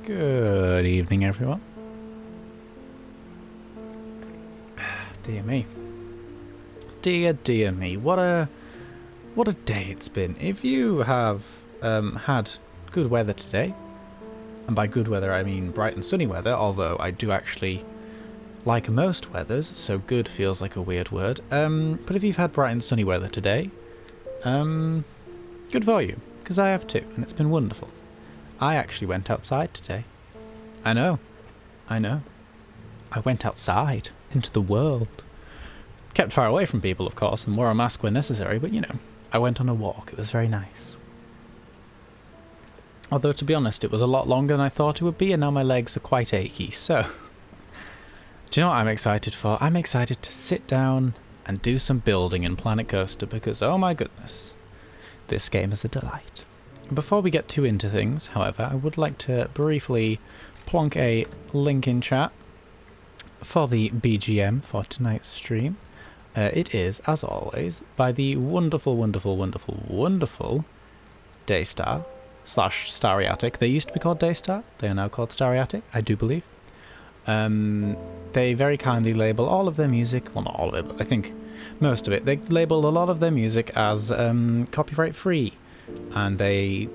Good evening, everyone. Dear me. Dear me. What a day it's been. If you have had good weather today, and by good weather I mean bright and sunny weather, although I do actually like most weathers, so good feels like a weird word. But if you've had bright and sunny weather today, good for you, because I have too, and it's been wonderful. I actually went outside today. I know. I went outside, into the world. Kept far away from people, of course, and wore a mask when necessary, but you know, I went on a walk. It was very nice. Although, to be honest, it was a lot longer than I thought it would be, and now my legs are quite achy, so... Do you know what I'm excited for? I'm excited to sit down and do some building in Planet Coaster, because, oh my goodness, this game is a delight. Before we get too into things, however, I would like to briefly plonk a link in chat for the BGM for tonight's stream. It is, as always, by the wonderful Daystar / Stariatic. They used to be called Daystar. They are now called Stariatic, I do believe. They very kindly label all of their music, well, not all of it, but I think most of it. They label a lot of their music as copyright free. And they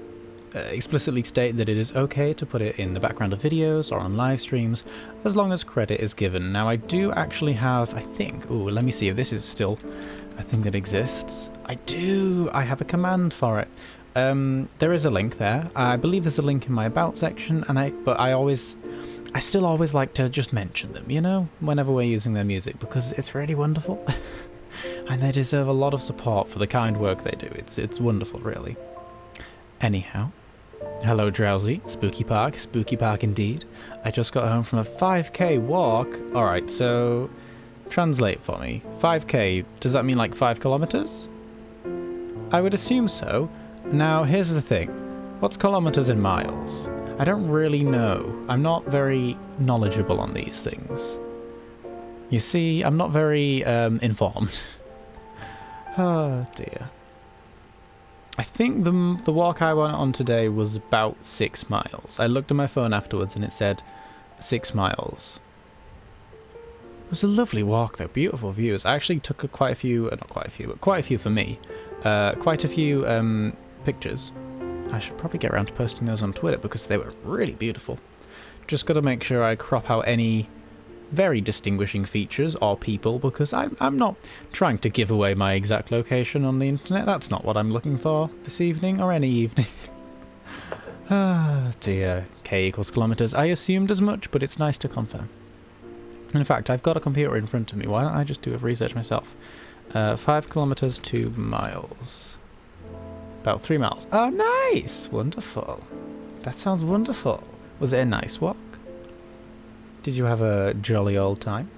explicitly state that it is okay to put it in the background of videos or on live streams as long as credit is given. Now I do actually have, I think, ooh, let me see if this is still a thing that exists. I have a command for it. There is a link there. I believe there's a link in my about section, but I still always like to just mention them, you know, whenever we're using their music, because it's really wonderful. And they deserve a lot of support for the kind work they do. It's wonderful, really. Anyhow, hello Drowsy, spooky park indeed. I just got home from a 5k walk. Alright, so translate for me. 5k, does that mean like 5 kilometers? I would assume so. Now, here's the thing. What's kilometers in miles? I don't really know. I'm not very knowledgeable on these things. You see, I'm not very informed. Oh dear. I think the walk I went on today was about 6 miles. I looked at my phone afterwards and it said 6 miles. It was a lovely walk though, beautiful views. I actually took quite a few for me. Quite a few pictures. I should probably get around to posting those on Twitter because they were really beautiful. Just got to make sure I crop out any very distinguishing features or people, because I'm not trying to give away my exact location on the internet. That's not what I'm looking for this evening or any evening. Ah dear. K equals kilometers. I assumed as much, but it's nice to confirm. In fact, I've got a computer in front of me. Why don't I just do a research myself? 5 kilometers to miles. About 3 miles. Oh, nice! Wonderful. That sounds wonderful. Was it a nice walk? Did you have a jolly old time?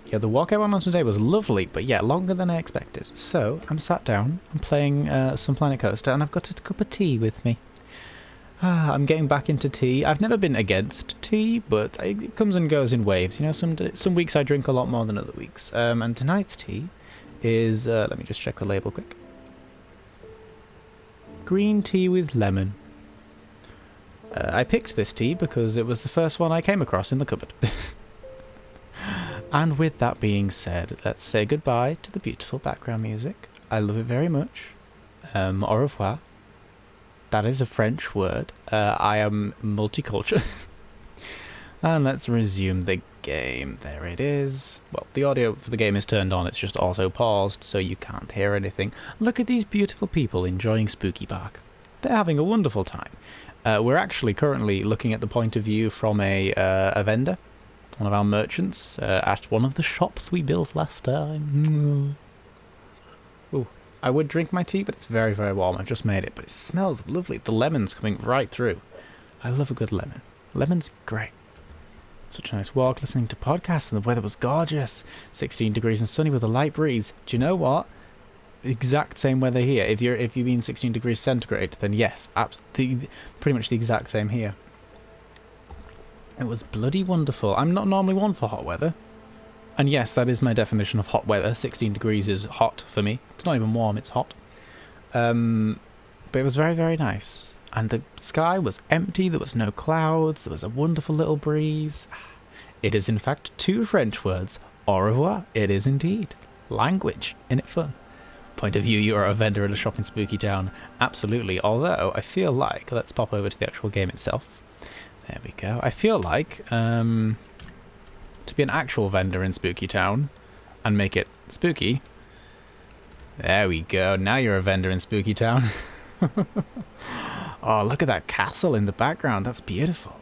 Yeah, the walk I went on today was lovely, but yeah, longer than I expected. So, I'm sat down, I'm playing some Planet Coaster, and I've got a cup of tea with me. I'm getting back into tea. I've never been against tea, but it comes and goes in waves. You know, some weeks I drink a lot more than other weeks. And tonight's tea is, let me just check the label quick. Green tea with lemon. I picked this tea because it was the first one I came across in the cupboard. And with that being said, let's say goodbye to the beautiful background music. I love it very much. Au revoir. That is a French word. I am multicultural. And let's resume the game. There it is. Well, the audio for the game is turned on. It's just also paused, so you can't hear anything. Look at these beautiful people enjoying Spooky Park. They're having a wonderful time. We're actually currently looking at the point of view from a vendor, one of our merchants, at one of the shops we built last time. Ooh, I would drink my tea, but it's very, very warm. I've just made it, but it smells lovely. The lemon's coming right through. I love a good lemon. Lemon's great. Such a nice walk, listening to podcasts, and the weather was gorgeous. 16 degrees and sunny with a light breeze. Do you know what? Exact same weather here. If you mean 16 degrees centigrade, then yes, pretty much the exact same here. It was bloody wonderful. I'm not normally one for hot weather, and yes, that is my definition of hot weather. 16 degrees is hot for me. It's not even warm; it's hot. But it was very, very nice. and the sky was empty, there was no clouds, there was a wonderful little breeze. It is in fact 2 French words. Au revoir. It is indeed. Language. In it fun. Point of view, you are a vendor in a shop in Spooky Town. Absolutely. Although, I feel like... Let's pop over to the actual game itself. There we go. I feel like to be an actual vendor in Spooky Town and make it spooky. There we go. Now you're a vendor in Spooky Town. Oh, look at that castle in the background. That's beautiful.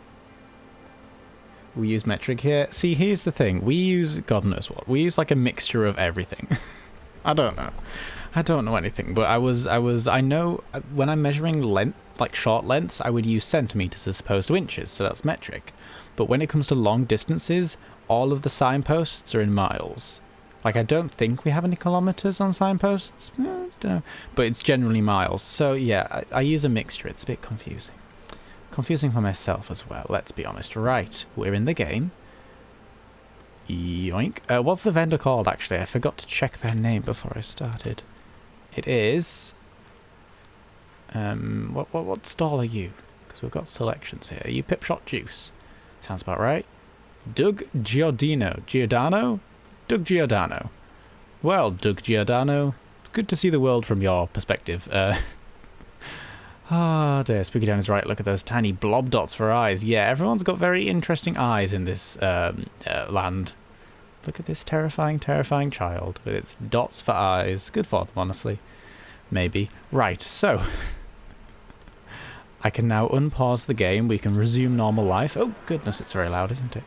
We use metric here. See, here's the thing. We use God knows what. We use like a mixture of everything. I don't know. I don't know anything, but I know when I'm measuring length, like short lengths, I would use centimeters as opposed to inches, so that's metric. But when it comes to long distances, all of the signposts are in miles. Like, I don't think we have any kilometers on signposts. Don't know. But it's generally miles. So, yeah, I use a mixture. It's a bit confusing. Confusing for myself as well, let's be honest. Right, we're in the game. Yoink. What's the vendor called, actually? I forgot to check their name before I started. It is... What stall are you? Because we've got selections here. Are you Pipshot Juice? Sounds about right. Doug Giordano? Doug Giordano. Well, Doug Giordano, it's good to see the world from your perspective. Ah, dear, Spooky Town is right. Look at those tiny blob dots for eyes. Yeah, everyone's got very interesting eyes in this land. Look at this terrifying, terrifying child with its dots for eyes. Good for them, honestly. Maybe. Right, so... I can now unpause the game. We can resume normal life. Oh, goodness, it's very loud, isn't it?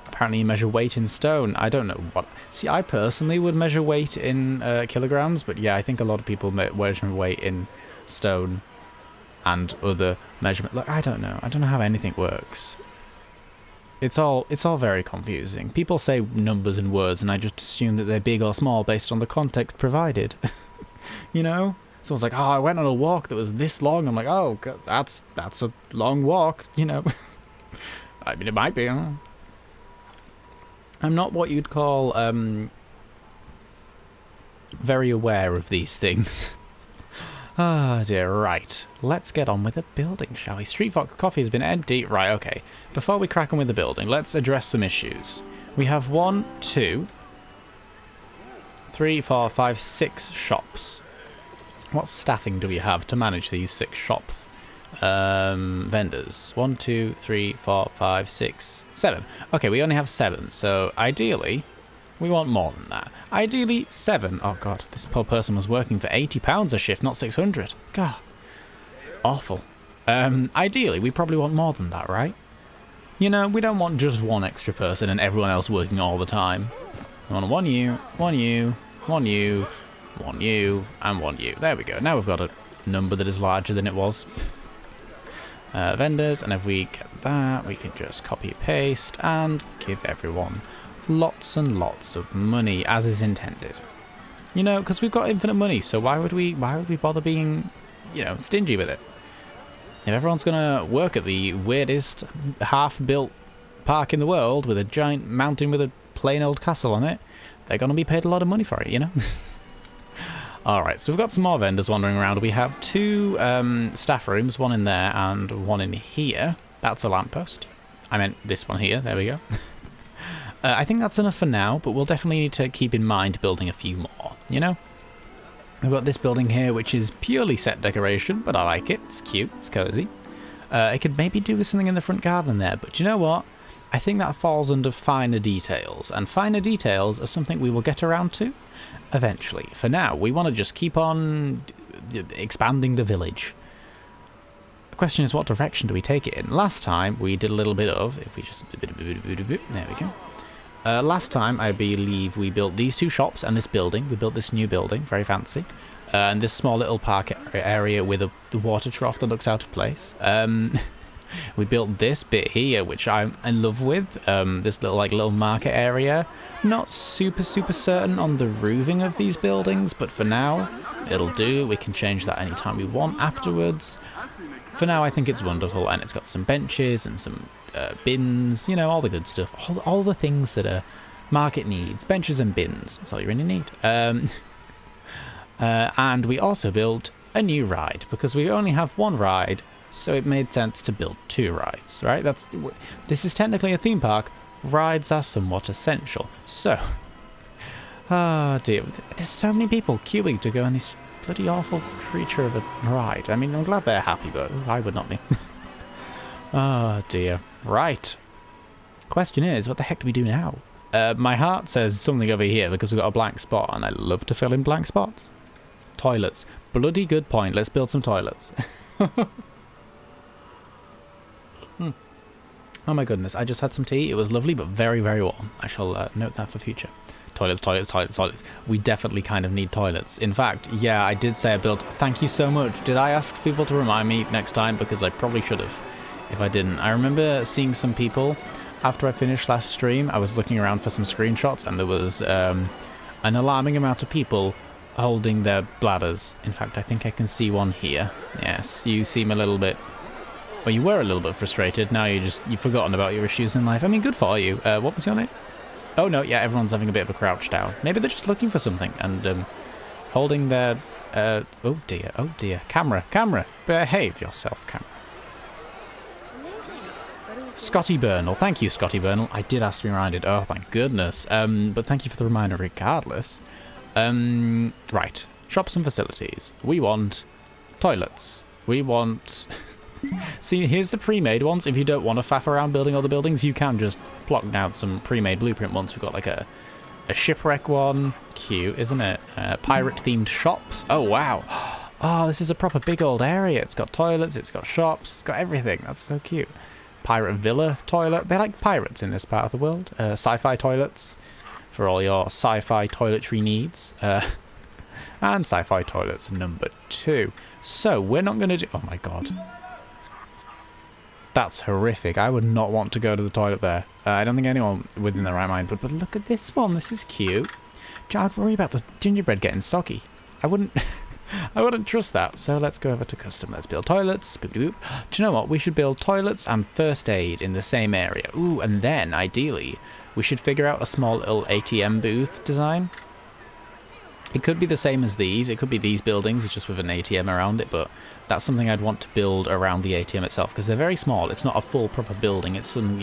Apparently you measure weight in stone. I don't know what... See, I personally would measure weight in kilograms, but yeah, I think a lot of people measure weight in stone and other measurement. Like, I don't know how anything works. It's all very confusing. People say numbers and words, and I just assume that they're big or small based on the context provided. You know? Someone's like, oh, I went on a walk that was this long. I'm like, oh, God, that's a long walk, you know? I mean, it might be. I don't know. I'm not what you'd call very aware of these things. Ah, dear, right. Let's get on with the building, shall we? Street Fox Coffee has been empty. Right, okay. Before we crack on with the building, let's address some issues. We have 1, 2, 3, 4, 5, 6 shops. What staffing do we have to manage these 6 shops? Vendors. 1, 2, 3, 4, 5, 6, 7. Okay, we only have 7, so ideally... we want more than that. Ideally, 7. Oh, God, this poor person was working for £80 a shift, not 600. God. Awful. Ideally, we probably want more than that, right? You know, we don't want just one extra person and everyone else working all the time. We want 1 you, 1 you, 1 you, 1 you, and 1 you. There we go. Now we've got a number that is larger than it was. Vendors, and if we get that, we can just copy-paste and give everyone... lots and lots of money, as is intended. You know, because we've got infinite money, so why would we bother being, you know, stingy with it? If everyone's gonna work at the weirdest half-built park in the world with a giant mountain with a plain old castle on it, they're gonna be paid a lot of money for it, you know? Alright, so we've got some more vendors wandering around. We have 2 staff rooms, 1 in there and 1 in here. That's a lamppost. I meant this one here, there we go. I think that's enough for now, but we'll definitely need to keep in mind building a few more, you know? We've got this building here, which is purely set decoration, but I like it. It's cute, it's cozy. It could maybe do with something in the front garden there, but you know what? I think that falls under finer details, and finer details are something we will get around to eventually. For now, we want to just keep on expanding the village. The question is, what direction do we take it in? Last time, we did a little bit of... if we just... there we go. Last time, I believe we built these 2 shops and this building. We built this new building, very fancy. And this small little park area with the water trough that looks out of place. We built this bit here, which I'm in love with. This little market area. Not super certain on the roofing of these buildings, but for now, it'll do. We can change that anytime we want afterwards. For now, I think it's wonderful, and it's got some benches and some bins, you know, all the good stuff. All the things that a market needs. Benches and bins. That's all you really need. And we also built a new ride, because we only have one ride, so it made sense to build 2 rides, right? This is technically a theme park. Rides are somewhat essential. So, ah dear, there's so many people queuing to go on this bloody awful creature of a ride. I mean, I'm glad they're happy, but I would not be. Oh dear. Right. Question is, what the heck do we do now? My heart says something over here because we've got a blank spot, and I love to fill in blank spots. Toilets. Bloody good point. Let's build some toilets. Oh my goodness, I just had some tea. It was lovely, but very, very warm. I shall note that for future. Toilets, toilets, toilets, toilets. We definitely kind of need toilets. In fact, yeah, I did say I built... Thank you so much. Did I ask people to remind me next time? Because I probably should have if I didn't. I remember seeing some people... After I finished last stream, I was looking around for some screenshots, and there was an alarming amount of people holding their bladders. In fact, I think I can see one here. Yes, you seem a little bit... Well, you were a little bit frustrated. Now you've forgotten about your issues in life. I mean, good for you. What was your name? Oh, no, yeah, everyone's having a bit of a crouch down. Maybe they're just looking for something and holding their... oh, dear. Camera. Behave yourself, camera. Scotty Burnell. Thank you, Scotty Burnell. I did ask to be reminded. Oh, thank goodness. But thank you for the reminder regardless. Right. Shops and facilities. We want toilets. We want... See, here's the pre-made ones. If you don't want to faff around building other buildings, you can just plonk down some pre-made blueprint ones. We've got like a shipwreck one. Cute, isn't it? Pirate-themed shops. Oh, wow. Oh, this is a proper big old area. It's got toilets, it's got shops, it's got everything. That's so cute. Pirate villa toilet. They're like pirates in this part of the world. Sci-fi toilets for all your sci-fi toiletry needs. And sci-fi toilets number 2. So, we're not going to do... Oh, my God. That's horrific. I would not want to go to the toilet there. I don't think anyone within their right mind would. But look at this one. This is cute. I'd worry about the gingerbread getting soggy. I wouldn't trust that. So let's go over to custom. Let's build toilets. Boop, boop. Do you know what? We should build toilets and first aid in the same area. Ooh, and then, ideally, we should figure out a small little ATM booth design. It could be the same as these. It could be these buildings, just with an ATM around it, but that's something I'd want to build around the ATM itself, because they're very small. It's not a full proper building. It's something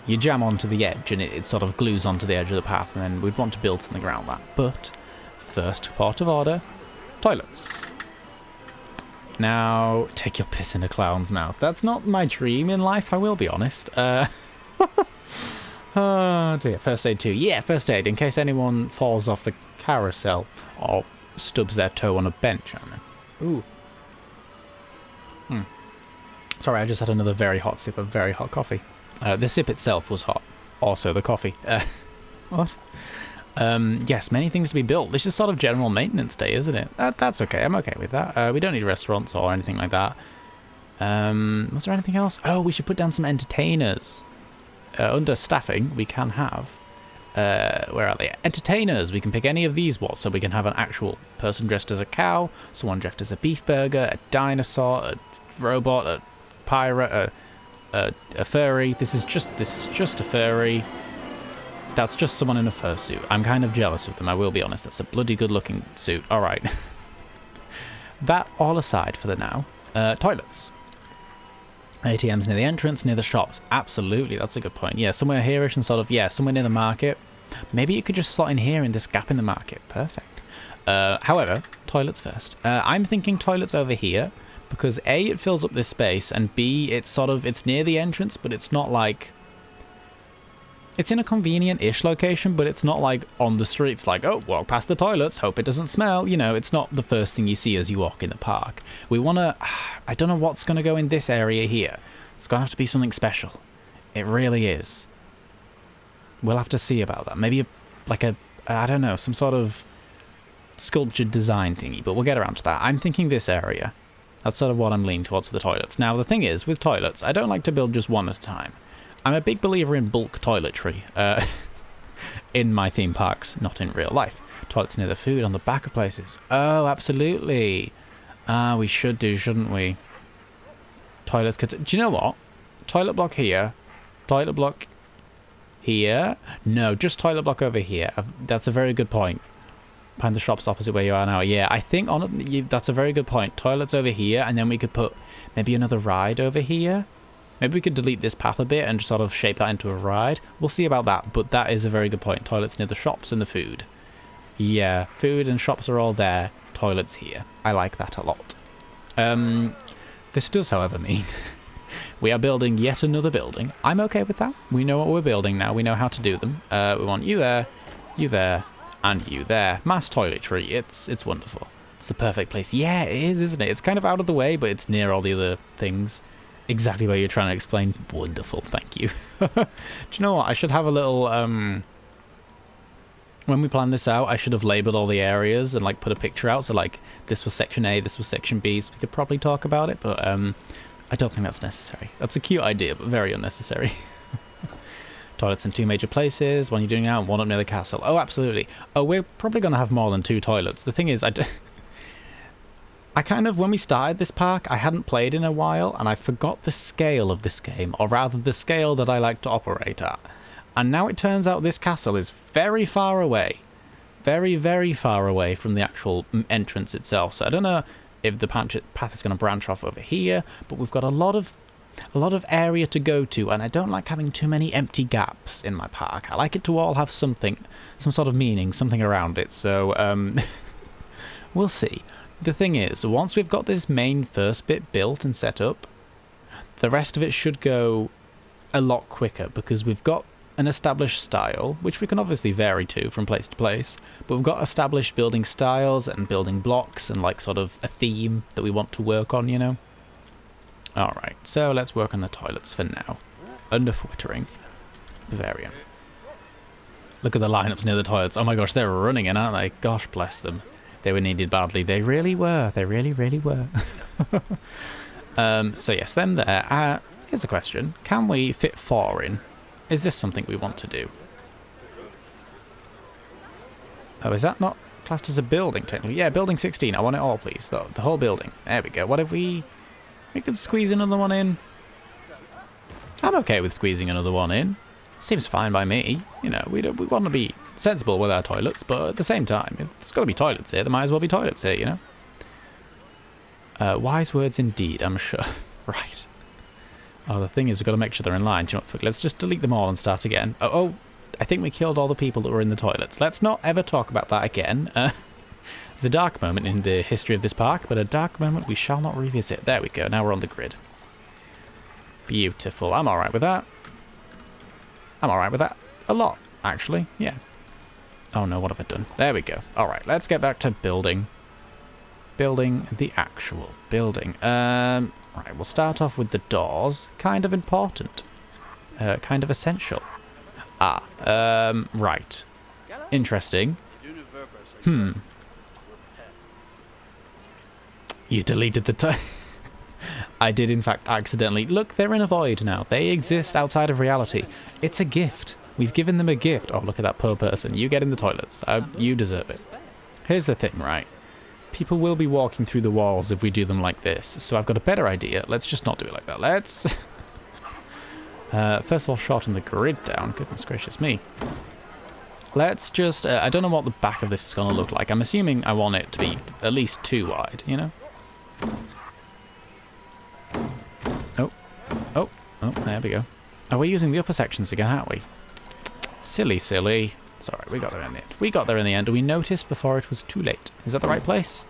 you jam onto the edge, and it sort of glues onto the edge of the path, and then we'd want to build something around that. But first part of order, toilets. Now, take your piss in a clown's mouth. That's not my dream in life, I will be honest. Oh dear, first aid too. Yeah, first aid, in case anyone falls off the carousel or stubs their toe on a bench. I don't know. Ooh. Sorry, I just had another very hot sip of very hot coffee. The sip itself was hot. Also the coffee. What? Yes, many things to be built. This is sort of general maintenance day, isn't it? That's okay. I'm okay with that. We don't need restaurants or anything like that. Was there anything else? Oh, we should put down some entertainers. Under staffing, we can have... where are they? Entertainers. We can pick any of these ones, so we can have an actual person dressed as a cow, someone dressed as a beef burger, a dinosaur, a robot, a pirate, a furry. This is just a furry. That's just someone in a fursuit. I'm kind of jealous of them, I will be honest. That's a bloody good-looking suit. All right. That all aside for the now. Toilets. ATMs near the entrance, near the shops. Absolutely, that's a good point. Yeah, somewhere here-ish and sort of, yeah, somewhere near the market. Maybe you could just slot in here in this gap in the market. Perfect. However, toilets first. I'm thinking toilets over here because A, it fills up this space, and B, it's near the entrance, but it's not like... It's in a convenient-ish location, but it's not like on the streets like, oh, walk past the toilets, hope it doesn't smell. You know, it's not the first thing you see as you walk in the park. We want to... I don't know what's going to go in this area here. It's going to have to be something special. It really is. We'll have to see about that. Maybe I don't know, some sort of sculptured design thingy, but we'll get around to that. I'm thinking this area. That's sort of what I'm leaning towards for the toilets. Now, the thing is, with toilets, I don't like to build just one at a time. I'm a big believer in bulk toiletry in my theme parks, not in real life. Toilets near the food, on the back of places. Oh, absolutely. We should do, shouldn't we? Toilets. Do you know what? Toilet block here. Toilet block here. No, just toilet block over here. That's a very good point. Behind the shops opposite where you are now. Yeah, I think that's a very good point. Toilets over here, and then we could put maybe another ride over here. Maybe we could delete this path a bit and sort of shape that into a ride. We'll see about that, but that is a very good point. Toilets near the shops and the food. Yeah, food and shops are all there. Toilets here. I like that a lot. This does, however, mean we are building yet another building. I'm okay with that. We know what we're building now. We know how to do them. We want you there, and you there. Mass toiletry. It's wonderful. It's the perfect place. Yeah, it is, isn't it? It's kind of out of the way, but it's near all the other things. Exactly what you're trying to explain. Wonderful. Thank you. Do you know what? I should have a little... when we plan this out, I should have labeled all the areas and like put a picture out. So like this was section A, this was section B. So we could probably talk about it, but I don't think that's necessary. That's a cute idea, but very unnecessary. Toilets in 2 major places. One you're doing now and one up near the castle. Oh, absolutely. Oh, we're probably going to have more than 2 toilets. The thing is, I kind of, when we started this park, I hadn't played in a while and I forgot the scale of this game, or rather the scale that I like to operate at. And now it turns out this castle is very far away. Very, very far away from the actual entrance itself. So I don't know if the path is going to branch off over here, but we've got a lot of area to go to, and I don't like having too many empty gaps in my park. I like it to all have something, some sort of meaning, something around it. So we'll see. The thing is, once we've got this main first bit built and set up, the rest of it should go a lot quicker because we've got an established style, which we can obviously vary to from place to place, but we've got established building styles and building blocks and like sort of a theme that we want to work on, you know? Alright, so let's work on the toilets for now. Underfootering. Bavarian. Look at the lineups near the toilets. Oh my gosh, they're running in, aren't they? Gosh bless them. They were needed badly. They really were. They really, really were. So yes, them there. Here's a question. Can we fit 4 in? Is this something we want to do? Oh, is that not classed as a building, technically? Yeah, building 16. I want it all, please. The whole building. There we go. What if we could squeeze another one in? I'm okay with squeezing another one in. Seems fine by me. You know, we want to be sensible with our toilets, but at the same time, if there's got to be toilets here, there might as well be toilets here, you know? Wise words indeed, I'm sure. Right. Oh, the thing is, we've got to make sure they're in line. Do you know what? Let's just delete them all and start again. Oh, I think we killed all the people that were in the toilets. Let's not ever talk about that again. It's a dark moment in the history of this park, but a dark moment we shall not revisit. There we go. Now we're on the grid. Beautiful. I'm all right with that. I'm all right with that. A lot, actually. Yeah. Oh, no. What have I done? There we go. All right. Let's get back to building. Building the actual building. Right, we'll start off with the doors. Kind of important. Kind of essential. Right. Interesting. You deleted the I did, in fact, accidentally. Look, they're in a void now. They exist outside of reality. It's a gift. We've given them a gift. Oh, look at that poor person. You get in the toilets. You deserve it. Here's the thing, right? People will be walking through the walls if we do them like this. So I've got a better idea. Let's just not do it like that. Let's... first of all, shorten the grid down. Goodness gracious me. Let's just... I don't know what the back of this is going to look like. I'm assuming I want it to be at least 2 wide, you know? Oh, there we go. Oh, we're using the upper sections again, aren't we? Silly. It's alright, we got there in the end. We got there in the end, and we noticed before it was too late. Is that the right place?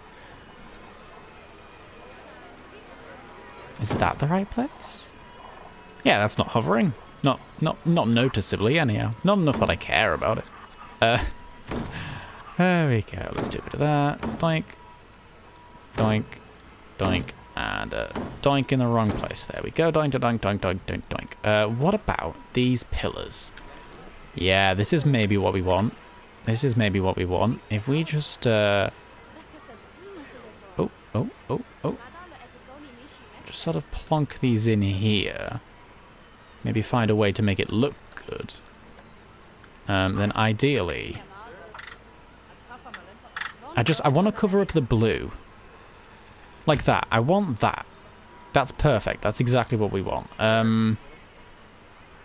Is that the right place? Yeah, that's not hovering. Not noticeably, anyhow. Not enough that I care about it. There we go. Let's do a bit of that. Doink. Doink. Doink. And doink in the wrong place. There we go. Doink, doink, doink, doink, doink, doink. What about these pillars? Yeah, this is maybe what we want. This is maybe what we want. If we just... Oh. Just sort of plonk these in here. Maybe find a way to make it look good. Then ideally... I want to cover up the blue. Like that. I want that. That's perfect. That's exactly what we want.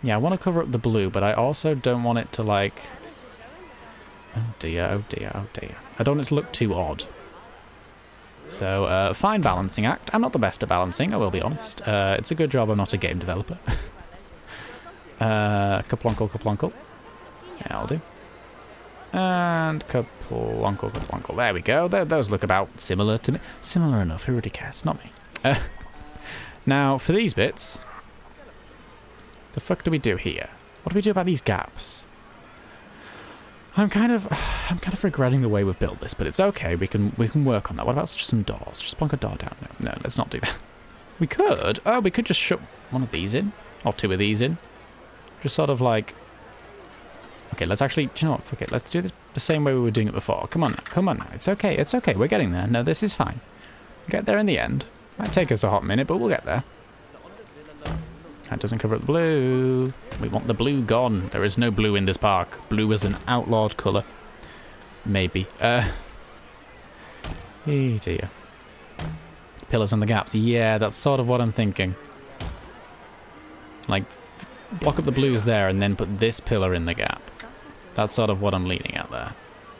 Yeah, I want to cover up the blue, but I also don't want it to, like... Oh dear, oh dear, oh dear. I don't want it to look too odd. So, fine balancing act. I'm not the best at balancing, I will be honest. It's a good job I'm not a game developer. Kaplonkel, kaplonkel. Yeah, I'll do. And kaplonkel, kaplonkel. There we go. Those look about similar to me. Similar enough, who really cares? Not me. Now, for these bits, the fuck do we do here? What do we do about these gaps? I'm kind of regretting the way we've built this, but it's okay. We can work on that. What about just some doors? Just plonk a door down. No, let's not do that. We could. Oh, we could just shove one of these in, or two of these in. Just sort of like. Okay, let's actually. Do you know what? Fuck it. Let's do this the same way we were doing it before. Come on now. Come on now. It's okay. It's okay. We're getting there. No, this is fine. We'll get there in the end. Might take us a hot minute, but we'll get there. That doesn't cover up the blue. We want the blue gone. There is no blue in this park. Blue is an outlawed colour. Maybe. Oh dear. Pillars and the gaps. Yeah, that's sort of what I'm thinking. Like, block up the blues there and then put this pillar in the gap. That's sort of what I'm leaning at there.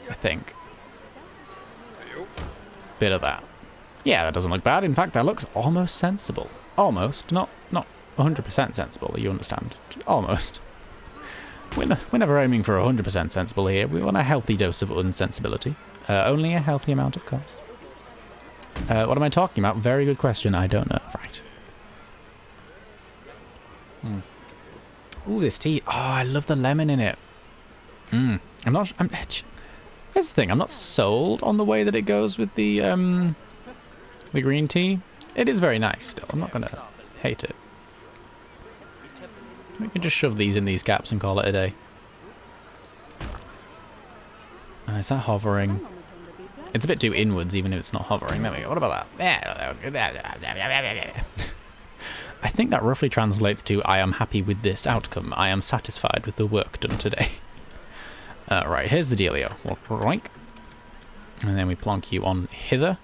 I think. Bit of that. Yeah, that doesn't look bad. In fact, that looks almost sensible. Almost. Not 100% sensible, you understand. Almost. We're never aiming for 100% sensible here. We want a healthy dose of unsensibility. Only a healthy amount, of course. What am I talking about? Very good question. I don't know. Right. Ooh, this tea. Oh, I love the lemon in it. Here's the thing. I'm not sold on the way that it goes with the green tea. It is very nice still. I'm not going to hate it. We can just shove these in these gaps and call it a day. Is that hovering? It's a bit too inwards, even if it's not hovering. There we go. What about that? I think that roughly translates to I am happy with this outcome. I am satisfied with the work done today. Right, here's the dealio. Right. And then we plonk you on hither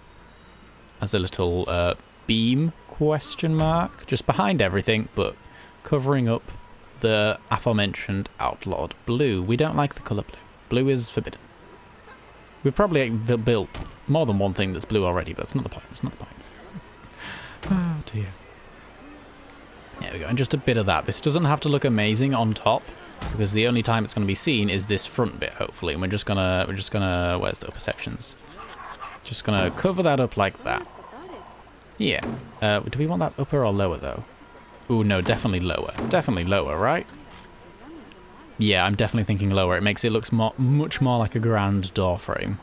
as a little beam question mark. Just behind everything, but covering up the aforementioned outlawed blue. We don't like the colour blue. Blue is forbidden. We've probably built more than one thing that's blue already, but that's not the point. That's not the point. Oh dear. There we go, and just a bit of that. This doesn't have to look amazing on top, because the only time it's going to be seen is this front bit, hopefully. And we're just gonna, where's the upper sections? Just gonna cover that up like that. Yeah. Do we want that upper or lower though? Ooh, no, definitely lower. Definitely lower, right? Yeah, I'm definitely thinking lower. It makes it look much more like a grand door frame.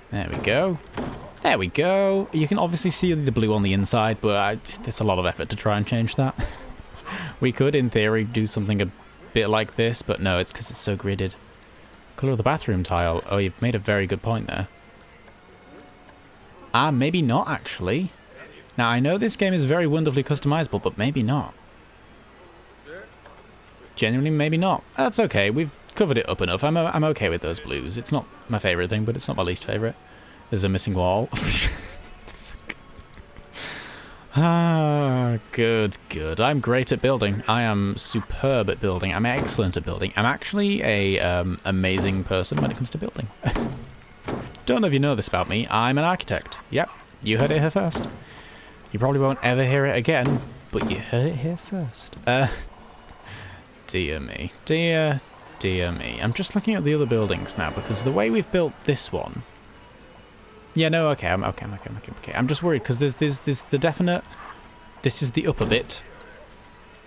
There we go. There we go. You can obviously see the blue on the inside, but it's a lot of effort to try and change that. We could, in theory, do something a bit like this, but no, it's because it's so gridded. Colour of the bathroom tile. Oh, you've made a very good point there. Maybe not, actually. Now, I know this game is very wonderfully customizable, but maybe not. Genuinely, maybe not. That's okay. We've covered it up enough. I'm okay with those blues. It's not my favourite thing, but it's not my least favourite. There's a missing wall. Good. I'm great at building. I am superb at building. I'm excellent at building. I'm actually a amazing person when it comes to building. Don't know if you know this about me. I'm an architect. Yep, you heard it here first. You probably won't ever hear it again, but you heard it here first. Dear me. Dear me. I'm just looking at the other buildings now, because the way we've built this one... Yeah, no, okay, I'm okay. I'm just worried, because there's the definite... This is the upper bit,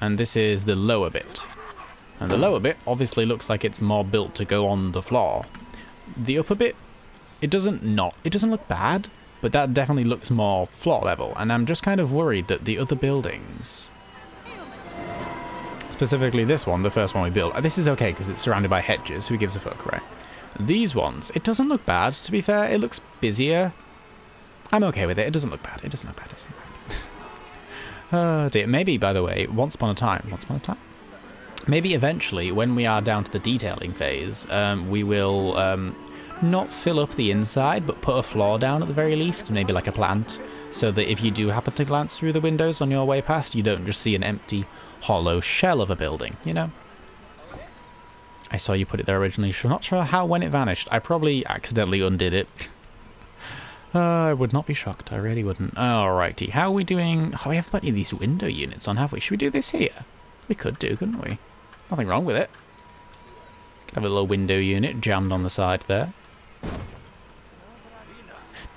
and this is the lower bit. And the lower bit obviously looks like it's more built to go on the floor. The upper bit, it doesn't look bad, but that definitely looks more floor level, and I'm just kind of worried that the other buildings... Specifically this one, the first one we built. This is okay because it's surrounded by hedges. Who gives a fuck, right? These ones, it doesn't look bad, to be fair. It looks busier. I'm okay with it. It doesn't look bad. It doesn't look bad. Oh dear. Maybe, by the way, once upon a time. Maybe eventually, when we are down to the detailing phase, we will not fill up the inside, but put a floor down at the very least, maybe like a plant, so that if you do happen to glance through the windows on your way past, you don't just see an empty... hollow shell of a building, you know? I saw you put it there originally. Not sure how when it vanished. I probably accidentally undid it. I would not be shocked. I really wouldn't. Alrighty. How are we doing? Oh, we have plenty of these window units on, have we? Should we do this here? We could do, couldn't we? Nothing wrong with it. Could have a little window unit jammed on the side there.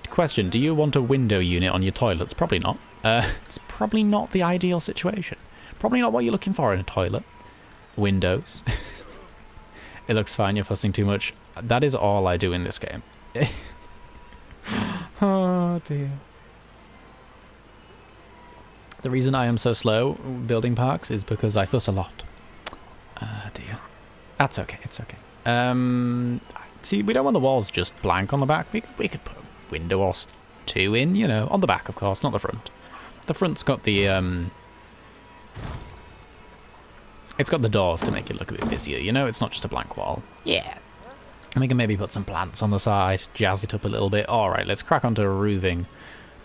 Question, do you want a window unit on your toilets? Probably not. It's probably not the ideal situation. Probably not what you're looking for in a toilet. Windows. It looks fine, you're fussing too much. That is all I do in this game. Oh dear. The reason I am so slow building parks is because I fuss a lot. Dear. That's okay, it's okay. See, we don't want the walls just blank on the back. We could put a window or two in, you know, on the back, of course, not the front. The front's got the, it's got the doors to make it look a bit busier, you know? It's not just a blank wall. Yeah. And we can maybe put some plants on the side, jazz it up a little bit. Alright, let's crack onto roofing.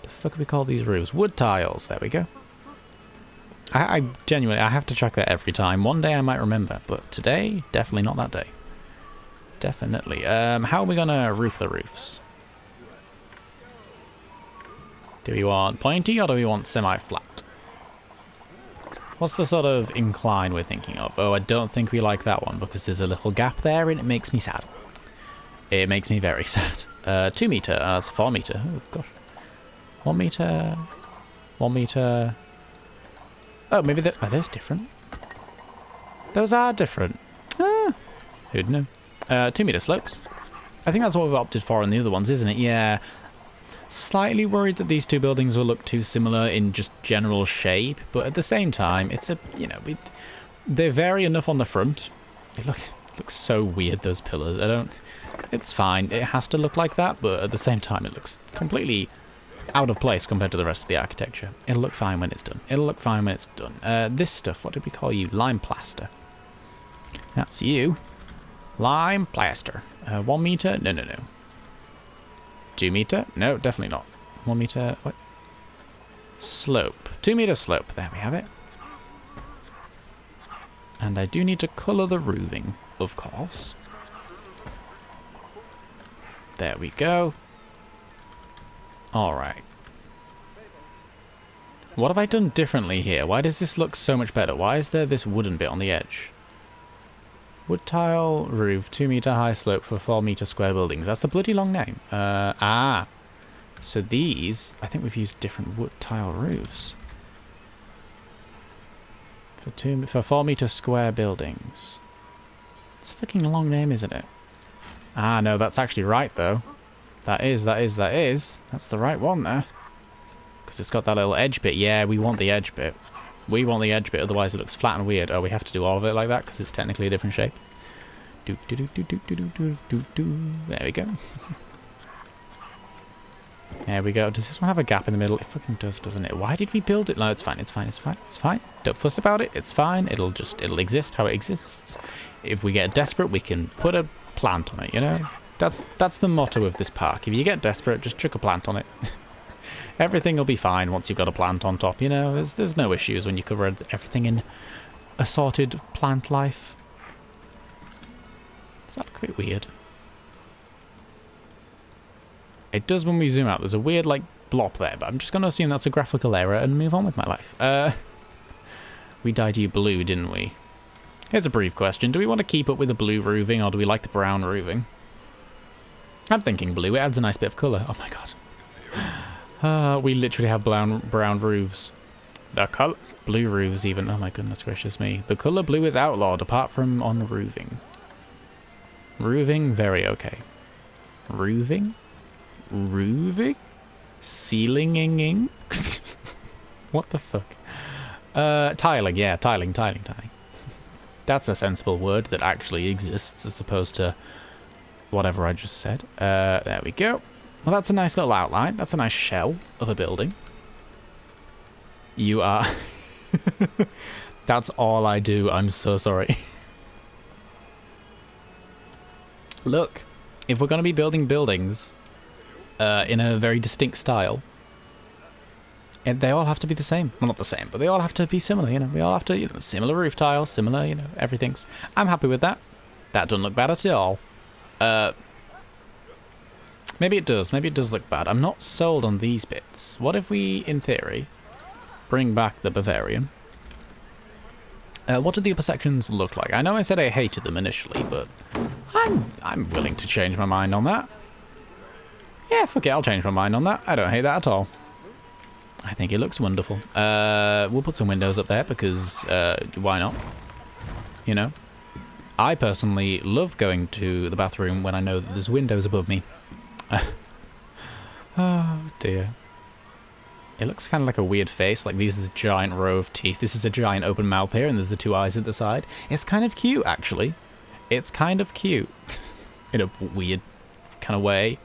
The fuck do we call these roofs? Wood tiles, there we go. I genuinely, I have to check that every time. One day I might remember, but today, definitely not that day. Definitely. How are we gonna roof the roofs? Do we want pointy or do we want semi-flat? What's the sort of incline we're thinking of? Oh, I don't think we like that one because there's a little gap there and it makes me sad. It makes me very sad. 2 meter, that's 4 meter. Oh, gosh. 1 meter. 1 meter. Oh, maybe are those different? Those are different. Ah, who'd know? 2 meter slopes. I think that's what we've opted for in the other ones, isn't it? Yeah. Slightly worried that these two buildings will look too similar in just general shape, but at the same time, it's a, you know, they vary enough on the front. It looks so weird, those pillars. It's fine. It has to look like that, but at the same time, it looks completely out of place compared to the rest of the architecture. It'll look fine when it's done. It'll look fine when it's done. This stuff, what did we call you? Lime plaster. That's you. Lime plaster. 1 meter? No. 2 meter? No, definitely not. 1 meter, what? Slope. 2 meter slope. There we have it. And I do need to colour the roofing, of course. There we go. Alright. What have I done differently here? Why does this look so much better? Why is there this wooden bit on the edge? Wood tile roof, 2 meter high slope for 4 meter square buildings. That's a bloody long name. So these, I think we've used different wood tile roofs. For 4 meter square buildings. It's a fucking long name, isn't it? Ah, no, that's actually right, though. That is. That's the right one there. Because it's got that little edge bit. Yeah, we want the edge bit. We want the edge bit, otherwise it looks flat and weird. Oh, we have to do all of it like that because it's technically a different shape. There we go. There we go. Does this one have a gap in the middle? It fucking does, doesn't it? Why did we build it? No, it's fine. It's fine. Don't fuss about it. It's fine. It'll exist how it exists. If we get desperate, we can put a plant on it, you know? That's the motto of this park. If you get desperate, just chuck a plant on it. Everything will be fine once you've got a plant on top, you know? There's no issues when you cover everything in assorted plant life. Does that look a bit weird? It does when we zoom out. There's a weird, like, blob there, but I'm just going to assume that's a graphical error and move on with my life. We dyed you blue, didn't we? Here's a brief question. Do we want to keep up with the blue roofing, or do we like the brown roofing? I'm thinking blue. It adds a nice bit of colour. Oh, my God. We literally have brown roofs. The colour... Blue roofs, even. Oh, my goodness gracious me. The colour blue is outlawed, apart from on the roofing. Roofing, very okay. Roofing? Roofing? Ceilinging? What the fuck? Tiling, yeah, tiling. That's a sensible word that actually exists as opposed to whatever I just said. There we go. Well, that's a nice little outline. That's a nice shell of a building. You are... That's all I do. I'm so sorry. Look, if we're going to be building buildings in a very distinct style, and they all have to be the same. Well, not the same, but they all have to be similar, you know. We all have to, you know, similar roof tiles, similar, you know, everything's... I'm happy with that. That doesn't look bad at all. Maybe it does. Maybe it does look bad. I'm not sold on these bits. What if we, in theory, bring back the Bavarian? What do the upper sections look like? I know I said I hated them initially, but I'm willing to change my mind on that. Yeah, fuck it, I'll change my mind on that. I don't hate that at all. I think it looks wonderful. We'll put some windows up there because why not? You know? I personally love going to the bathroom when I know that there's windows above me. Oh dear. It looks kind of like a weird face, like these is a giant row of teeth. This is a giant open mouth here, and there's the two eyes at the side. It's kind of cute, actually. It's kind of cute. In a weird kind of way.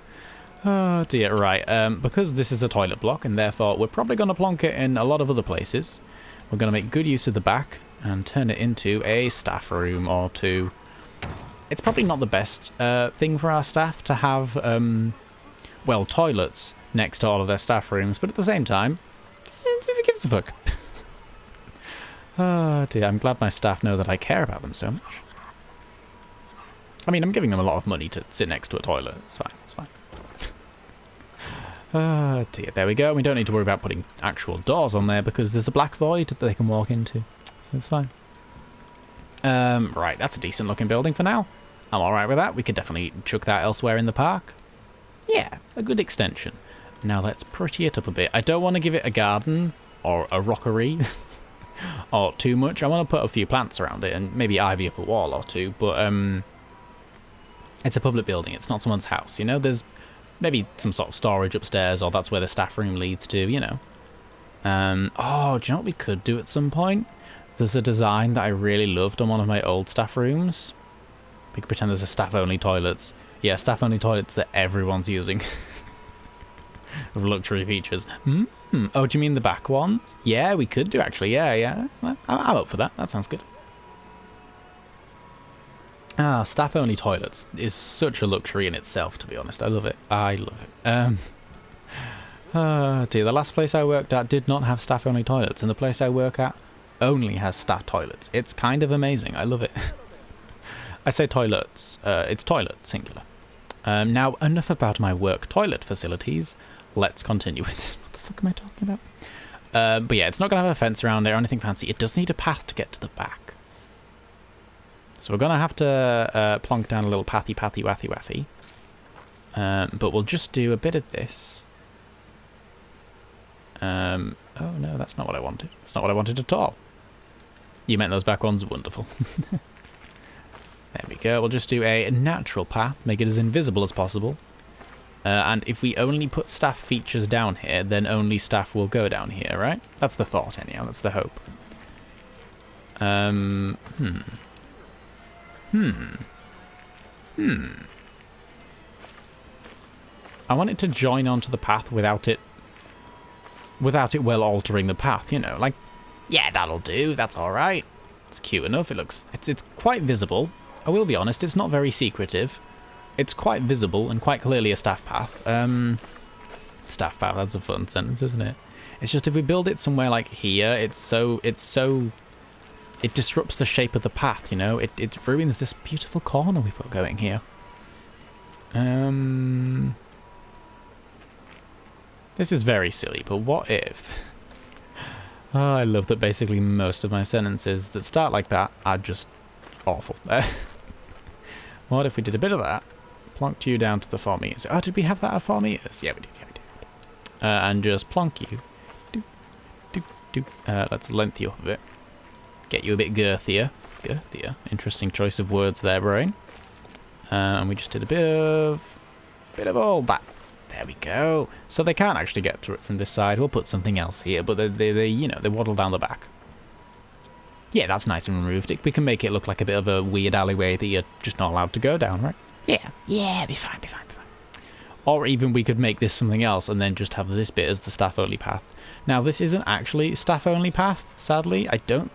Oh dear, right. Because this is a toilet block, and therefore we're probably going to plonk it in a lot of other places. We're going to make good use of the back and turn it into a staff room or two. It's probably not the best thing for our staff to have, well, toilets next to all of their staff rooms, but at the same time, who gives a fuck? Oh dear, I'm glad my staff know that I care about them so much. I mean, I'm giving them a lot of money to sit next to a toilet. It's fine, it's fine. Oh dear, there we go. We don't need to worry about putting actual doors on there because there's a black void that they can walk into. So it's fine. Right, that's a decent looking building for now. I'm alright with that. We could definitely chuck that elsewhere in the park. Yeah, a good extension. Now let's pretty it up a bit. I don't want to give it a garden or a rockery or too much. I want to put a few plants around it and maybe ivy up a wall or two, but it's a public building. It's not someone's house, you know? There's maybe some sort of storage upstairs, or that's where the staff room leads to, you know? Oh, do you know what we could do at some point? There's a design that I really loved on one of my old staff rooms. We could pretend there's a staff-only toilets. Yeah, staff-only toilets that everyone's using. With luxury features. Oh, do you mean the back ones? Yeah, we could do, actually. Yeah. Well, I'm up for that. That sounds good. Ah, staff-only toilets is such a luxury in itself, to be honest. I love it. I love it. Oh dear, the last place I worked at did not have staff-only toilets, and the place I work at only has staff toilets. It's kind of amazing. I love it. I say toilets. It's toilet, singular. Now, enough about my work toilet facilities. Let's continue with this. What the fuck am I talking about? But yeah, it's not going to have a fence around it or anything fancy. It does need a path to get to the back. So we're going to have to plonk down a little pathy, wathy. But we'll just do a bit of this. Oh no, that's not what I wanted. That's not what I wanted at all. You meant those back ones? Wonderful. There we go. We'll just do a natural path, make it as invisible as possible. And if we only put staff features down here, then only staff will go down here, right? That's the thought, anyhow. That's the hope. I want it to join onto the path without it well altering the path, you know, like, yeah, that'll do, that's alright. It's cute enough, it's quite visible. I will be honest, it's not very secretive. It's quite visible and quite clearly a staff path. Staff path, that's a fun sentence, isn't it? It's just if we build it somewhere like here, it disrupts the shape of the path, you know? It ruins this beautiful corner we've got going here. This is very silly, but what if... Oh, I love that basically most of my sentences that start like that are just awful. What if we did a bit of that? Plonked you down to the 4 meters. Oh, did we have that at 4 meters? Yeah, we did. And just plonk you. Let's length you up a bit. Get you a bit girthier. Interesting choice of words there, brain. And we just did a bit of all that. There we go. So they can't actually get to it from this side. We'll put something else here, but they you know, they waddle down the back. Yeah, that's nice and removed. We can make it look like a bit of a weird alleyway that you're just not allowed to go down, right? Yeah, be fine. Or even we could make this something else and then just have this bit as the staff-only path. Now, this isn't actually staff-only path, sadly. I don't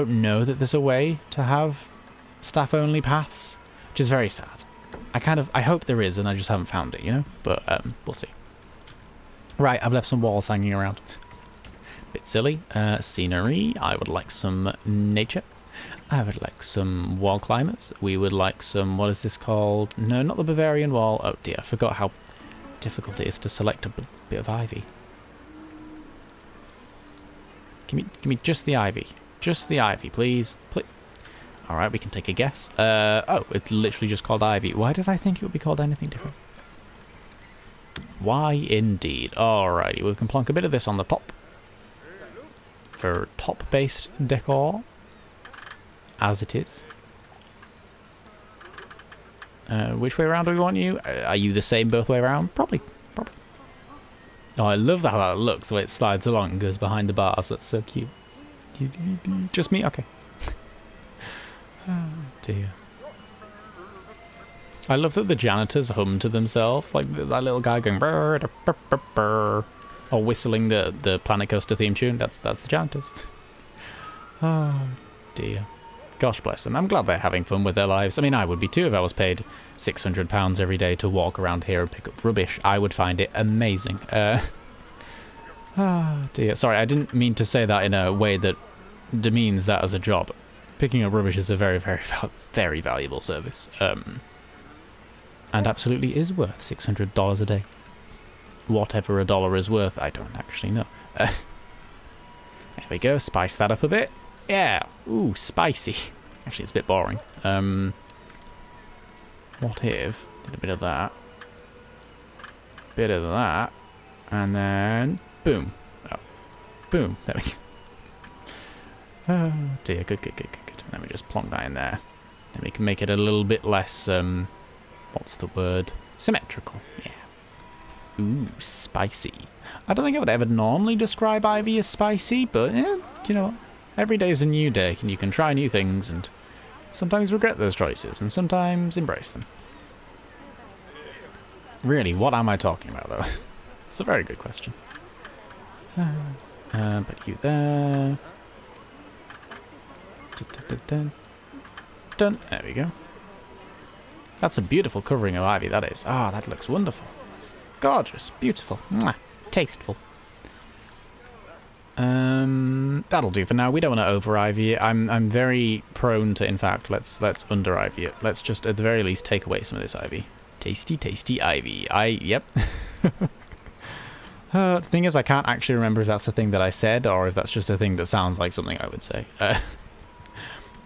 know that there's a way to have staff-only paths, which is very sad. I hope there is, and I just haven't found it, you know? But, we'll see. Right, I've left some walls hanging around. Bit silly. Scenery. I would like some nature. I would like some wall climbers. We would like some, what is this called? No, not the Bavarian wall. Oh dear, I forgot how difficult it is to select a bit of ivy. Give me just the ivy. Just the ivy, please. Alright, we can take a guess. Oh, it's literally just called ivy. Why did I think it would be called anything different? Why indeed. Alrighty, we can plonk a bit of this on the top. For top-based decor. As it is. Which way around do we want you? Are you the same both way around? Probably. Oh, I love how that looks, the way it slides along and goes behind the bars. That's so cute. Just me? Okay. Oh, dear. I love that the janitors hum to themselves, like that little guy going brr, brr, brr, brr, or whistling the Planet Coaster theme tune. That's the janitors. Oh, dear. Gosh bless them. I'm glad they're having fun with their lives. I mean, I would be too if I was paid £600 every day to walk around here and pick up rubbish. I would find it amazing. Dear. Sorry, I didn't mean to say that in a way that demeans that as a job. Picking up rubbish is a very, very, very valuable service. And absolutely is worth $600 a day. Whatever a dollar is worth, I don't actually know. There we go. Spice that up a bit. Yeah, ooh, spicy. Actually, it's a bit boring. What if did a bit of that, and then boom. Oh, boom. There we go. Oh dear, good. Let me just plonk that in there. Then we can make it a little bit less, what's the word? Symmetrical. Yeah. Ooh, spicy. I don't think I would ever normally describe ivy as spicy, but you know what? Every day is a new day, and you can try new things, and sometimes regret those choices, and sometimes embrace them. Really, what am I talking about, though? It's a very good question. But you there. Done. There we go. That's a beautiful covering of ivy, that is. Ah, that looks wonderful. Gorgeous. Beautiful. Mwah. Tasteful. That'll do for now. We don't want to over ivy it. I'm very prone to, in fact, let's under ivy it. Let's just at the very least take away some of this ivy. Tasty ivy. Yep. The thing is, I can't actually remember if that's a thing that I said or if that's just a thing that sounds like something I would say.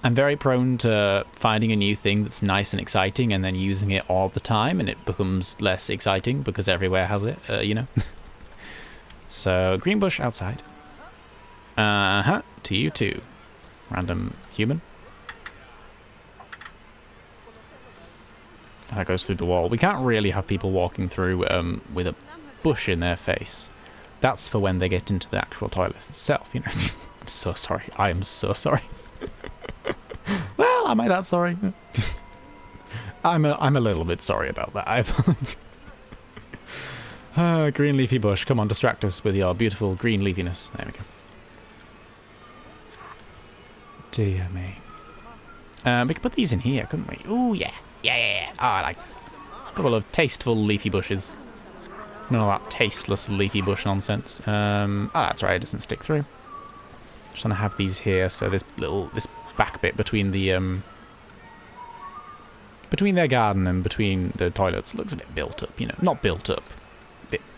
I'm very prone to finding a new thing that's nice and exciting and then using it all the time, and it becomes less exciting because everywhere has it, you know. So, green bush outside. To you too. Random human. That goes through the wall. We can't really have people walking through with a bush in their face. That's for when they get into the actual toilet itself, you know. I'm so sorry. I am so sorry. Well, am I that sorry? I'm a little bit sorry about that. I apologize. Green leafy bush. Come on, distract us with your beautiful green leafiness. There we go. Dear me. We could put these in here, couldn't we? Ooh, yeah. Yeah. Oh, I like a couple of tasteful leafy bushes. None of that tasteless leafy bush nonsense. Oh, that's right, it doesn't stick through. Just want to have these here, so this back bit between the between their garden and between the toilets looks a bit built up, you know. Not built up.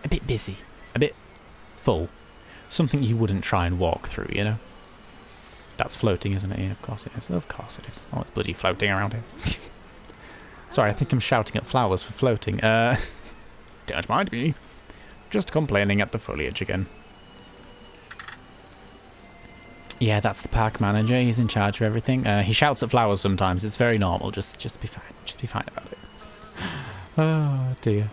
A bit busy. A bit full. Something you wouldn't try and walk through, you know. That's floating, isn't it? Yeah, of course it is. Of course it is. Oh, it's bloody floating around here. Sorry, I think I'm shouting at flowers for floating. Don't mind me. Just complaining at the foliage again. Yeah, that's the park manager. He's in charge of everything. He shouts at flowers sometimes. It's very normal. Just be fine. Just be fine about it. Oh, dear.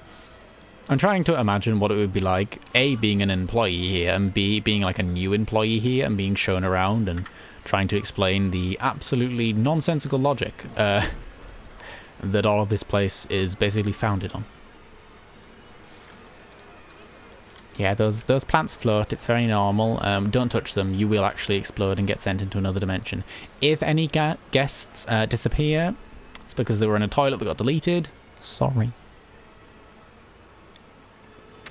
I'm trying to imagine what it would be like, A, being an employee here, and B, being like a new employee here and being shown around and trying to explain the absolutely nonsensical logic that all of this place is basically founded on. Yeah, those plants float. It's very normal. Don't touch them. You will actually explode and get sent into another dimension. If any guests disappear, it's because they were in a toilet that got deleted. Sorry.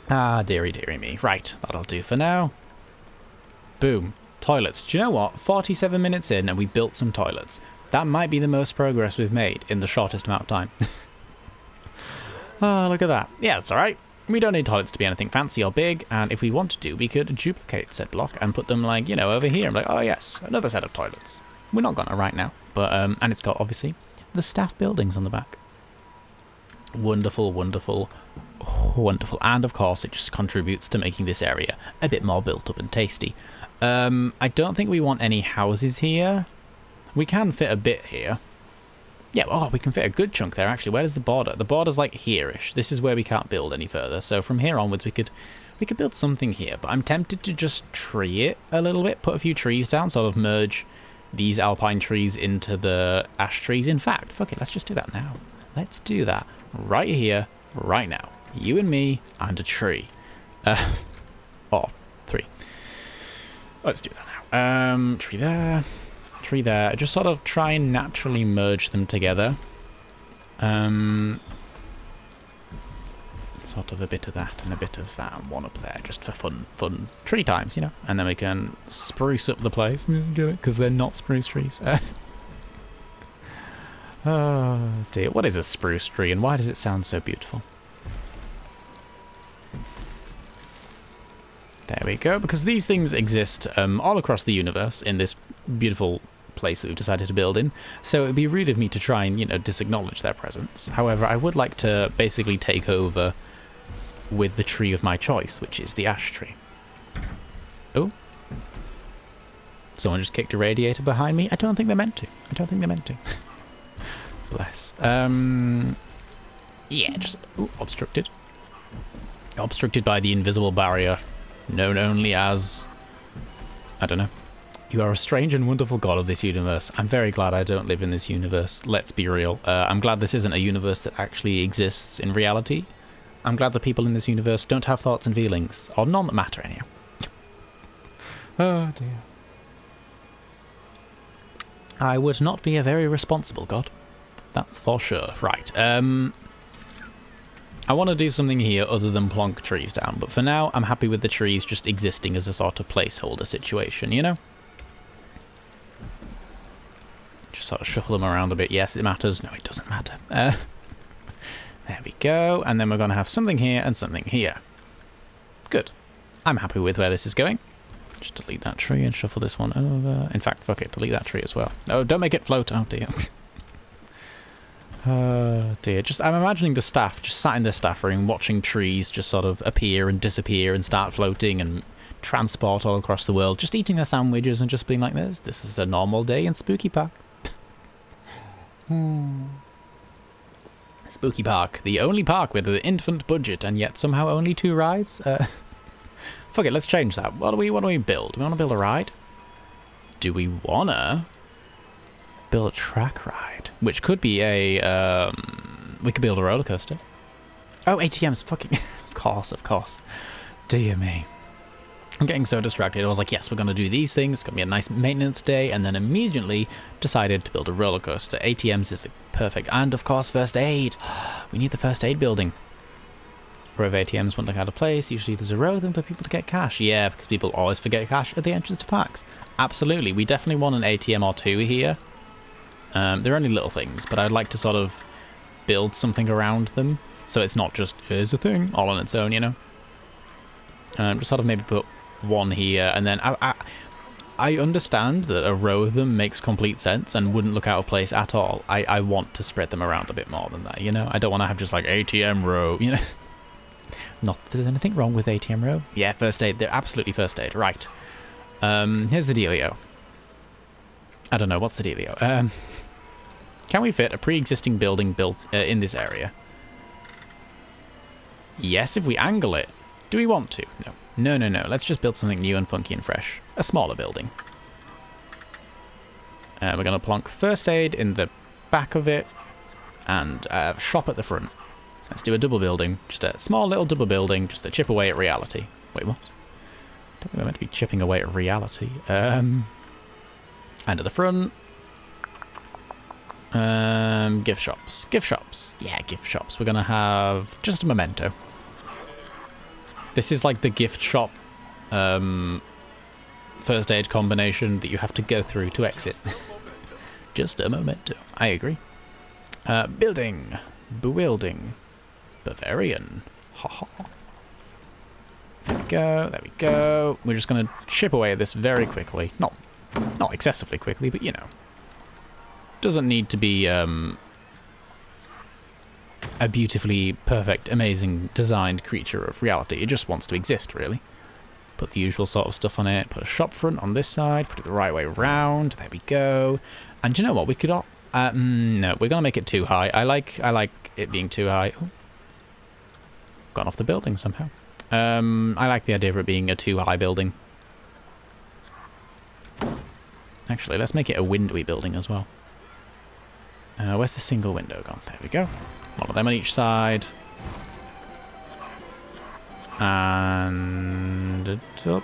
Ah, dearie me. Right, that'll do for now. Boom. Toilets. Do you know what? 47 minutes in and we built some toilets. That might be the most progress we've made in the shortest amount of time. Oh, look at that. Yeah, it's alright. We don't need toilets to be anything fancy or big, and if we wanted to, we could duplicate said block and put them, like, you know, over here. I'm like, oh yes, another set of toilets. We're not gonna right now, but, and it's got, obviously, the staff buildings on the back. Wonderful, wonderful, wonderful. And, of course, it just contributes to making this area a bit more built up and tasty. I don't think we want any houses here. We can fit a bit here. Yeah, oh, we can fit a good chunk there, actually. Where is the border? The border's like here-ish. This is where we can't build any further. So from here onwards, we could build something here. But I'm tempted to just tree it a little bit, put a few trees down, sort of merge these alpine trees into the ash trees. In fact, fuck it, let's just do that now. Let's do that right here, right now. You and me and a tree. Or 3. Let's do that now. Tree there. Tree there. Just sort of try and naturally merge them together. Sort of a bit of that and a bit of that and one up there, just for fun tree times, you know. And then we can spruce up the place. Get it? Because they're not spruce trees. Oh dear, what is a spruce tree and why does it sound so beautiful? There we go, because these things exist all across the universe in this beautiful place that we've decided to build in, so it would be rude of me to try and, you know, disacknowledge their presence. However, I would like to basically take over with the tree of my choice, which is the ash tree. Oh. Someone just kicked a radiator behind me. I don't think they meant to. I don't think they meant to. Bless. Yeah, just... Ooh, obstructed. Obstructed by the invisible barrier, known only as... I don't know. You are a strange and wonderful god of this universe. I'm very glad I don't live in this universe. Let's be real. I'm glad this isn't a universe that actually exists in reality. I'm glad the people in this universe don't have thoughts and feelings, or none that matter anyhow. Oh dear. I would not be a very responsible god. That's for sure. Right. I want to do something here other than plonk trees down, but for now I'm happy with the trees just existing as a sort of placeholder situation, you know? Just sort of shuffle them around a bit. Yes, it matters. No, it doesn't matter. There we go. And then we're going to have something here and something here. Good. I'm happy with where this is going. Just delete that tree and shuffle this one over. In fact, fuck it. Delete that tree as well. Oh, don't make it float. Oh, dear. Oh, dear. Just, I'm imagining the staff just sat in the staff room watching trees just sort of appear and disappear and start floating and transport all across the world. Just eating their sandwiches and just being like this. This is a normal day in Spooky Park. Spooky Park, the only park with an infant budget and yet somehow only 2 rides. Fuck it, let's change that. What do we build? Do we want to build a ride? Do we wanna build a track ride? Which could be a we could build a roller coaster. Oh, ATMs, fucking of course. Dear me. I'm getting so distracted. I was like, yes, we're going to do these things. It's going to be a nice maintenance day. And then immediately decided to build a roller coaster. ATMs is perfect. And, of course, first aid. We need the first aid building. Row of ATMs won't look out of place. Usually there's a row of them for people to get cash. Yeah, because people always forget cash at the entrance to parks. Absolutely. We definitely want an ATM or 2 here. They're only little things, but I'd like to sort of build something around them. So it's not just, here's a thing, all on its own, you know. Just sort of maybe put 1 here, and then I understand that a row of them makes complete sense and wouldn't look out of place at all. I want to spread them around a bit more than that, you know? I don't want to have just like ATM row, you know? Not that there's anything wrong with ATM row. Yeah, first aid. They're absolutely first aid. Right. Here's the dealio. I don't know. What's the dealio? Can we fit a pre-existing building built in this area? Yes, if we angle it. Do we want to? No. No. Let's just build something new and funky and fresh. A smaller building. We're going to plonk first aid in the back of it and shop at the front. Let's do a double building. Just a small little double building just to chip away at reality. Wait, what? I don't think we're meant to be chipping away at reality. And at the front. Gift shops. Gift shops. Yeah, gift shops. We're going to have just a memento. This is like the gift shop first aid combination that you have to go through to exit. Just a memento. I agree. Building. Bewilding. Bavarian. Ha ha. There we go, there we go. We're just going to chip away at this very quickly. Not excessively quickly, but you know. Doesn't need to be a beautifully perfect, amazing designed creature of reality. It just wants to exist, really. Put the usual sort of stuff on it. Put a shop front on this side. Put it the right way around. There we go. And do you know what? We could... no, we're going to make it too high. I like it being too high. Oh. Gone off the building somehow. I like the idea of it being a too high building. Actually, let's make it a windowy building as well. Where's the single window gone? There we go. One of them on each side. And a double.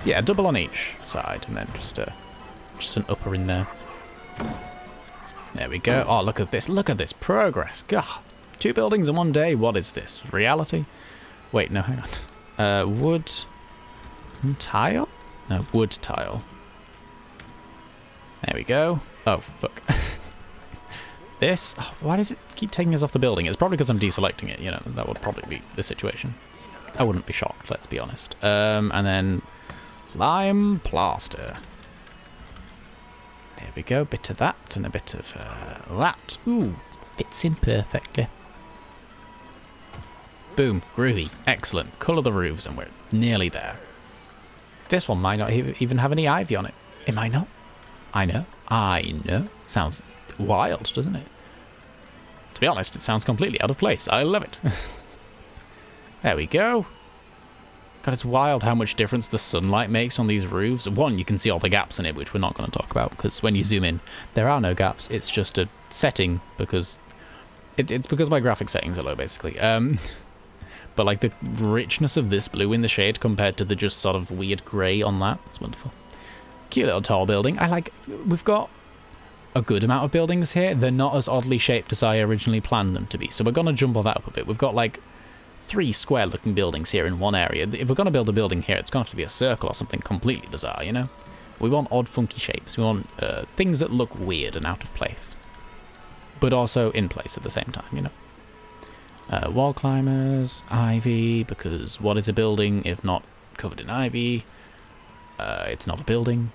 Yeah, double on each side, and then just an upper in there. There we go. Oh, look at this. Look at this progress. God. 2 buildings in one day. What is this? Reality? Wait, no, hang on. Wood tile? No, wood tile. There we go. Oh, fuck. This? Oh, why does it keep taking us off the building? It's probably because I'm deselecting it, you know. That would probably be the situation. I wouldn't be shocked, let's be honest. And then lime plaster. There we go. Bit of that and a bit of that. Ooh, fits in perfectly. Boom, groovy, excellent. Colour the roofs and we're nearly there. This one might not even have any ivy on it. It might not. I know. Sounds wild, doesn't it? To be honest, it sounds completely out of place. I love it. There we go. God, it's wild how much difference the sunlight makes on these roofs. One, you can see all the gaps in it, which we're not going to talk about, because when you zoom in, there are no gaps. It's just a setting, because... It's because my graphic settings are low, basically. But like the richness of this blue in the shade compared to the just sort of weird grey on that, it's wonderful. Cute little tall building. We've got a good amount of buildings here. They're not as oddly shaped as I originally planned them to be, so we're going to jumble that up a bit. We've got like 3 square looking buildings here in one area. If we're going to build a building here, it's going to have to be a circle or something completely bizarre, you know? We want odd funky shapes. We want things that look weird and out of place, but also in place at the same time, you know? Wall climbers, ivy, because what is a building if not covered in ivy? It's not a building.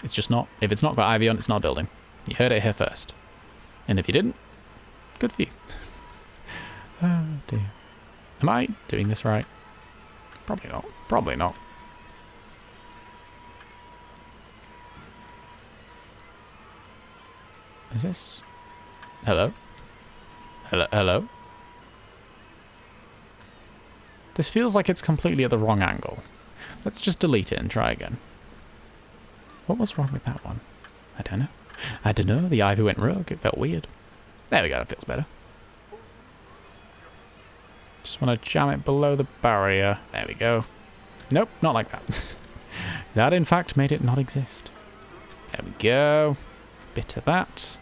It's just not. If it's not got ivy on, it's not a building. You heard it here first. And if you didn't, good for you. Oh dear. Am I doing this right? Probably not. Probably not. Is this? Hello? Hello? Hello? This feels like it's completely at the wrong angle. Let's just delete it and try again. What was wrong with that one? I don't know. I don't know. The ivy went rogue. It felt weird. There we go. That feels better. Just want to jam it below the barrier. There we go. Nope, not like that. That, in fact, made it not exist. There we go. Bit of that.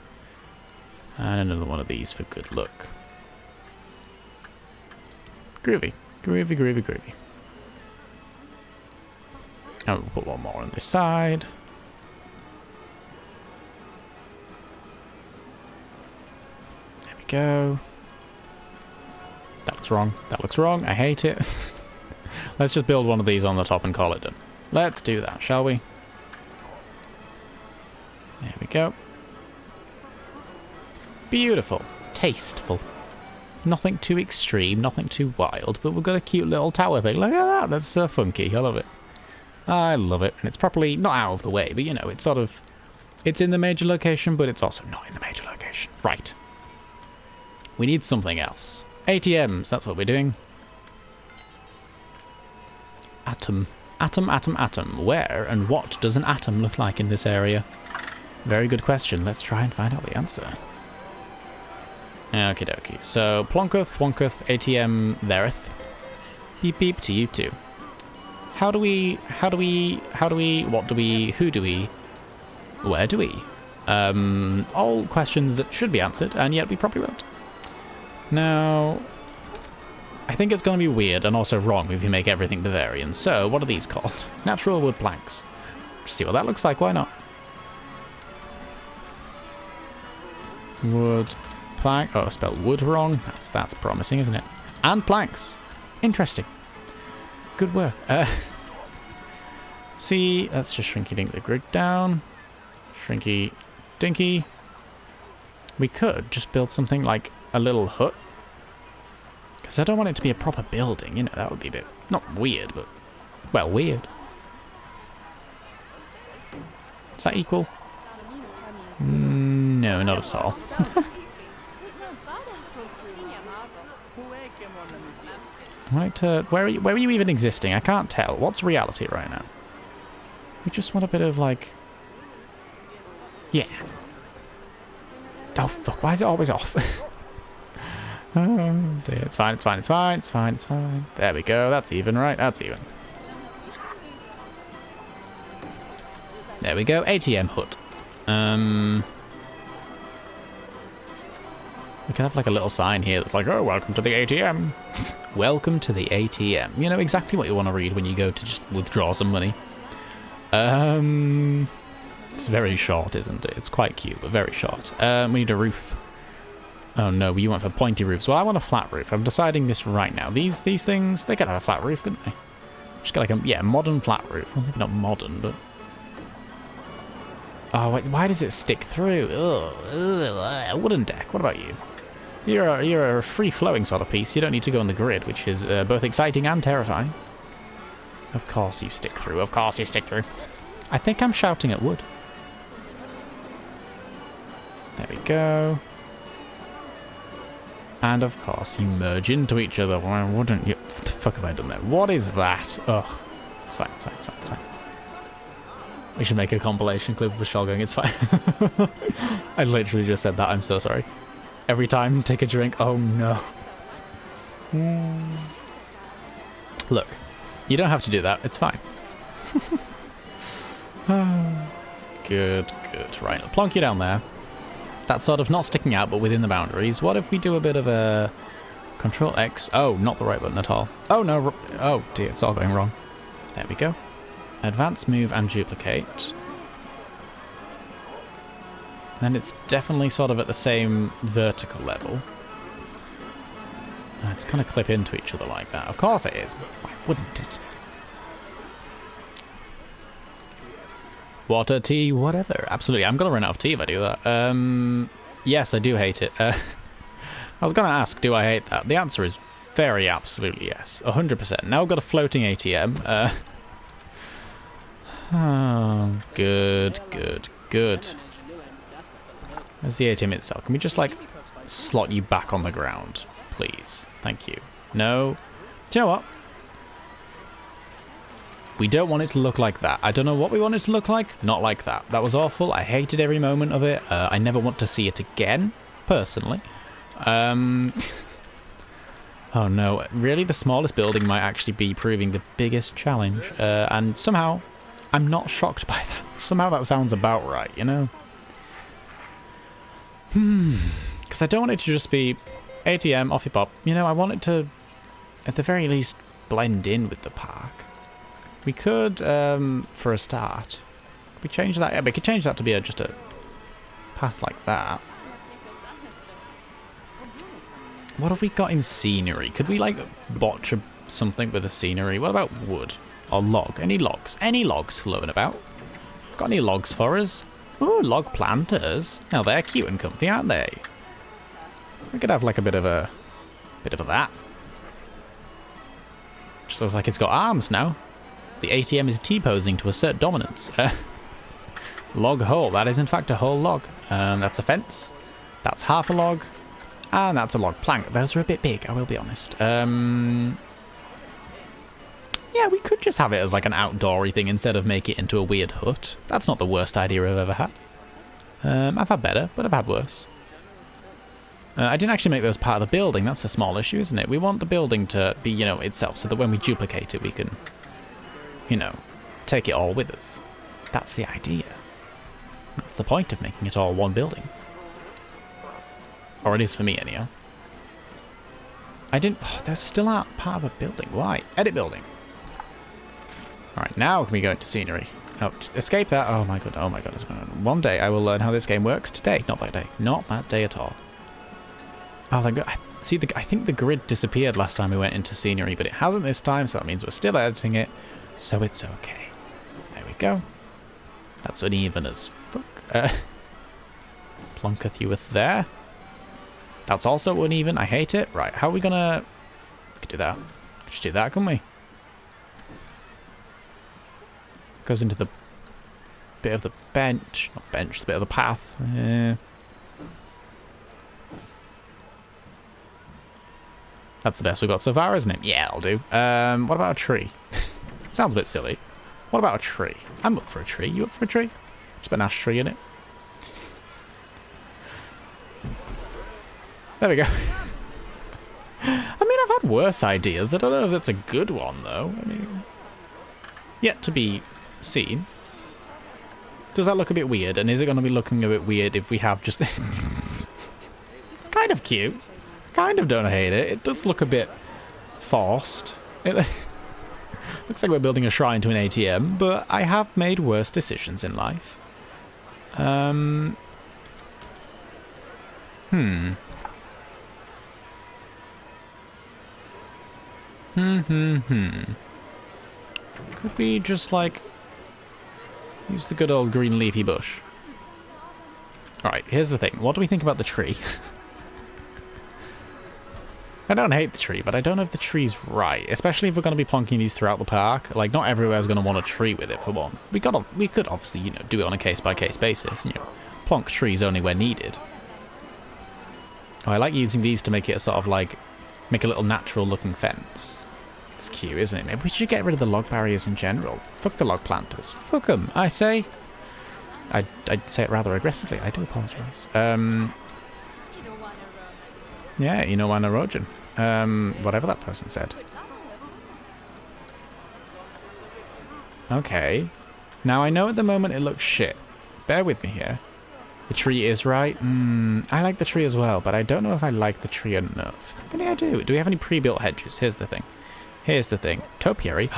And another one of these for good luck. Groovy. Groovy, groovy, groovy. And we'll put one more on this side. There we go. That looks wrong. That looks wrong. I hate it. Let's just build one of these on the top and call it done. Let's do that, shall we? There we go. Beautiful. Tasteful. Nothing too extreme, nothing too wild, but we've got a cute little tower thing. Look at that. That's so funky. I love it. I love it. And it's properly not out of the way, but you know, it's sort of... It's in the major location, but it's also not in the major location. Right. We need something else. ATMs, that's what we're doing. Atom. Atom, atom, atom. Where and what does an atom look like in this area? Very good question. Let's try and find out the answer. Okie dokie. So, Plonkuth, Wonketh, ATM, thereth. Beep beep to you too. How do we, what do we, who do we, where do we? All questions that should be answered, and yet we probably won't. Now, I think it's going to be weird and also wrong if you make everything Bavarian. So, what are these called? Natural wood planks. Just see what that looks like. Why not? Wood, plank. Oh, I spelled wood wrong. That's promising, isn't it? And planks. Interesting. Good work. See, let's just shrinky dink the grid down. Shrinky dinky. We could just build something like a little hut. Because I don't want it to be a proper building, you know, that would be a bit, not weird, but, well, weird. Is that equal? No, not at all. I like to, where are you even existing? I can't tell. What's reality right now? We just want a bit of, like, yeah. Oh, fuck, why is it always off? Oh, dear. It's fine, it's fine, it's fine, it's fine, it's fine. There we go, that's even, right? That's even. There we go, ATM hut. We could have like a little sign here that's like, oh, welcome to the ATM. Welcome to the ATM. You know exactly what you want to read when you go to just withdraw some money. It's very short, isn't it? It's quite cute, but very short. We need a roof. Oh no, you went for pointy roofs. Well, I want a flat roof. I'm deciding this right now. These things, they could have a flat roof, couldn't they? Just got like a, yeah, modern flat roof. Well, maybe not modern, but... Oh, wait, why does it stick through? Ugh, wooden deck. What about you? You're a free-flowing sort of piece. You don't need to go on the grid, which is both exciting and terrifying. Of course you stick through. Of course you stick through. I think I'm shouting at wood. There we go. And of course you merge into each other. Why wouldn't you? What the fuck have I done there? What is that? Ugh. It's fine, it's fine, it's fine, it's fine. We should make a compilation clip with Sjoll going, it's fine. I literally just said that, I'm so sorry. Every time, take a drink, oh no. Look, you don't have to do that, it's fine. Good, good. Right, I'll plonk you down there. That's sort of not sticking out, but within the boundaries. What if we do a bit of a Control X? Oh, not the right button at all. Oh no, oh dear, it's all going wrong. There we go. Advance, move, and duplicate. Then it's definitely sort of at the same vertical level. It's going to clip into each other like that. Of course it is. Why wouldn't it? Water, tea, whatever. Absolutely. I'm going to run out of tea if I do that. Yes, I do hate it. I was going to ask, do I hate that? The answer is very absolutely yes. 100%. Now we've got a floating ATM. Oh, good, good, good. There's the ATM itself. Can we just, like, slot you back on the ground, please? Thank you. No. Do you know what? We don't want it to look like that. I don't know what we want it to look like. Not like that. That was awful. I hated every moment of it. I never want to see it again, personally. Oh no. Really, the smallest building might actually be proving the biggest challenge. And somehow, I'm not shocked by that. Somehow that sounds about right, you know? Because I don't want it to just be ATM, off you pop. You know, I want it to, at the very least, blend in with the park. We could, for a start, we change that. Yeah, we could change that to be just a path like that. What have we got in scenery? Could we, like, botch something with the scenery? What about wood or log? Any logs? Any logs floating about? Got any logs for us? Ooh, log planters. Now they're cute and comfy, aren't they? We could have like a bit of that. Just looks like it's got arms now. The ATM is T-posing to assert dominance. Log hole. That is in fact a whole log. That's a fence. That's half a log. And that's a log plank. Those are a bit big, I will be honest. Yeah, we could just have it as like an outdoory thing instead of make it into a weird hut. That's not the worst idea I've ever had. I've had better, but I've had worse. I didn't actually make those part of the building. That's a small issue, isn't it? We want the building to be, you know, itself, so that when we duplicate it, we can, you know, take it all with us. That's the idea. That's the point of making it all one building. Or it is for me, anyhow. I didn't... Oh, those still aren't part of a building. Why? Edit building. Alright, now can we go into scenery? Oh, just escape that. Oh my god. Oh my god. One day I will learn how this game works. Today. Not that day. Not that day at all. Oh, thank god. See, I think the grid disappeared last time we went into scenery, but it hasn't this time, so that means we're still editing it, so it's okay. There we go. That's uneven as fuck. Plunketh you with there. That's also uneven. I hate it. Right, how are we gonna... We could do that. Just do that, couldn't we? Goes into the bit of the bench. Not bench, the bit of the path. That's the best we've got so far, isn't it? Yeah, I'll do. What about a tree? Sounds a bit silly. What about a tree? I'm up for a tree. You up for a tree? Just put an ash tree in it. There we go. I mean, I've had worse ideas. I don't know if that's a good one, though. I mean, yet to be seen. Does that look a bit weird? And is it going to be looking a bit weird if we have just... It's kind of cute. Kind of don't hate it. It does look a bit forced. It looks like we're building a shrine to an ATM, but I have made worse decisions in life. Could we just, like, use the good old green leafy bush? Alright, here's the thing. What do we think about the tree? I don't hate the tree, but I don't know if the tree's right, especially if we're going to be plonking these throughout the park. Like, not everywhere's going to want a tree with it, for one. We could obviously, you know, do it on a case-by-case basis, you know, plonk trees only where needed. Oh, I like using these to make it a sort of, like, make a little natural-looking fence. It's cute, isn't it? Maybe we should get rid of the log barriers in general. Fuck the log planters. Fuck them, I say. I'd say it rather aggressively. I do apologise. Yeah, you know, anaerogen. Whatever that person said. Okay. Now, I know at the moment it looks shit. Bear with me here. The tree is right. I like the tree as well, but I don't know if I like the tree enough. Maybe I do. Do we have any pre-built hedges? Here's the thing. Here's the thing. Topiary.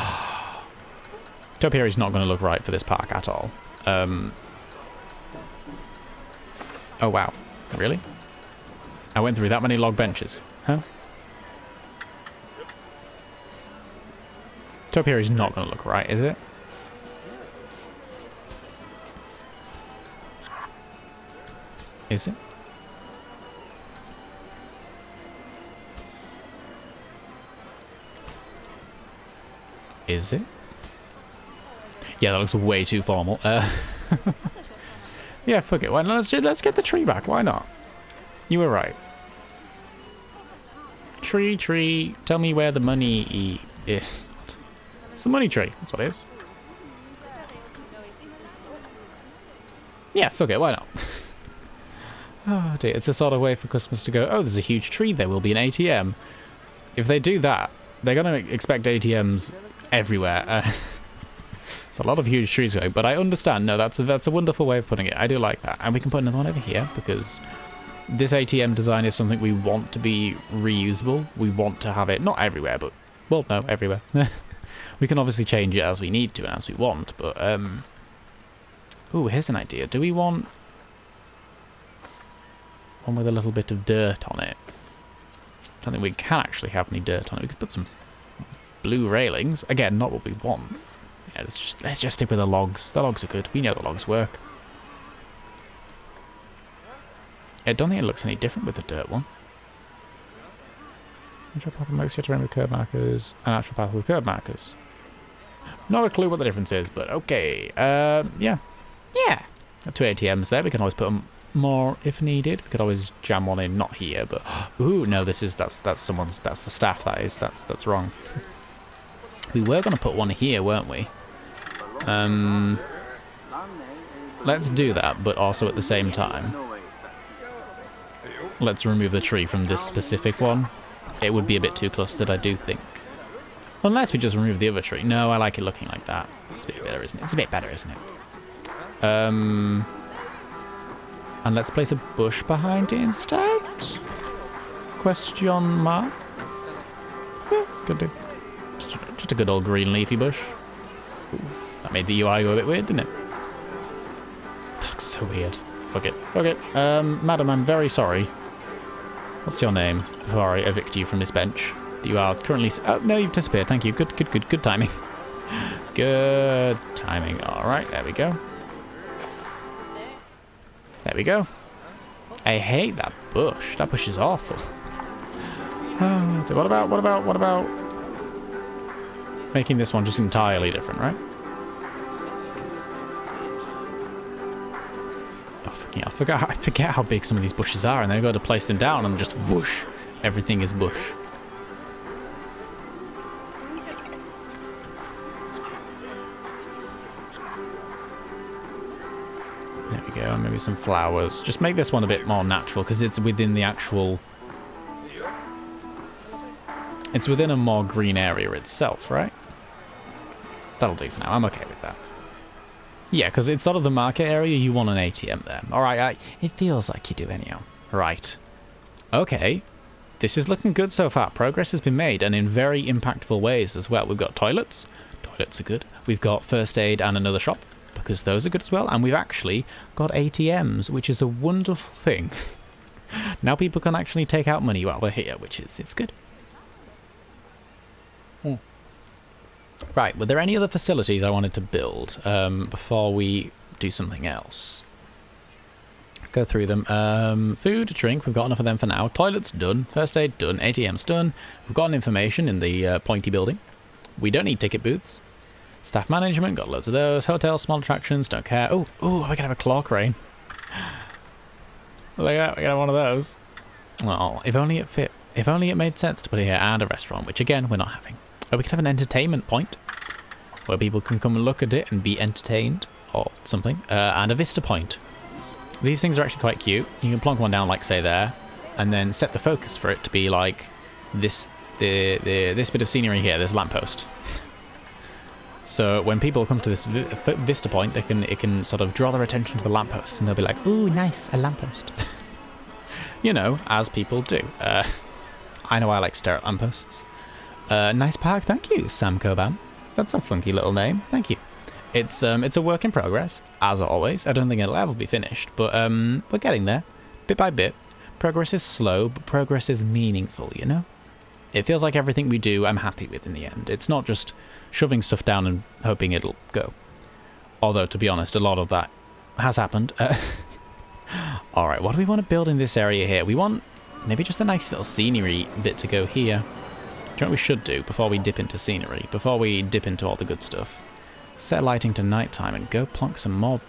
Topiary's not going to look right for this park at all. Oh, wow. Really? I went through that many log benches. Huh? Topiary's not going to look right, is it? Is it? Is it? Yeah, that looks way too formal. Yeah, fuck it. Why not? Let's get the tree back. Why not? You were right. Tree, tell me where the money is. It's the money tree. That's what it is. Yeah, fuck it. Why not? Oh dear, it's a sort of way for customers to go, oh, there's a huge tree, there will be an ATM. If they do that, they're going to expect ATMs everywhere. It's a lot of huge trees going, but I understand. No, that's a wonderful way of putting it. I do like that. And we can put another one over here, because this ATM design is something we want to be reusable. We want to have it, not everywhere, but, well, no, everywhere. We can obviously change it as we need to and as we want, but, ooh, here's an idea. Do we want one with a little bit of dirt on it? I don't think we can actually have any dirt on it. We could put some blue railings. Again, not what we want. Yeah, let's just stick with the logs. The logs are good. We know the logs work. I don't think it looks any different with the dirt one. Natural path with most terrain with curb markers. A natural path with curb markers. Not a clue what the difference is, but okay. Yeah. Yeah. Two ATMs there. We can always put them more if needed. We could always jam one in, not here, but ooh, no, that's someone's, that's the staff, that is. That's wrong. We were going to put one here, weren't we? Let's do that, but also at the same time, let's remove the tree from this specific one. It would be a bit too clustered, I do think. Unless we just remove the other tree. No, I like it looking like that. It's a bit better, isn't it? It's a bit better, isn't it? And let's place a bush behind it instead? Question mark? Yeah, could do. Just a good old green leafy bush. Ooh. That made the UI go a bit weird, didn't it? That looks so weird. Fuck it. Fuck it. Madam, I'm very sorry. What's your name? Before I evict you from this bench. You are currently... Oh, no, you've disappeared. Thank you. Good timing. Good timing. Alright, there we go. There we go. I hate that bush. That bush is awful. So what about making this one just entirely different, right? Oh, fucking hell. I forget how big some of these bushes are, and then I go to place them down and just whoosh. Everything is bush. There we go, maybe some flowers. Just make this one a bit more natural, because it's within the actual... It's within a more green area itself, right? That'll do for now. I'm okay with that. Yeah, because it's sort of the market area. You want an ATM there. Alright, it feels like you do anyhow. Right. Okay. This is looking good so far. Progress has been made, and in very impactful ways as well. We've got toilets. Toilets are good. We've got first aid and another shop, because those are good as well. And we've actually got ATMs, which is a wonderful thing. Now people can actually take out money while we're here, which is, it's good. Right, were there any other facilities I wanted to build before we do something else? Go through them. Food, drink, we've got enough of them for now. Toilets, done. First aid, done. ATM's done. We've got information in the pointy building. We don't need ticket booths. Staff management, got loads of those. Hotels, small attractions, don't care. Oh, we can have a claw crane. Look at that, we can have one of those. Oh, if only it fit. If only it made sense to put it here, and a restaurant, which again, we're not having. Oh, we could have an entertainment point where people can come and look at it and be entertained or something. And a vista point. These things are actually quite cute. You can plonk one down, like, say, there, and then set the focus for it to be like this bit of scenery here, this lamppost. So when people come to this vista point, it can sort of draw their attention to the lamppost, and they'll be like, "Ooh, nice, a lamppost." You know, as people do. I know I like to stare at lampposts. Nice park, thank you, Sam Coban. That's a funky little name, thank you. It's a work in progress, as always. I don't think it'll ever be finished, but we're getting there, bit by bit. Progress is slow, but progress is meaningful, you know? It feels like everything we do, I'm happy with in the end. It's not just shoving stuff down and hoping it'll go. Although, to be honest, a lot of that has happened. Alright, what do we want to build in this area here? We want maybe just a nice little scenery bit to go here. Do you know what we should do before we dip into scenery? Before we dip into all the good stuff? Set lighting to nighttime and go plonk some more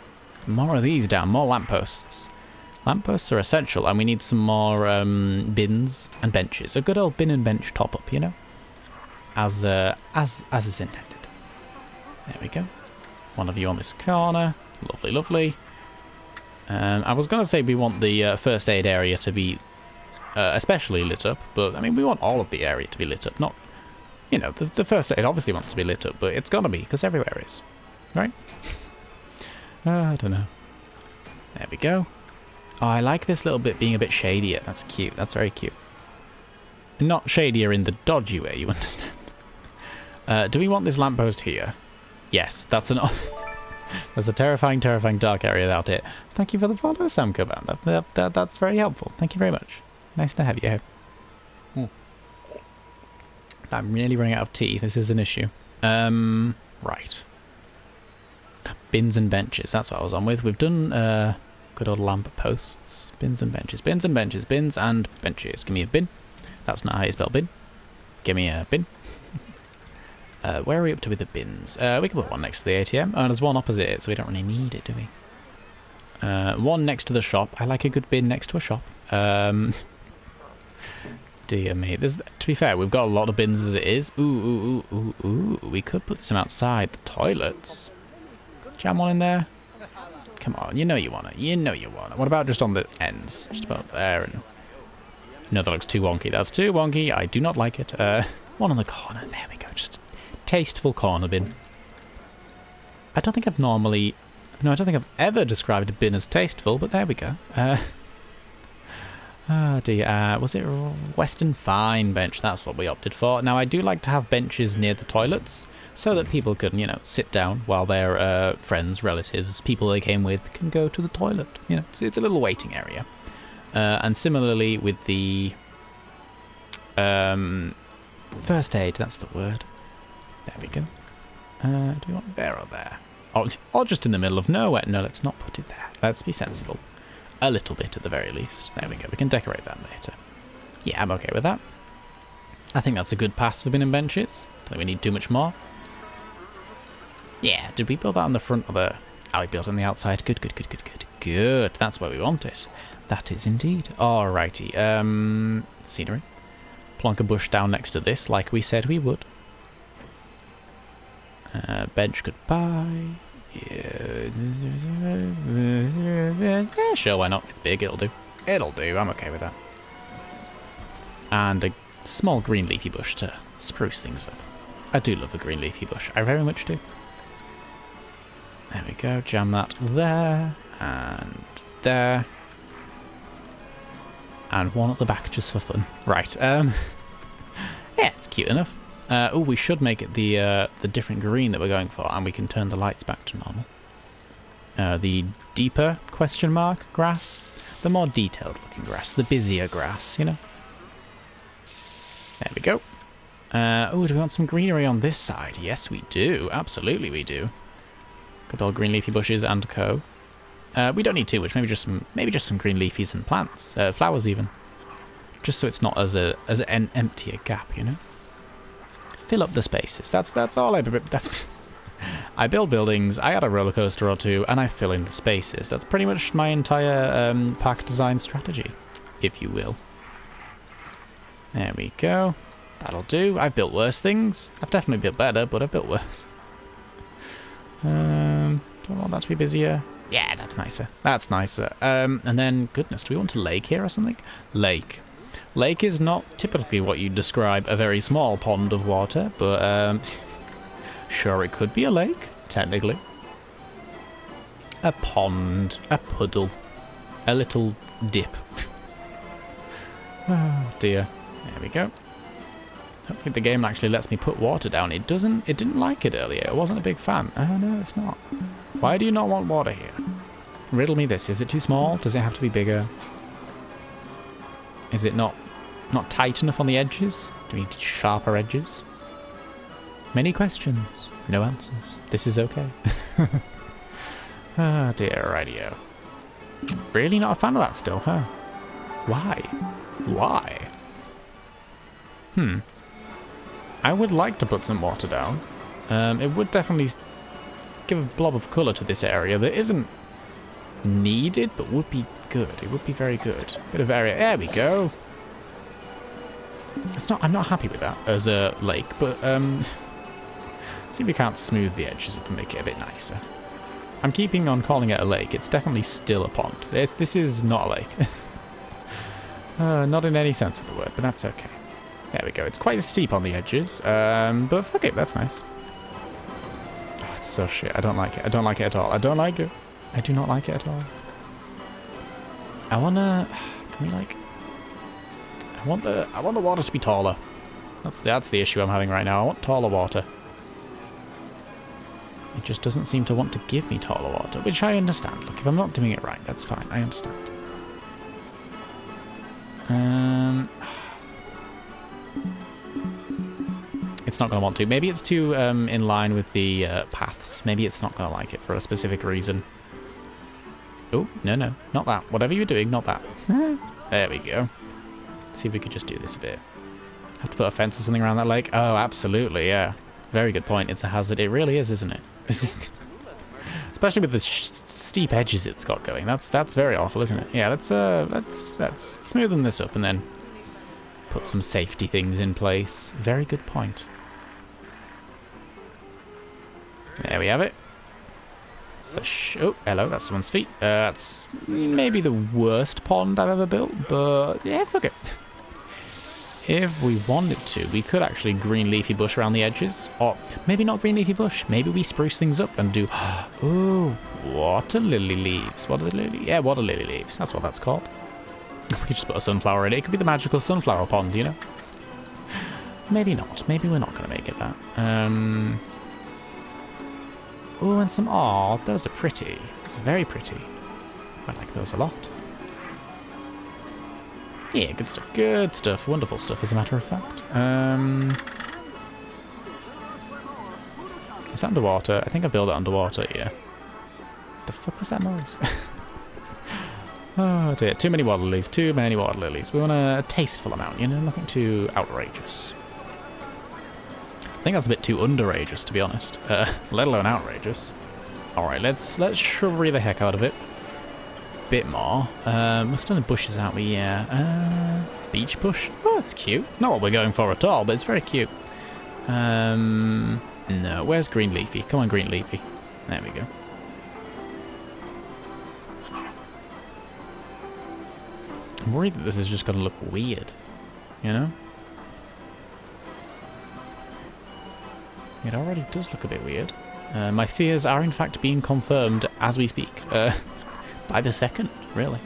of these down. More lampposts. Lampposts are essential, and we need some more bins and benches. A good old bin and bench top-up, you know? As is intended. There we go. One of you on this corner. Lovely, lovely. I was going to say we want the first aid area to be especially lit up, but I mean we want all of the area to be lit up. Not, you know, the first aid obviously wants to be lit up, but it's got to be, because everywhere is. Right? I don't know. There we go. Oh, I like this little bit being a bit shadier. That's cute. That's very cute. Not shadier in the dodgy way, you understand. Do we want this lamppost here? Yes, that's an... There's a terrifying, terrifying dark area without it. Thank you for the follow, Sam Coban. That's very helpful. Thank you very much. Nice to have you here. I'm really running out of tea. This is an issue. Right. Bins and benches. That's what I was on with. We've done good old lamp posts. Bins and benches. Bins and benches. Bins and benches. Give me a bin. That's not how you spell bin. Give me a bin. Where are we up to with the bins? We can put one next to the ATM. Oh, there's one opposite it, so we don't really need it, do we? One next to the shop. I like a good bin next to a shop. Dear me. To be fair, we've got a lot of bins as it is. Ooh. We could put some outside the toilets. Jam one in there. Come on, you know you want it. You know you want it. What about just on the ends? Just about there. And... No, that looks too wonky. That's too wonky. I do not like it. One on the corner. There we go. Just... tasteful corner bin. I don't think I've normally... No, I don't think I've ever described a bin as tasteful, but there we go. Oh dear. Was it Western Fine bench? That's what we opted for. Now, I do like to have benches near the toilets, so that people can, you know, sit down while their friends, relatives, people they came with can go to the toilet. You know, it's a little waiting area. And similarly with the first aid, that's the word. There we go. Do we want it there or there? Or just in the middle of nowhere? No, let's not put it there. Let's be sensible. A little bit at the very least. There we go. We can decorate that later. Yeah, I'm okay with that. I think that's a good pass for bin and benches. Don't think we need too much more. Yeah, did we build that on the front or the... Oh, we built it on the outside. Good, good, good, good, good. Good. That's where we want it. That is indeed. Alrighty. Scenery. Plonk a bush down next to this, like we said we would. Bench goodbye. Yeah, sure, why not? It's big, it'll do. It'll do, I'm okay with that. And a small green leafy bush to spruce things up. I do love a green leafy bush, I very much do. There we go, jam that there, and there. And one at the back just for fun. Right, yeah, it's cute enough. Oh, we should make it the different green that we're going for, and we can turn the lights back to normal. The deeper question mark grass, the more detailed looking grass, the busier grass, you know. There we go. Oh, do we want some greenery on this side? Yes, we do. Absolutely, we do. Good old green leafy bushes and co. We don't need too much. Maybe just some green leafies and plants, flowers even, just so it's not as an empty a gap, you know. Fill up the spaces. That's all I build buildings, I add a roller coaster or two, and I fill in the spaces. That's pretty much my entire park design strategy, if you will. There we go. That'll do. I've built worse things. I've definitely built better, but I've built worse. Do I want that to be busier? Yeah, that's nicer. That's nicer. And then, goodness, do we want a lake here or something? Lake. Lake is not typically what you'd describe a very small pond of water, but sure, it could be a lake, technically. A pond, a puddle, a little dip. Oh dear. There we go. Hopefully the game actually lets me put water down. It didn't like it earlier. It wasn't a big fan. Oh no, it's not. Why do you not want water here? Riddle me this. Is it too small? Does it have to be bigger? Is it not tight enough on the edges? Do we need sharper edges? Many questions, no answers. This is okay. Ah, dear, radio. Really not a fan of that still, huh? Why? Why? I would like to put some water down. It would definitely give a blob of colour to this area that isn't needed, but would be good. It would be very good. Bit of area. There we go. I'm not happy with that as a lake, but see if we can't smooth the edges up and make it a bit nicer. I'm keeping on calling it a lake. It's definitely still a pond. This is not a lake. Not in any sense of the word, but that's okay. There we go. It's quite steep on the edges, but fuck it, that's nice. Oh, it's so shit. I don't like it. I don't like it at all. I don't like it. I do not like it at all. I wanna... Can we like... I want the water to be taller. That's the issue I'm having right now. I want taller water. It just doesn't seem to want to give me taller water, which I understand. Look, if I'm not doing it right, that's fine. I understand. It's not going to want to. Maybe it's too in line with the paths. Maybe it's not going to like it for a specific reason. Oh, no, not that. Whatever you're doing, not that. There we go. Let's see if we could just do this a bit. Have to put a fence or something around that lake? Oh, absolutely, yeah. Very good point. It's a hazard. It really is, isn't it? Especially with the steep edges it's got going. That's very awful, isn't it? Yeah, let's smoothen this up and then put some safety things in place. Very good point. There we have it. Oh, hello, that's someone's feet. That's maybe the worst pond I've ever built, but yeah, fuck it. If we wanted to, we could actually green leafy bush around the edges. Or maybe not green leafy bush. Maybe we spruce things up and do... Ooh, water lily leaves. Water lily? Yeah, water lily leaves. That's what that's called. We could just put a sunflower in it. It could be the magical sunflower pond, you know? Maybe not. Maybe we're not going to make it that. Oh, and some... Aw, those are pretty. It's very pretty. I like those a lot. Yeah, good stuff. Good stuff. Wonderful stuff, as a matter of fact. It's underwater. I think I built it underwater, yeah. The fuck was that noise? Oh dear, too many water lilies, too many water lilies. We want a tasteful amount, you know, nothing too outrageous. I think that's a bit too underageous, to be honest, let alone outrageous. Alright, let's shrubbery the heck out of it. Bit more. We're still in bushes, aren't we? Yeah. Beach bush? Oh, that's cute. Not what we're going for at all, but it's very cute. No, where's green leafy? Come on, green leafy. There we go. I'm worried that this is just going to look weird, you know? It already does look a bit weird. My fears are in fact being confirmed as we speak. By the second, really.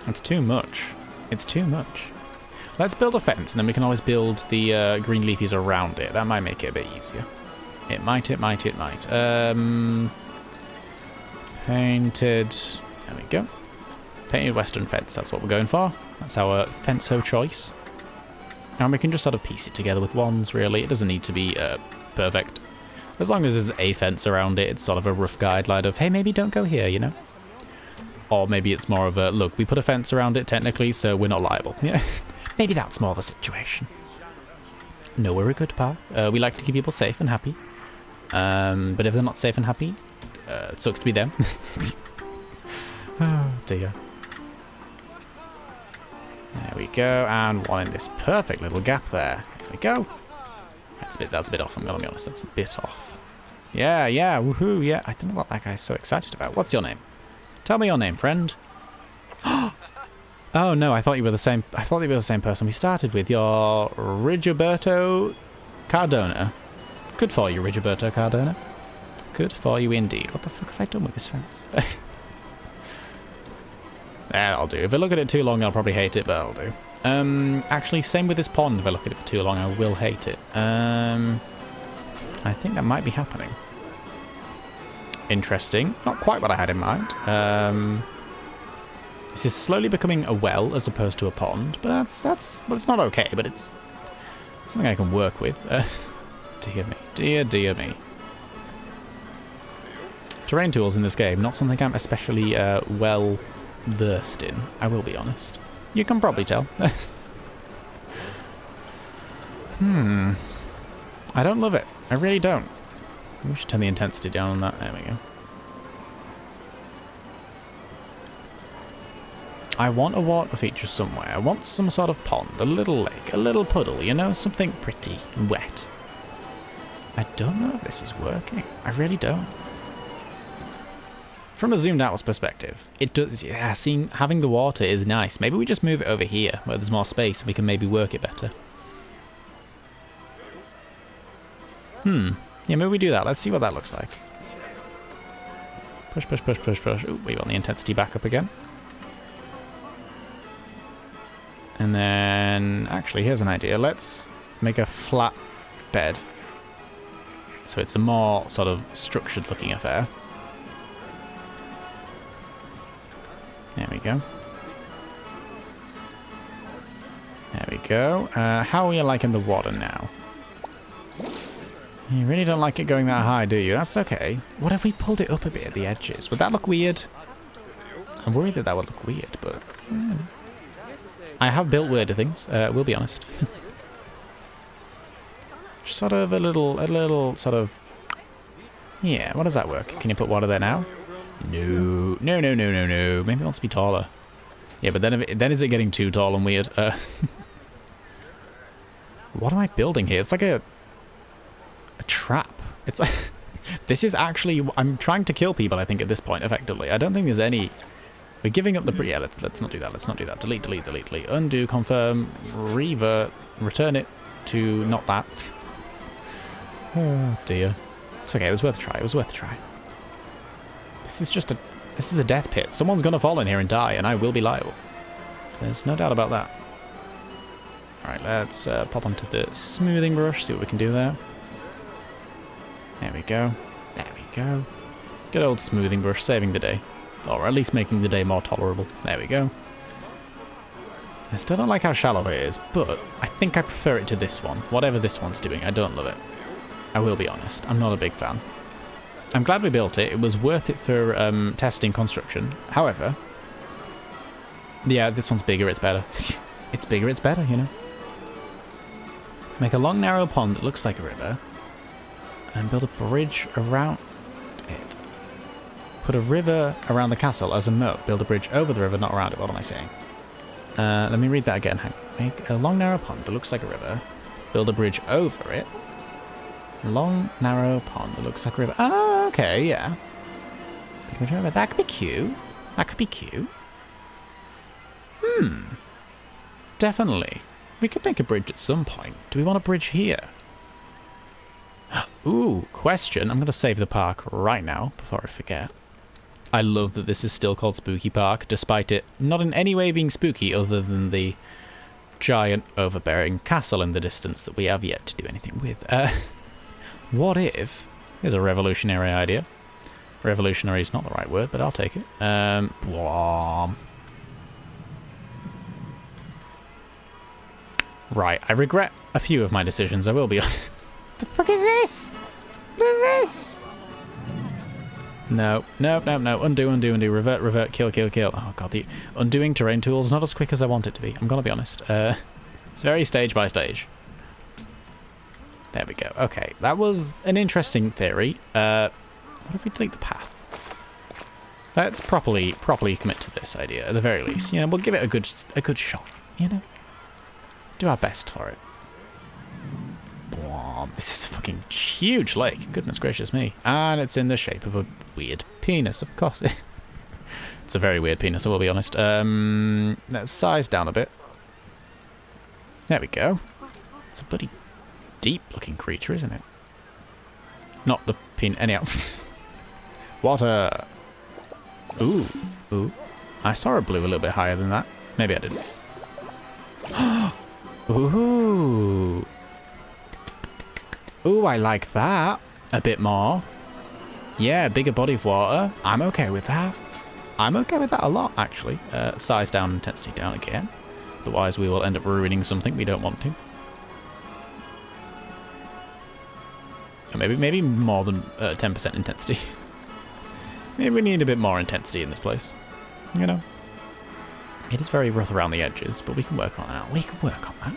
It's too much. It's too much. Let's build a fence and then we can always build the green leafies around it. That might make it a bit easier. It might. Painted. There we go. Painted western fence. That's what we're going for. That's our fence-o choice. And we can just sort of piece it together with wands, really. It doesn't need to be perfect. As long as there's a fence around it, it's sort of a rough guideline of, hey, maybe don't go here, you know? Or maybe it's more of a, look, we put a fence around it technically, so we're not liable. Yeah, maybe that's more the situation. No, we're a good park. We like to keep people safe and happy. But if they're not safe and happy, it sucks to be them. Oh dear. There we go, and one in this perfect little gap there. There we go. That's a bit off, I'm gonna be honest, that's a bit off. Yeah, woohoo, yeah. I don't know what that guy's so excited about. What's your name? Tell me your name, friend. Oh no, I thought you were the same person we started with. You're Rigoberto Cardona. Good for you, Rigoberto Cardona. Good for you indeed. What the fuck have I done with this fence? That'll do. If I look at it too long, I'll probably hate it, but that'll do. Actually, same with this pond. If I look at it for too long, I will hate it. I think that might be happening. Interesting. Not quite what I had in mind. This is slowly becoming a well as opposed to a pond, but that's well, it's not okay, but it's something I can work with. Dear me. Dear me. Terrain tools in this game, not something I'm especially well versed in, I will be honest. You can probably tell. I don't love it. I really don't. We should turn the intensity down on that. There we go. I want a water feature somewhere. I want some sort of pond, a little lake, a little puddle, you know, something pretty and wet. I don't know if this is working. I really don't. From a zoomed out perspective, it does, yeah, seeing having the water is nice. Maybe we just move it over here where there's more space and we can maybe work it better. Yeah, maybe we do that. Let's see what that looks like. Push. Ooh, we want the intensity back up again. And then, actually, here's an idea. Let's make a flat bed. So it's a more sort of structured looking affair. There we go. There we go. How are you liking the water now? You really don't like it going that high, do you? That's okay. What if we pulled it up a bit at the edges? Would that look weird? I'm worried that that would look weird, but... I have built weirder things, we'll be honest. Just sort of a little sort of... Yeah, what does that work? Can you put water there now? No. Maybe it wants to be taller. Yeah, but then is it getting too tall and weird? What am I building here? It's like a trap. It's like... This is actually... I'm trying to kill people, I think, at this point, effectively. I don't think there's any... We're giving up the... Yeah, let's not do that. Let's not do that. Delete. Undo, confirm, revert, return it to not that. Oh, dear. It's okay. It was worth a try. This is a death pit. Someone's going to fall in here and die, and I will be liable. There's no doubt about that. Alright, let's pop onto the smoothing brush, see what we can do there. There we go. There we go. Good old smoothing brush, saving the day. Or at least making the day more tolerable. There we go. I still don't like how shallow it is, but I think I prefer it to this one. Whatever this one's doing, I don't love it. I will be honest, I'm not a big fan. I'm glad we built it. It was worth it for testing construction. However, yeah, this one's bigger, it's better. It's bigger, it's better, you know. Make a long, narrow pond that looks like a river. And build a bridge around it. Put a river around the castle as a moat. Build a bridge over the river, not around it. What am I saying? Let me read that again. Make a long, narrow pond that looks like a river. Build a bridge over it. Long, narrow pond that looks like a river. Oh, okay, yeah. That could be cute. That could be cute. Definitely. We could make a bridge at some point. Do we want a bridge here? Ooh, question. I'm going to save the park right now before I forget. I love that this is still called Spooky Park, despite it not in any way being spooky other than the giant overbearing castle in the distance that we have yet to do anything with. What if... Here's a revolutionary idea. Revolutionary is not the right word, but I'll take it. Right, I regret a few of my decisions, I will be honest. The fuck is this? What is this? No, no, no, no. Undo, undo, undo. Revert, revert, kill, kill, kill. Oh god, the undoing terrain tool's not as quick as I want it to be. I'm gonna be honest. It's very stage by stage. There we go. Okay, that was an interesting theory. What if we delete the path? Let's properly commit to this idea at the very least. You know, we'll give it a good shot. You know, do our best for it. Wow, this is a fucking huge lake. Goodness gracious me. And it's in the shape of a weird penis, of course. It's a very weird penis, I will be honest. Let's size down a bit. There we go. It's a bloody deep-looking creature, isn't it? Not the penis. Anyhow. Water. Ooh. Ooh. I saw a blue a little bit higher than that. Maybe I didn't. Ooh. Ooh, I like that a bit more. Yeah, bigger body of water. I'm okay with that. I'm okay with that a lot, actually. Size down, intensity down again. Otherwise, we will end up ruining something we don't want to. Or maybe more than 10% intensity. Maybe we need a bit more intensity in this place. You know? It is very rough around the edges, but we can work on that. We can work on that.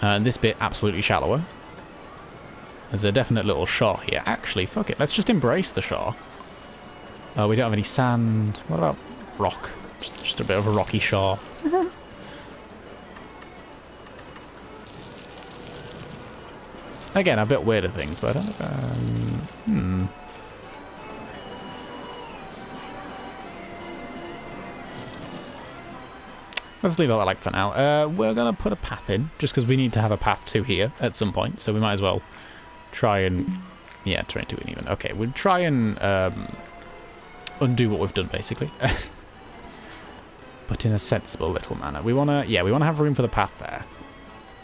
And this bit absolutely shallower. There's a definite little shore here. Actually, fuck it. Let's just embrace the shore. Oh, we don't have any sand. What about rock? Just a bit of a rocky shore. Again, a bit weirder things, but I don't know. Let's leave it like for now. We're going to put a path in, just because we need to have a path to here at some point, so we might as well try and... Yeah, try to it even. Okay, we'll try and undo what we've done, basically. But in a sensible little manner. We want to... Yeah, we want to have room for the path there.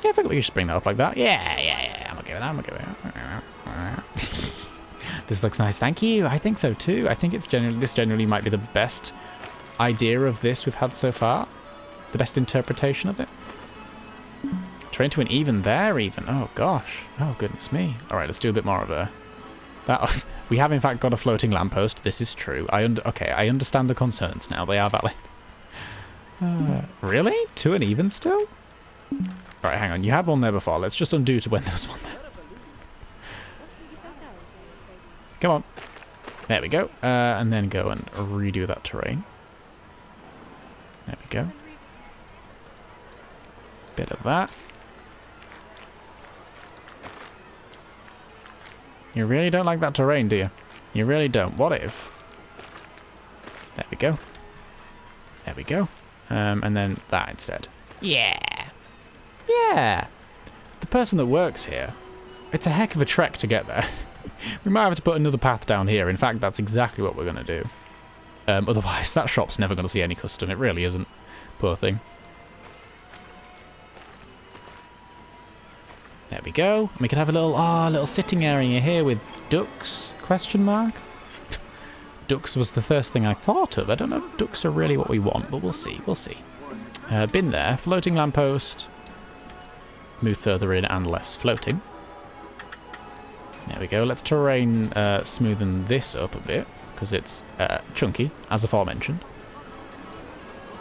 Yeah, I think we can just bring that up like that. Yeah. I'm okay with that, I'm okay with that. This looks nice, thank you. I think so too. I think it's this generally might be the best idea of this we've had so far. The best interpretation of it. Train to an even there, even. Oh, gosh. Oh, goodness me. All right, let's do a bit more of a... That, we have, in fact, got a floating lamppost. This is true. Okay, I understand the concerns now. They are valid. Really? To an even still? All right, hang on. You had one there before. Let's just undo to when there was one there. Come on. There we go. And then go and redo that terrain. There we go. Bit of that. You really don't like that terrain, do you? You really don't. What if? There we go. There we go. And then that instead. Yeah. Yeah. The person that works here, it's a heck of a trek to get there. We might have to put another path down here. In fact, that's exactly what we're going to do. Otherwise, that shop's never going to see any custom. It really isn't. Poor thing. There we go. We could have a little sitting area here with ducks, question mark. Ducks was the first thing I thought of. I don't know if ducks are really what we want, but we'll see, we'll see. Been there, floating lamppost. Move further in and less floating. There we go. Let's terrain smoothen this up a bit, because it's chunky, as aforementioned.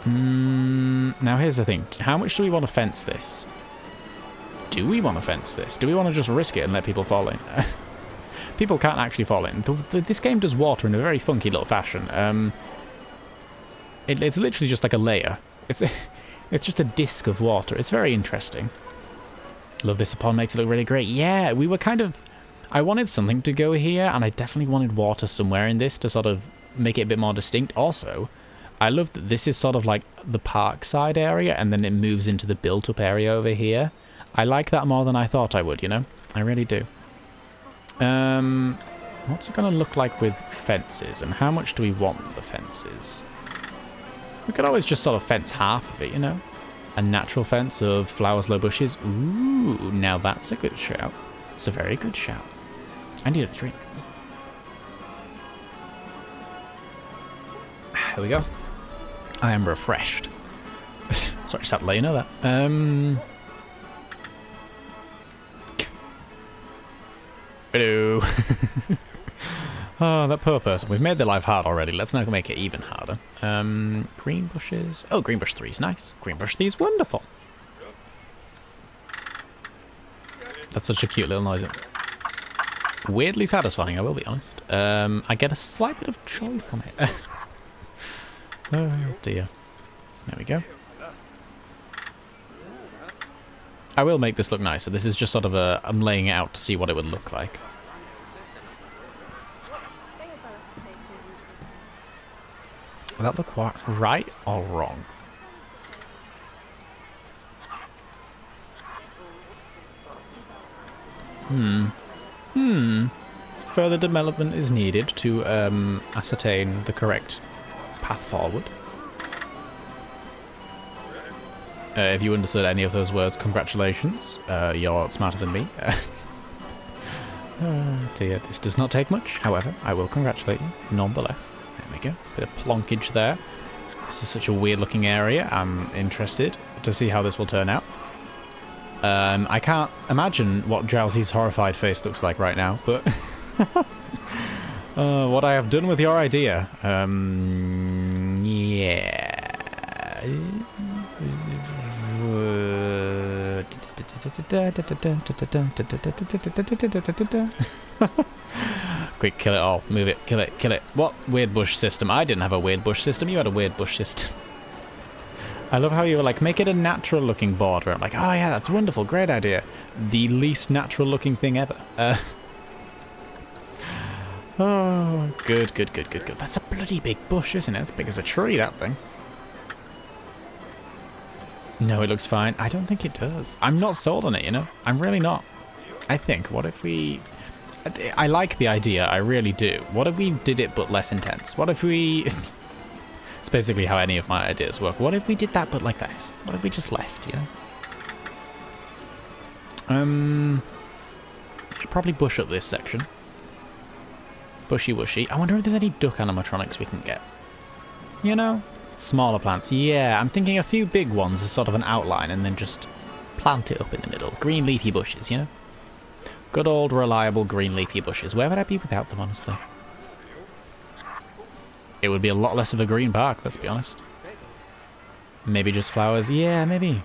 Now here's the thing. How much do we want to fence this? Do we want to fence this? Do we want to just risk it and let people fall in? People can't actually fall in. This game does water in a very funky little fashion. It's literally just like a layer. It's just a disc of water. It's very interesting. Love this pond, makes it look really great. Yeah, we were kind of... I wanted something to go here, and I definitely wanted water somewhere in this to sort of make it a bit more distinct. Also, I love that this is sort of like the park side area, and then it moves into the built-up area over here. I like that more than I thought I would, you know? I really do. What's it going to look like with fences, and how much do we want the fences? We could always just sort of fence half of it, you know? A natural fence of flowers, low bushes. Ooh, now that's a good shout. It's a very good shout. I need a drink. There we go. I am refreshed. Sorry, just had to let you know that. Hello. Oh, that poor person. We've made their life hard already. Let's now make it even harder. Green bushes. Oh, green bush 3 is nice. Green bush 3 is wonderful. That's such a cute little noise. Weirdly satisfying, I will be honest. I get a slight bit of joy from it. Oh dear. There we go. I will make this look nicer. This is just sort of a... I'm laying it out to see what it would look like. Will that look right or wrong? Further development is needed to ascertain the correct path forward. If you understood any of those words, congratulations. You're smarter than me. Oh dear, this does not take much. However, I will congratulate you nonetheless. There we go. Bit of plonkage there. This is such a weird looking area. I'm interested to see how this will turn out. I can't imagine what Drowsy's horrified face looks like right now, but what I have done with your idea. Yeah. Quick, kill it all. Move it, kill it, kill it. What weird bush system? I didn't have a weird bush system. You had a weird bush system. I love how you were like, make it a natural looking border. I'm like, oh yeah, that's wonderful. Great idea. The least natural looking thing ever. Oh, good, good, good, good, good. That's a bloody big bush, isn't it? It's big as a tree, that thing. No, it looks fine. I don't think it does. I'm not sold on it, you know? I'm really not. I think, what if we... I like the idea, I really do. What if we did it but less intense? What if we... It's basically how any of my ideas work. What if we did that but like this? What if we just lessed, you know? Probably bush up this section. Bushy wushy. I wonder if there's any duck animatronics we can get. You know? Smaller plants. Yeah, I'm thinking a few big ones as sort of an outline and then just plant it up in the middle. Green leafy bushes, you know? Good old reliable green leafy bushes. Where would I be without them, honestly? It would be a lot less of a green park, let's be honest. Maybe just flowers. Yeah, maybe.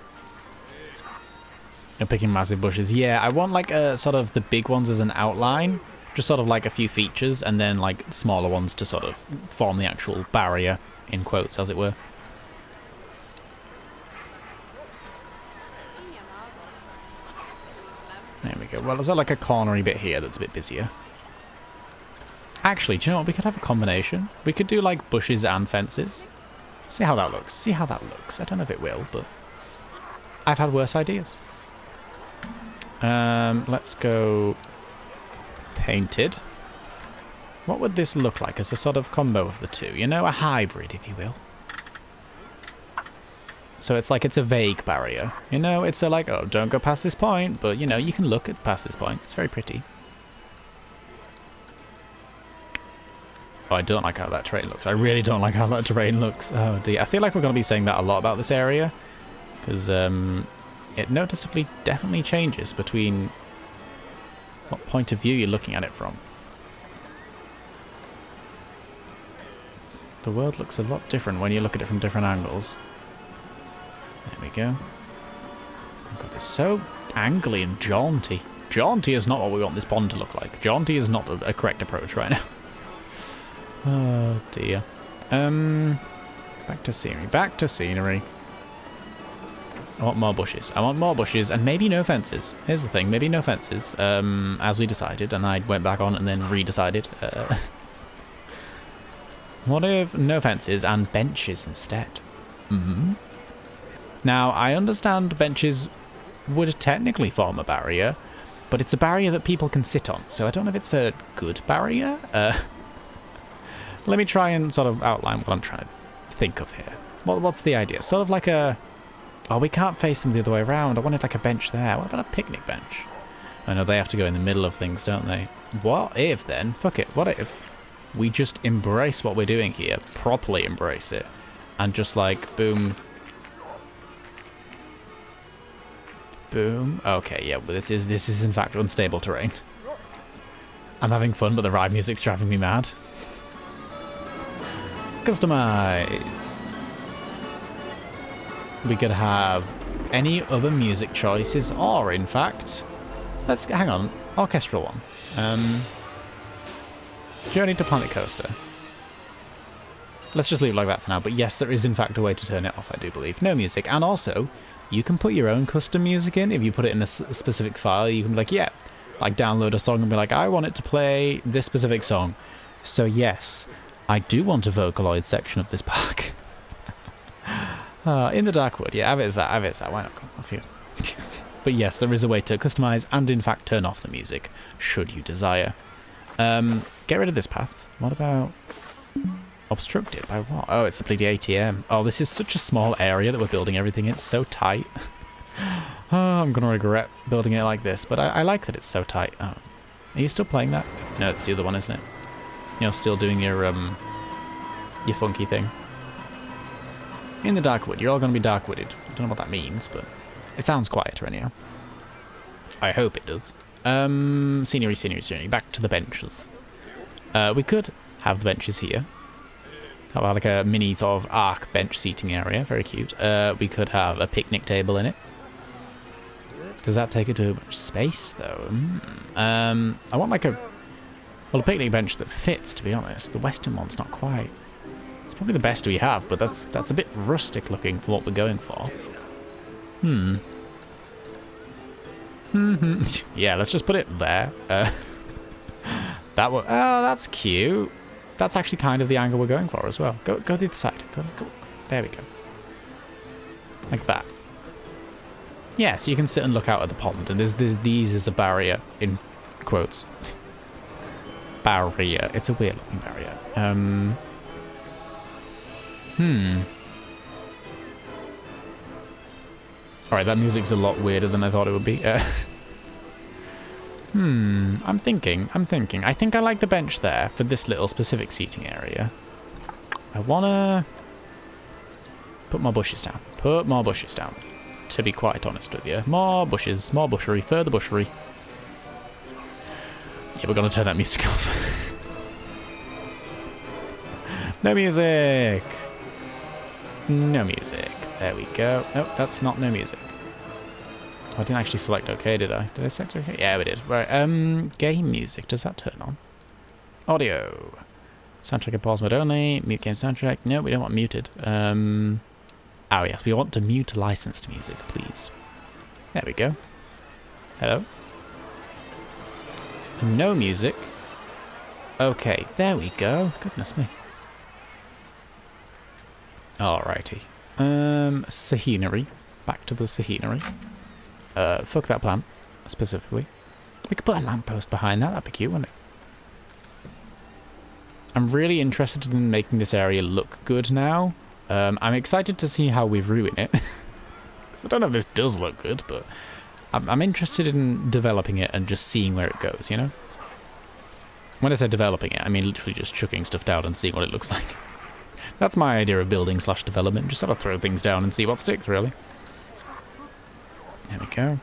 You're picking massive bushes. Yeah, I want like a sort of the big ones as an outline. Just sort of like a few features and then like smaller ones to sort of form the actual barrier, in quotes, as it were. There we go. Well, there's like a cornery bit here that's a bit busier. Actually, do you know what? We could have a combination. We could do like bushes and fences. See how that looks. See how that looks. I don't know if it will, but I've had worse ideas. Let's go painted. What would this look like as a sort of combo of the two? You know, a hybrid, if you will. So it's like it's a vague barrier. You know, it's a like, oh, don't go past this point, but you know, you can look at past this point. It's very pretty. Oh, I don't like how that terrain looks. I really don't like how that terrain looks. Oh dear. I feel like we're going to be saying that a lot about this area. Because it noticeably definitely changes between what point of view you're looking at it from. The world looks a lot different when you look at it from different angles. There we go. Oh God, it's so angly and jaunty. Jaunty is not what we want this pond to look like. Jaunty is not a correct approach right now. Oh dear. Back to scenery. Back to scenery. I want more bushes. I want more bushes and maybe no fences. Here's the thing, maybe no fences. As we decided, and I went back on and then re-decided. What if no fences and benches instead? Now, I understand benches would technically form a barrier, but it's a barrier that people can sit on, so I don't know if it's a good barrier. Let me try and sort of outline what I'm trying to think of here. What's the idea? Sort of like a... Oh, we can't face them the other way around. I wanted like a bench there. What about a picnic bench? I know they have to go in the middle of things, don't they? What if then? Fuck it. What if we just embrace what we're doing here, properly embrace it, and just like, boom. Boom. Okay, yeah, well, this is in fact unstable terrain. I'm having fun, but the ride music's driving me mad. Customize. We could have any other music choices, or in fact, let's hang on, orchestral one. Journey to Planet Coaster. Let's just leave it like that for now. But yes, there is in fact a way to turn it off, I do believe. No music, and also you can put your own custom music in if you put it in a specific file. You can be like, yeah, like download a song and be like, I want it to play this specific song. So yes, I do want a Vocaloid section of this park. In the Darkwood, yeah, have it as that, why not? Come off you. But yes, there is a way to customize and in fact turn off the music, should you desire. Get rid of this path. What about obstructed by what? Oh, it's the bloody ATM. Oh, this is such a small area that we're building everything in. It's so tight. Oh, I'm gonna regret building it like this, but I like that it's so tight. Oh. Are you still playing that? No, it's the other one, isn't it? You're still doing your funky thing. In the Darkwood, you're all going to be Darkwooded. I don't know what that means, but it sounds quieter anyhow. I hope it does. Scenery. Back to the benches. We could have the benches here. Have like a mini sort of arc bench seating area. Very cute. We could have a picnic table in it. Does that take it too much space, though? I want like a picnic bench that fits, to be honest. The Western one's not quite. It's probably the best we have, but that's a bit rustic looking for what we're going for. Yeah, let's just put it there. That one. Oh, that's cute. That's actually kind of the angle we're going for as well. Go the other side. Go. There we go. Like that. Yeah, so you can sit and look out at the pond, and there's these as a barrier in quotes. Barrier. It's a weird looking barrier. Alright, that music's a lot weirder than I thought it would be. I'm thinking. I think I like the bench there for this little specific seating area. I wanna put more bushes down. To be quite honest with you. More bushes, more bushery, further bushery. Yeah, we're gonna turn that music off. No music. No music. There we go. Nope, that's not no music. I didn't actually select OK, did I? Did I select OK? Yeah, we did. Right, game music. Does that turn on? Audio. Soundtrack and pause mode only. Mute game soundtrack. No, we don't want muted. Oh, yes, we want to mute licensed music, please. There we go. Hello? No music. Okay, there we go. Goodness me. Alrighty. Scenery. Back to the scenery. Fuck that plant, specifically. We could put a lamppost behind that. That'd be cute, wouldn't it? I'm really interested in making this area look good now. I'm excited to see how we ruin it. I don't know if this does look good, but I'm interested in developing it and just seeing where it goes, you know? When I say developing it, I mean literally just chucking stuff down and seeing what it looks like. That's my idea of building / development. Just sort of throw things down and see what sticks, really. There we go.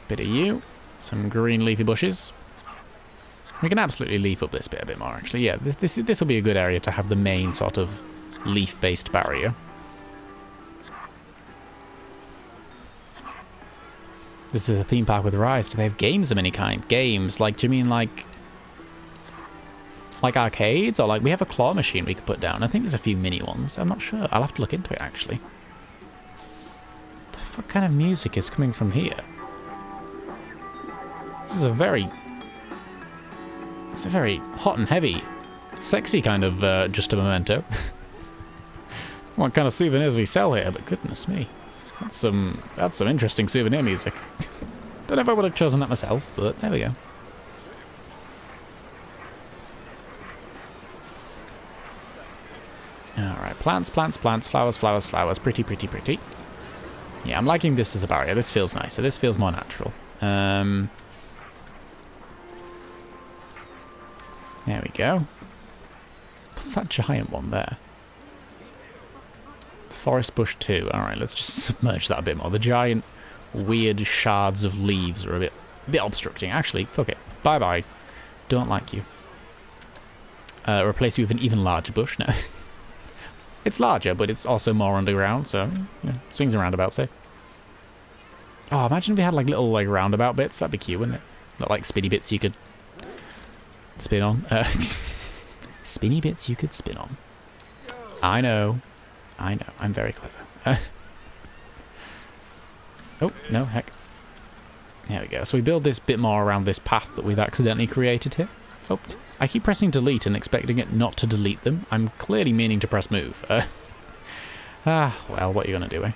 Bit of you. Some green leafy bushes. We can absolutely leaf up this bit a bit more, actually. Yeah, this will be a good area to have the main sort of leaf-based barrier. This is a theme park with rides. Do they have games of any kind? Games? Like, do you mean like arcades? Or like, we have a claw machine we could put down. I think there's a few mini ones. I'm not sure. I'll have to look into it, actually. What the fuck kind of music is coming from here? This is a very... It's a very hot and heavy, sexy kind of just a memento. What kind of souvenirs we sell here, but goodness me. That's some interesting souvenir music. Don't know if I would have chosen that myself, but there we go. Alright, plants, plants, plants, flowers, flowers, flowers. Pretty, pretty, pretty. Yeah, I'm liking this as a barrier. This feels nicer. This feels more natural. There we go. What's that giant one there? Forest bush 2. Alright, let's just submerge that a bit more. The giant, weird shards of leaves are a bit obstructing. Actually, fuck it. Bye-bye. Don't like you. Replace you with an even larger bush now. It's larger, but it's also more underground, so, you know, swings and roundabouts, eh? Oh, imagine if we had, like, little, like, roundabout bits. That'd be cute, wouldn't it? Not like spinny bits you could spin on. Spinny bits you could spin on. I know. I know. I'm very clever. Oh, no, heck. There we go. So we build this bit more around this path that we've accidentally created here. Oh, I keep pressing delete and expecting it not to delete them. I'm clearly meaning to press move. Well, what are you going to do, eh?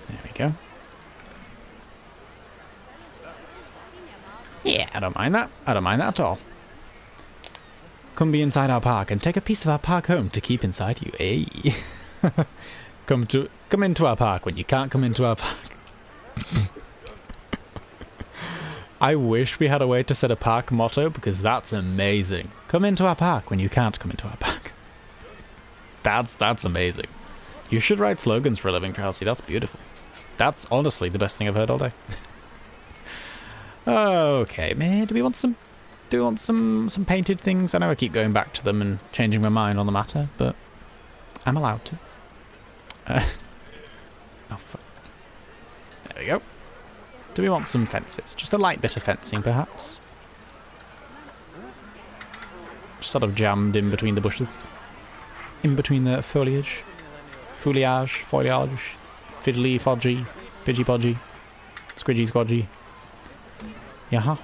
There we go. Yeah, I don't mind that. I don't mind that at all. Come be inside our park and take a piece of our park home to keep inside you. Hey. Come into our park when you can't come into our park. I wish we had a way to set a park motto, because that's amazing. Come into our park when you can't come into our park. That's amazing. You should write slogans for a living, Chelsea. That's beautiful. That's honestly the best thing I've heard all day. Okay, man. Do we want some painted things? I know I keep going back to them and changing my mind on the matter, but I'm allowed to. Oh, fuck. There we go. Do we want some fences? Just a light bit of fencing, perhaps? Just sort of jammed in between the bushes. In between the foliage. Foliage. Fiddly, fodgy. Pidgy podgy. Squidgy squodgy. Yeah.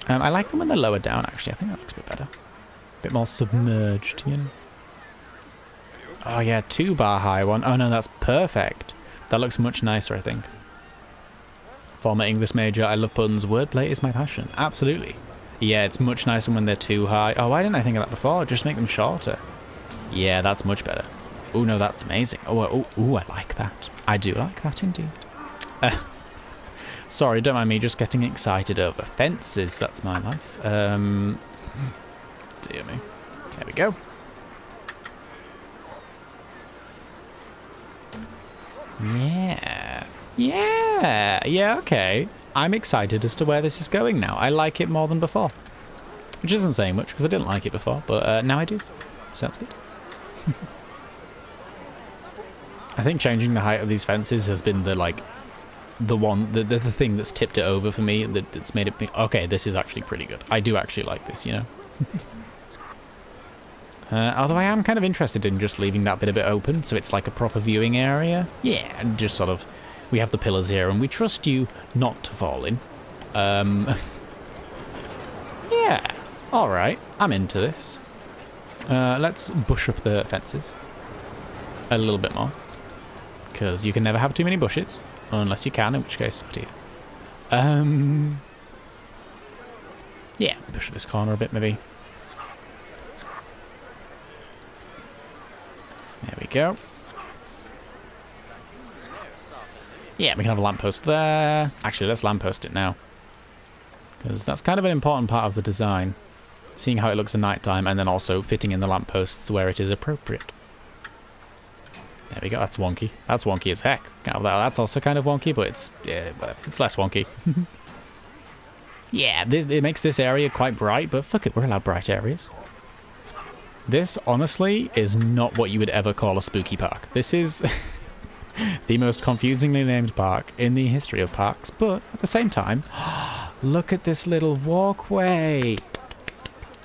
I like them when they're lower down, actually. I think that looks a bit better. A bit more submerged, you know? Oh, yeah, 2-bar high one. Oh, no, that's perfect. That looks much nicer, I think. Former English major, I love puns. Wordplay is my passion. Absolutely. Yeah, it's much nicer when they're too high. Oh, why didn't I think of that before? Just make them shorter. Yeah, that's much better. Oh, no, that's amazing. Oh, I like that. I do like that, indeed. Sorry, don't mind me just getting excited over fences. That's my life. Dear me. There we go. Yeah, okay. I'm excited as to where this is going now. I like it more than before. Which isn't saying much, because I didn't like it before, but now I do. So that's good. I think changing the height of these fences has been the thing that's tipped it over for me, that's made it be, okay, this is actually pretty good. I do actually like this, you know? Although I am kind of interested in just leaving that bit a bit open, so it's like a proper viewing area. Yeah, and just sort of, we have the pillars here, and we trust you not to fall in. Yeah, alright, I'm into this. Let's bush up the fences a little bit more, because you can never have too many bushes, unless you can, in which case, oh dear. Yeah, push this corner a bit, maybe. There we go. Yeah, we can have a lamppost there. Actually, let's lamppost it now. Because that's kind of an important part of the design. Seeing how it looks at night time and then also fitting in the lampposts where it is appropriate. There we go, that's wonky. That's wonky as heck. That's also kind of wonky, but it's, yeah, whatever. It's less wonky. Yeah, it makes this area quite bright, but fuck it, we're allowed bright areas. This, honestly, is not what you would ever call a spooky park. This is the most confusingly named park in the history of parks, but at the same time, look at this little walkway.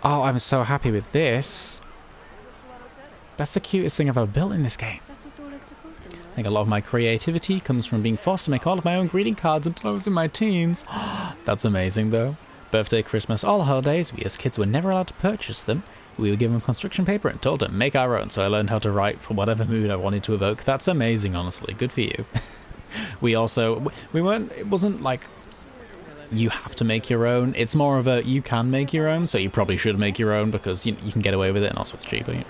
Oh, I'm so happy with this. That's the cutest thing I've ever built in this game. I think a lot of my creativity comes from being forced to make all of my own greeting cards until I was in my teens. That's amazing, though. Birthday, Christmas, all holidays, we as kids were never allowed to purchase them. We were given construction paper and told to make our own, so I learned how to write for whatever mood I wanted to evoke. That's amazing, honestly. Good for you. It wasn't like you have to make your own. It's more of a you can make your own, so you probably should make your own because you can get away with it and also it's cheaper.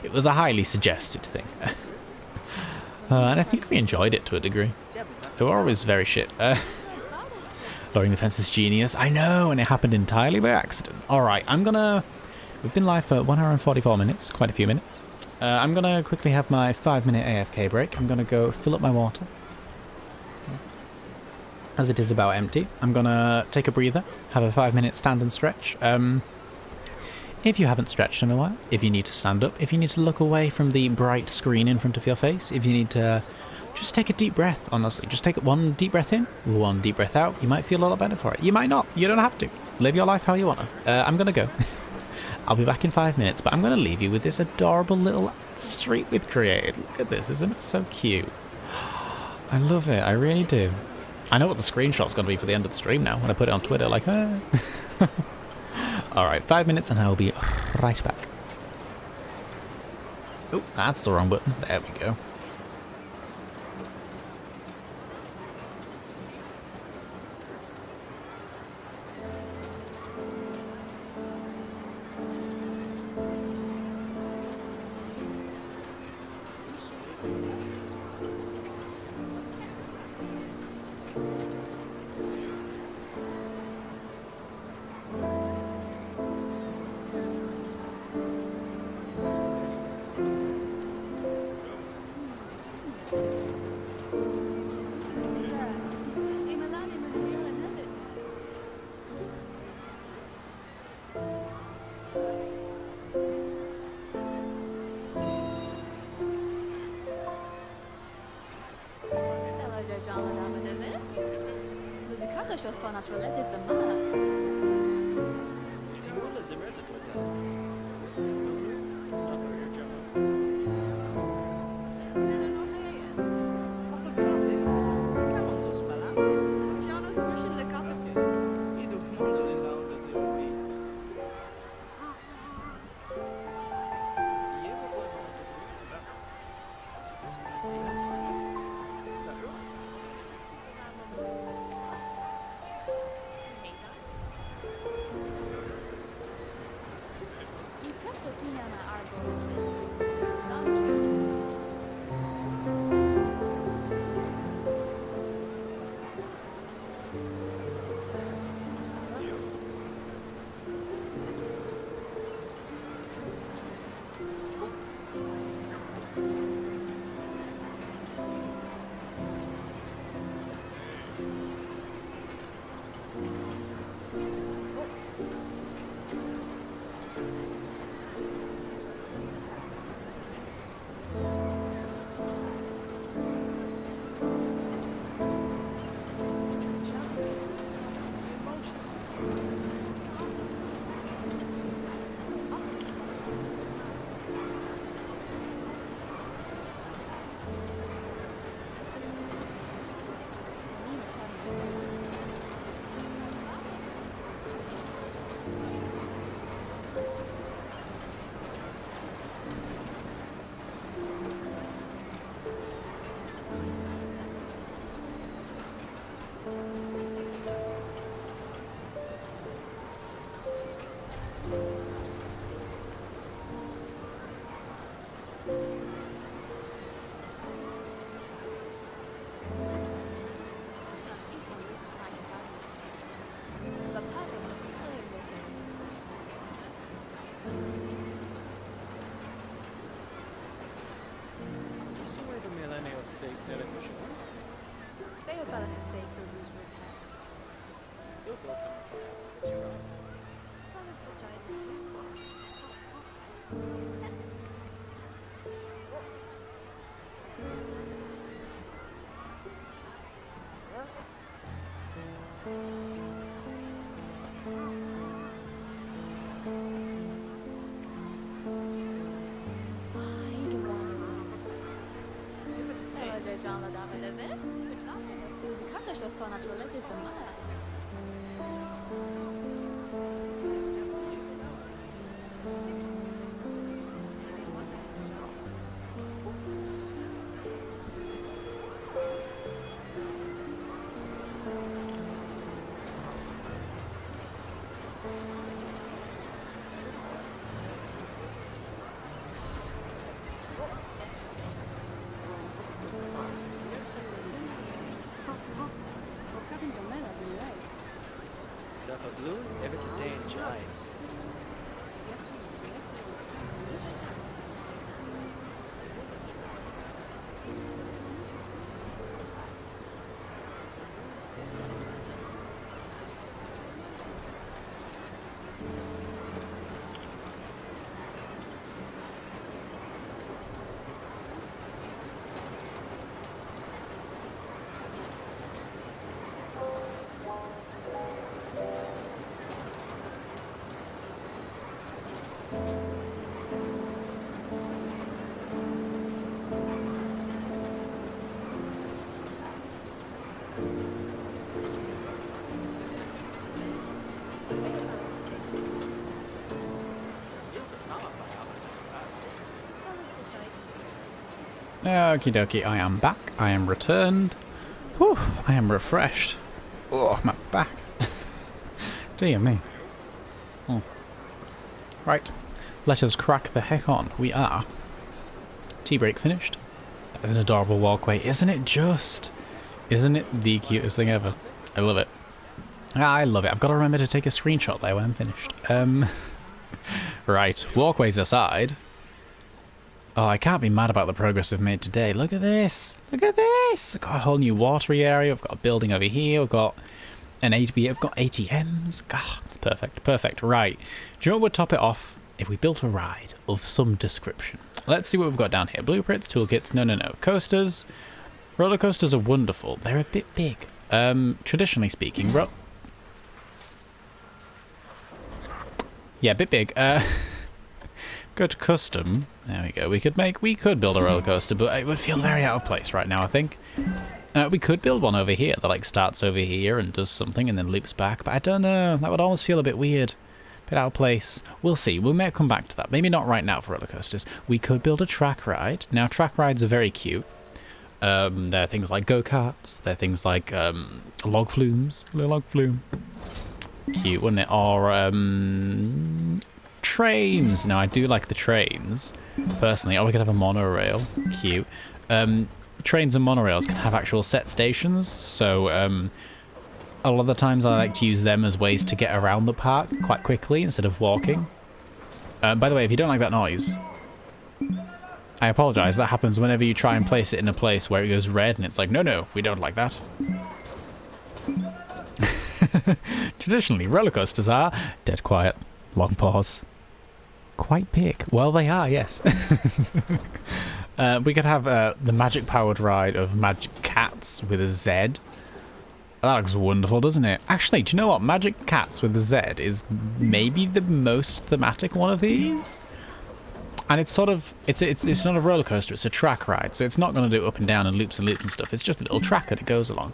It was a highly suggested thing. And I think we enjoyed it to a degree. They were always very shit. Lowering the fence is genius. I know, and it happened entirely by accident. Alright, we've been live for 1 hour and 44 minutes, quite a few minutes. I'm gonna quickly have my 5-minute AFK break. I'm gonna go fill up my water. As it is about empty. I'm gonna take a breather, have a 5-minute stand and stretch. If you haven't stretched in a while, if you need to stand up, if you need to look away from the bright screen in front of your face, if you need to just take a deep breath, honestly. Just take one deep breath in, one deep breath out. You might feel a lot better for it. You might not. You don't have to. Live your life how you want to. I'm gonna go. I'll be back in 5 minutes, but I'm gonna leave you with this adorable little street we've created. Look at this, isn't it so cute? I love it, I really do. I know what the screenshot's going to be for the end of the stream now when I put it on Twitter, like, ah. Alright, 5 minutes and I'll be right back. Oh, that's the wrong button. There we go. Say a bella say for whose repent. Bella's Okie dokie, I am back. I am returned. Whew, I am refreshed. Oh, my back. Dear me. Oh. Right, let us crack the heck on. We are. Tea break finished. That is an adorable walkway, isn't it just? Isn't it the cutest thing ever? I love it. I love it. I've got to remember to take a screenshot there when I'm finished. Right, walkways aside. Oh, I can't be mad about the progress we've made today. Look at this. Look at this. I've got a whole new watery area. I've got a building over here. I've got an ATM. I've got ATMs. God, it's perfect. Perfect. Right. Do you know what would top it off? If we built a ride of some description. Let's see what we've got down here. Blueprints, toolkits. No, no, no. Coasters. Roller coasters are wonderful. They're a bit big. Traditionally speaking, yeah, a bit big. Go to custom. There we go. We could build a roller coaster, but it would feel very out of place right now, I think. We could build one over here that like starts over here and does something and then loops back, but I don't know. That would almost feel a bit weird. A bit out of place. We'll see. We may come back to that. Maybe not right now for roller coasters. We could build a track ride. Now, track rides are very cute. There are things like go-karts. There are things like log flumes. A little log flume. Cute, wouldn't it? Or trains. Now, I do like the trains, personally. Oh, we could have a monorail. Cute. Trains and monorails can have actual set stations, so a lot of the times I like to use them as ways to get around the park quite quickly instead of walking. By the way, if you don't like that noise, I apologize. That happens whenever you try and place it in a place where it goes red and it's like, no, no, we don't like that. Traditionally, roller coasters are dead quiet. Long pause. Quite big. Well, they are, yes. We could have the magic-powered ride of Magic Cats with a Z. That looks wonderful, doesn't it? Actually, do you know what? Magic Cats with a Z is maybe the most thematic one of these. And it's sort of, it's not a roller coaster, it's a track ride. So it's not going to do up and down and loops and stuff. It's just a little track that it goes along.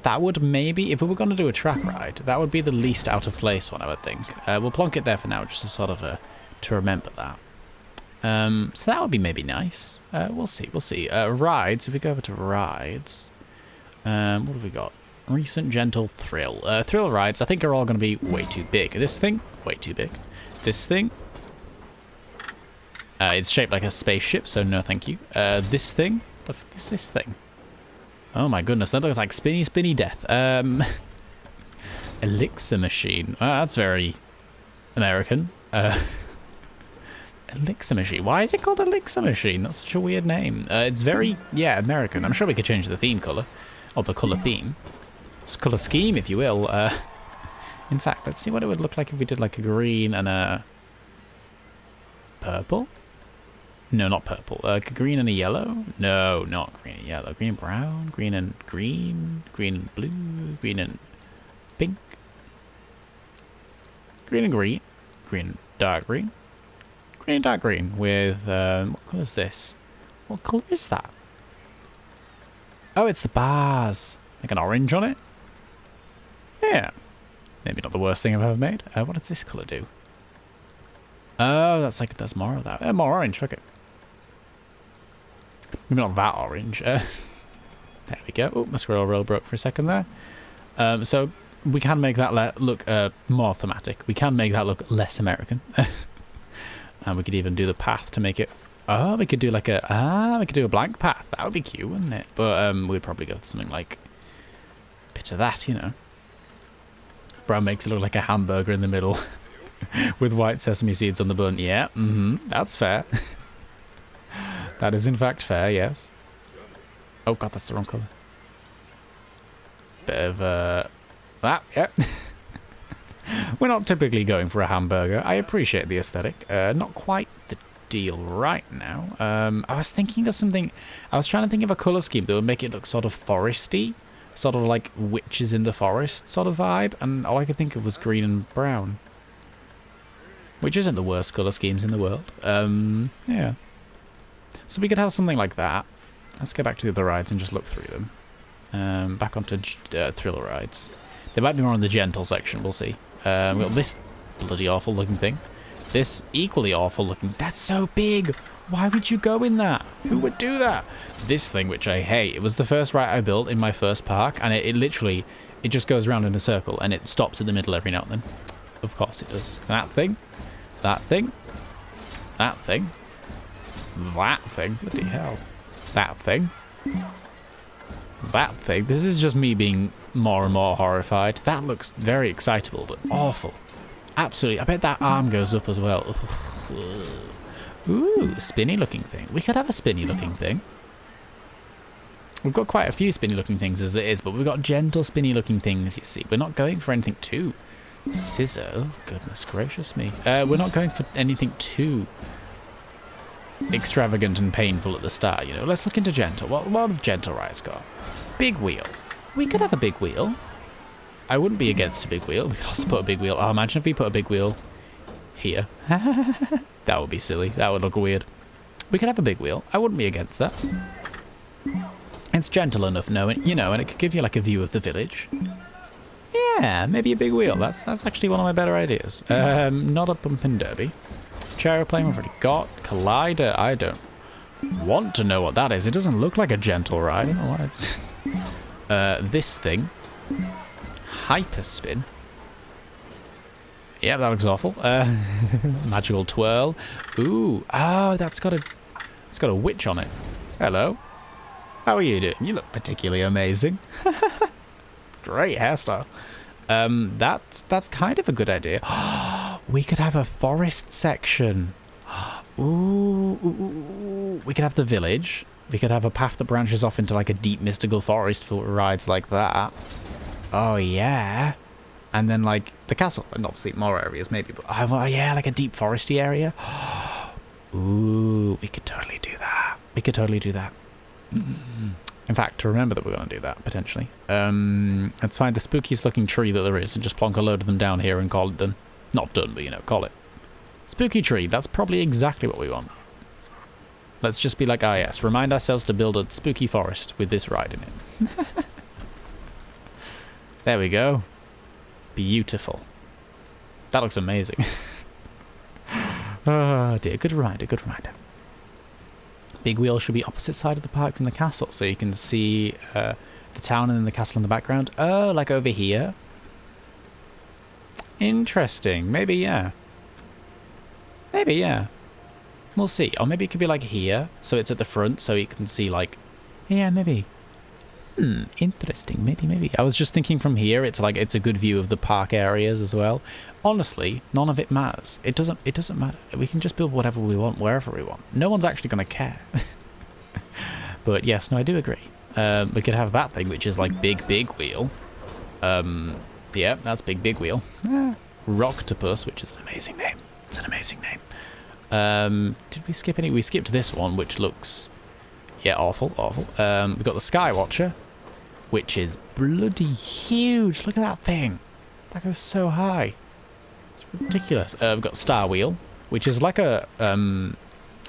That would maybe, if we were going to do a track ride, that would be the least out of place one, I would think. We'll plonk it there for now, just to sort of, to remember that. So that would be maybe nice. We'll see, we'll see. Rides, if we go over to rides, what have we got? Recent, gentle, thrill. Thrill rides, I think, are all going to be way too big. This thing, way too big. This thing, it's shaped like a spaceship, so no thank you. This thing, the fuck is this thing? Oh my goodness, that looks like spinny, spinny death. Elixir machine. That's very American. Elixir machine. Why is it called Elixir machine? That's such a weird name. It's very, yeah, American. I'm sure we could change the theme color, or the color theme. It's color scheme, if you will. In fact, let's see what it would look like if we did like a green and a purple. No, not purple. A green and a yellow. No, not green and yellow. Green and brown. Green and green. Green and blue. Green and pink. Green and green. Green and dark green. Green and dark green with, what colour is this? What colour is that? Oh, it's the bars. Like an orange on it? Yeah. Maybe not the worst thing I've ever made. What does this colour do? Oh, that's more of that. More orange, fuck it. Maybe not that orange. There we go. Oh, my scroll roll broke for a second there. So we can make that look more thematic. We can make that look less American. And we could even do the path to make it... Oh, we could do like a... we could do a blank path. That would be cute, wouldn't it? But we'd probably go for something like... a bit of that, you know. Brown makes it look like a hamburger in the middle. With white sesame seeds on the bun. Yeah, that's fair. That is in fact fair, yes. Oh god, that's the wrong colour. Bit of, that, yep. We're not typically going for a hamburger. I appreciate the aesthetic. Not quite the deal right now. I was thinking of something... I was trying to think of a colour scheme that would make it look sort of foresty. Sort of like witches in the forest sort of vibe. And all I could think of was green and brown. Which isn't the worst colour schemes in the world. Yeah. So we could have something like that. Let's go back to the other rides and just look through them. Back onto thriller rides. There might be more in the gentle section, we'll see. We've got this bloody awful looking thing. This equally awful looking... That's so big! Why would you go in that? Who would do that? This thing, which I hate. It was the first ride I built in my first park, and it literally... It just goes around in a circle, and it stops in the middle every now and then. Of course it does. That thing. That thing. That thing. That thing. Bloody hell. That thing. That thing. This is just me being more and more horrified. That looks very excitable, but awful. Absolutely. I bet that arm goes up as well. Ooh, spinny looking thing. We could have a spinny looking thing. We've got quite a few spinny looking things as it is, but we've got gentle spinny looking things, you see. We're not going for anything too scissor. Oh, goodness gracious me. We're not going for anything too extravagant and painful at the start, you know. Let's look into gentle. What have gentle rides got? Big wheel. We could have a big wheel. I wouldn't be against a big wheel. We could also put a big wheel. Oh, imagine if we put a big wheel here. That would be silly. That would look weird. We could have a big wheel. I wouldn't be against that. It's gentle enough, you know, and it could give you like a view of the village. Yeah, maybe a big wheel. That's actually one of my better ideas. Not a bumping derby. Chairplane we've already got. Collider, I don't want to know what that is. It doesn't look like a gentle ride. I don't know why it's... this thing. Hyperspin. Yeah, that looks awful. Magical twirl. Ooh, oh, it's got a witch on it. Hello. How are you doing? You look particularly amazing. Great hairstyle. That's kind of a good idea. We could have a forest section. Ooh. We could have the village. We could have a path that branches off into like a deep mystical forest for rides like that. Oh yeah. And then like the castle, and obviously more areas maybe, but oh yeah, like a deep foresty area. Ooh, we could totally do that. We could totally do that. In fact, to remember that we're going to do that, potentially. Let's find the spookiest looking tree that there is and just plonk a load of them down here and call it done. Not done, but you know, call it. Spooky tree, that's probably exactly what we want. Let's just be like, ah yes, remind ourselves to build a spooky forest with this ride in it. There we go. Beautiful. That looks amazing. Oh dear, good reminder, good reminder. Big wheel should be opposite side of the park from the castle, so you can see the town and then the castle in the background. Oh, like over here? Interesting. Maybe, yeah. Maybe, yeah. We'll see. Or maybe it could be like here, so it's at the front, so you can see like... Yeah, maybe. Interesting. Maybe. I was just thinking from here, it's like it's a good view of the park areas as well. Honestly, none of it matters. It doesn't matter. We can just build whatever we want, wherever we want. No one's actually going to care. But yes, no, I do agree. We could have that thing, which is like Big Wheel. Yeah, that's Big Wheel. Rocktopus, which is an amazing name. It's an amazing name. Did we skip any? We skipped this one, which looks, yeah, awful. We've got the Skywatcher, which is bloody huge. Look at that thing. That goes so high. It's ridiculous. We've got Star Wheel, which is like a,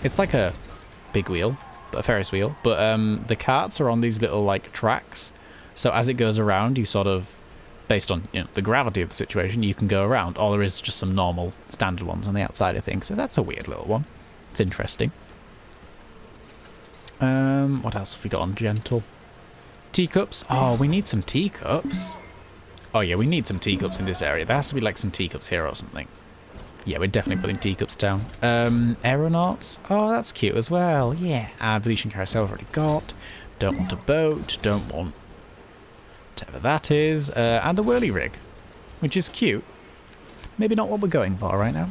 it's like a big wheel, but a Ferris wheel. But the carts are on these little like tracks. So as it goes around, you sort of, based on the gravity of the situation, you can go around. Or there is just some normal standard ones on the outside, I think. So that's a weird little one. It's interesting. What else have we got on Gentle? Teacups. Oh, we need some teacups. Oh yeah, we need some teacups in this area. There has to be like some teacups here or something. Yeah, we're definitely putting teacups down. Aeronauts. Oh, that's cute as well. Yeah. Venetian Carousel I've already got. Don't want a boat. Don't want whatever that is. And the whirly rig, which is cute. Maybe not what we're going for right now.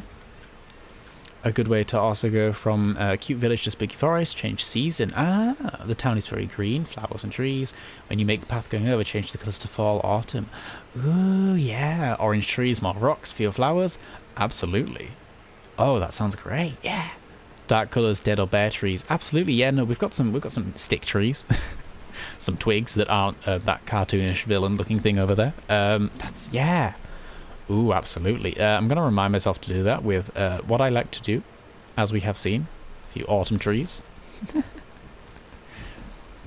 A good way to also go from cute village to spooky forest, change season. Ah, the town is very green, flowers and trees. When you make the path going over, change the colours to fall, autumn. Ooh, yeah. Orange trees, more rocks, fewer flowers. Absolutely. Oh, that sounds great. Yeah. Dark colours, dead or bare trees. Absolutely. Yeah. No, we've got some stick trees, some twigs that aren't that cartoonish villain-looking thing over there. That's yeah. Ooh, absolutely. I'm going to remind myself to do that with what I like to do, as we have seen. A few autumn trees.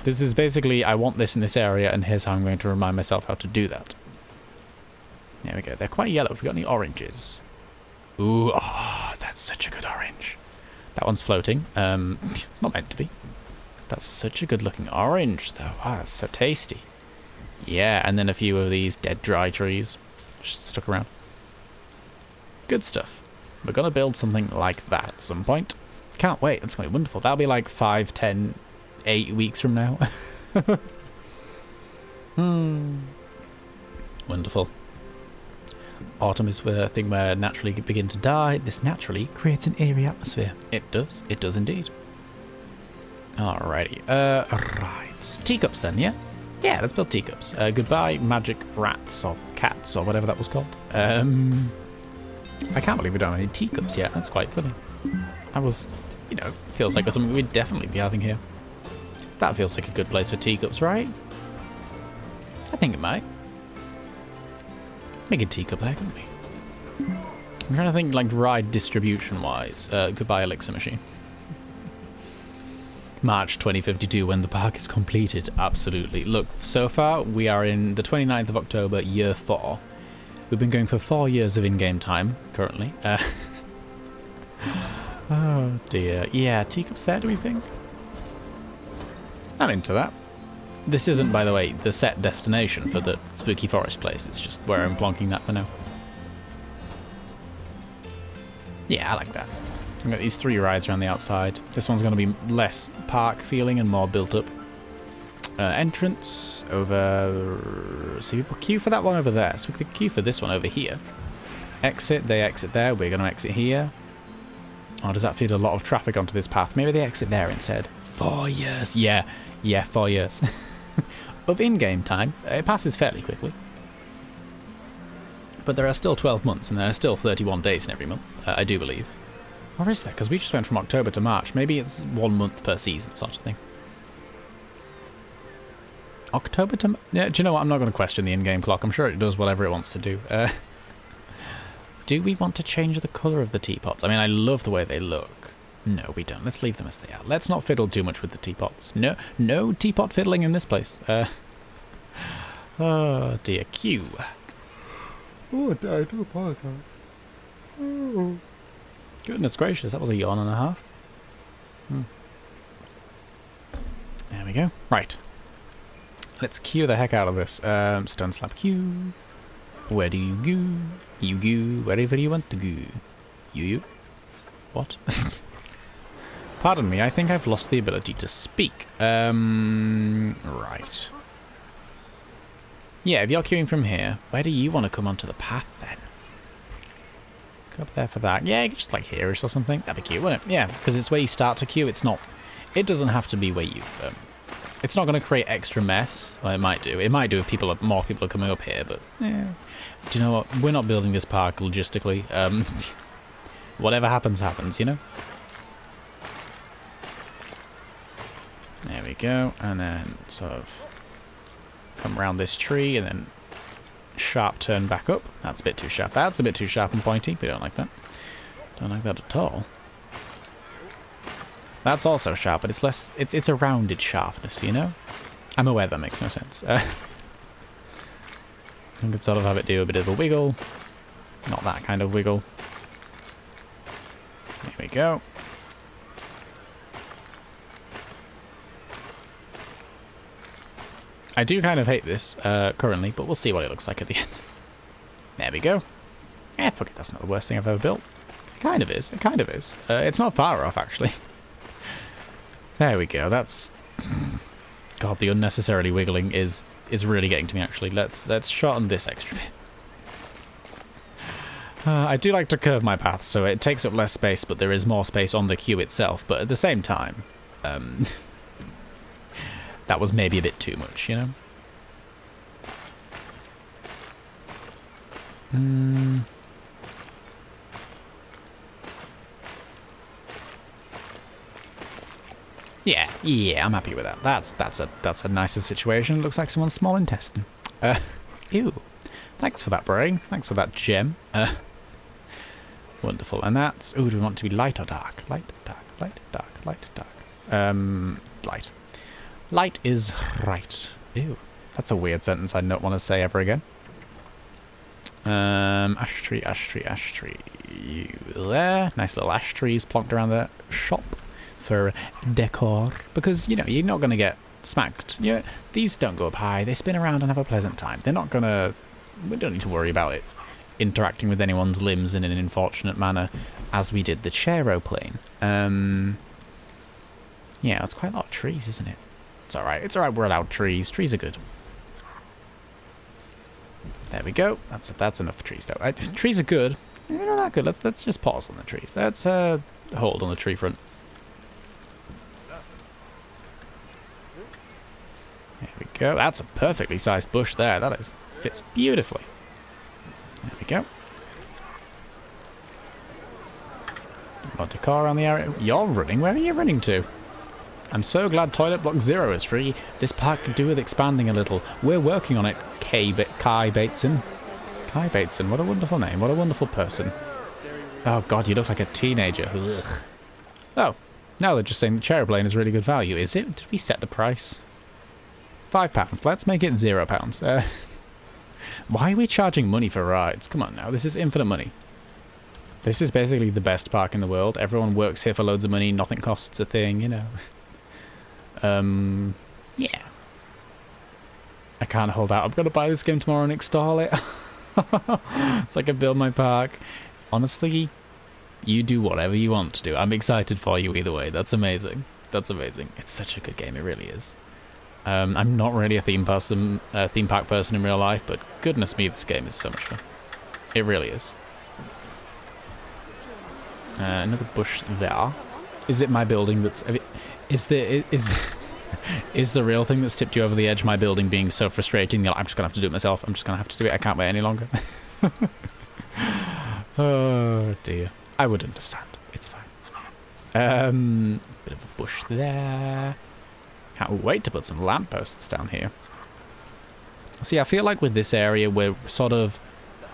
This is basically, I want this in this area, and here's how I'm going to remind myself how to do that. There we go. They're quite yellow. Have we got any oranges? Ooh, oh, that's such a good orange. That one's floating. Not meant to be. That's such a good looking orange, though. Wow, that's so tasty. Yeah, and then a few of these dead dry trees. Just stuck around. Good stuff. We're going to build something like that at some point. Can't wait. It's going to be wonderful. That'll be like 5, 10, 8 weeks from now. Wonderful. Autumn is the thing where naturally begin to die. This naturally creates an eerie atmosphere. It does. It does indeed. Alrighty. Right. Teacups then, yeah? Yeah, let's build teacups. Goodbye, magic rats or cats or whatever that was called. I can't believe we don't have any teacups yet. That's quite funny. That was, feels like something we'd definitely be having here. That feels like a good place for teacups, right? I think it might. Make a teacup there, couldn't we? I'm trying to think, like, ride distribution-wise. Goodbye, Elixir Machine. March 2052 when the park is completed. Absolutely. Look, so far we are in the 29th of October, year 4. We've been going for 4 years of in-game time currently. Oh dear. Yeah, teacups there, do we think? I'm into that. This isn't, by the way, the set destination for the spooky forest place. It's just where I'm plonking that for now. Yeah, I like that. We've got these 3 rides around the outside. This one's going to be less park feeling and more built up. Entrance over... See, people queue for that one over there. So we could queue for this one over here. Exit, they exit there. We're going to exit here. Oh, does that feed a lot of traffic onto this path? Maybe they exit there instead. 4 years. Yeah, 4 years. Of in-game time. It passes fairly quickly. But there are still 12 months and there are still 31 days in every month, I do believe. Or is that? Because we just went from October to March. Maybe it's 1 month per season, sort of thing. October to... Yeah, do you know what? I'm not going to question the in-game clock. I'm sure it does whatever it wants to do. Do we want to change the colour of the teapots? I mean, I love the way they look. No, we don't. Let's leave them as they are. Let's not fiddle too much with the teapots. No teapot fiddling in this place. Oh, dear. Q. Oh, I do apologise. Oh. Goodness gracious, that was a yawn and a half. There we go. Right. Let's queue the heck out of this. Stone slab queue. Where do you go? You go wherever you want to go. You? What? Pardon me, I think I've lost the ability to speak. Right. Yeah, if you're queuing from here, where do you want to come onto the path then? Go up there for that. Yeah, just like here-ish or something. That'd be cute, wouldn't it? Yeah, because it's where you start to queue. It's not... It doesn't have to be where you... it's not going to create extra mess. Well, it might do. It might do if more people are coming up here, but... Yeah. Do you know what? We're not building this park logistically. Whatever happens, happens, you know? There we go. And then sort of come around this tree and then sharp turn back up. That's a bit too sharp. That's a bit too sharp and pointy. We don't like that. Don't like that at all. That's also sharp, but it's less... It's a rounded sharpness, you know? I'm aware that makes no sense. I could sort of have it do a bit of a wiggle. Not that kind of wiggle. There we go. I do kind of hate this currently, but we'll see what it looks like at the end. There we go. Eh, fuck it, that's not the worst thing I've ever built. It kind of is. It kind of is. It's not far off, actually. There we go. That's... God, the unnecessarily wiggling is really getting to me, actually. Let's shorten this extra bit. I do like to curve my path, so it takes up less space, but there is more space on the queue itself. But at the same time, that was maybe a bit too much, you know? Yeah, I'm happy with that. That's a nicer situation. Looks like someone's small intestine. Ew. Thanks for that, brain. Thanks for that gem. Wonderful. And that's... Ooh, do we want to be light or dark? Light, dark, light, dark, light, dark. Light. Light is right. Ew. That's a weird sentence I don't want to say ever again. Ash tree, ash tree, ash tree. You there. Nice little ash trees plonked around the shop for decor. Because, you know, you're not going to get smacked. Yeah, these don't go up high. They spin around and have a pleasant time. They're not going to... We don't need to worry about it interacting with anyone's limbs in an unfortunate manner, as we did the chair-o-plane. Yeah, that's quite a lot of trees, isn't it? It's alright. It's alright, we're allowed trees. Trees are good. There we go. That's enough trees, though. Trees are good. They're not that good. Let's just pause on the trees. Let's hold on the tree front. There we go. That's a perfectly sized bush there. That is... Fits beautifully. There we go. More decor around the area. You're running? Where are you running to? I'm so glad Toilet Block 0 is free. This park could do with expanding a little. We're working on it, Kai Bateson. Kai Bateson, what a wonderful name. What a wonderful person. Oh god, you look like a teenager. Ugh. Oh, now they're just saying the chair-plane is really good value. Is it? Did we set the price? £5. Let's make it £0. Why are we charging money for rides? Come on now, this is infinite money. This is basically the best park in the world. Everyone works here for loads of money, nothing costs a thing, you know. Yeah. I can't hold out. I'm going to buy this game tomorrow and install it. So I can build my park. Honestly, you do whatever you want to do. I'm excited for you either way. That's amazing. That's amazing. It's such a good game, it really is. I'm not really a theme park person in real life, but goodness me, this game is so much fun. It really is. Another bush there. Is it my building that's... Is the real thing that's tipped you over the edge my building being so frustrating that I'm just going to have to do it myself? I'm just going to have to do it. I can't wait any longer. Oh, dear. I would understand. It's fine. Bit of a bush there. Can't wait to put some lampposts down here. See, I feel like with this area, we're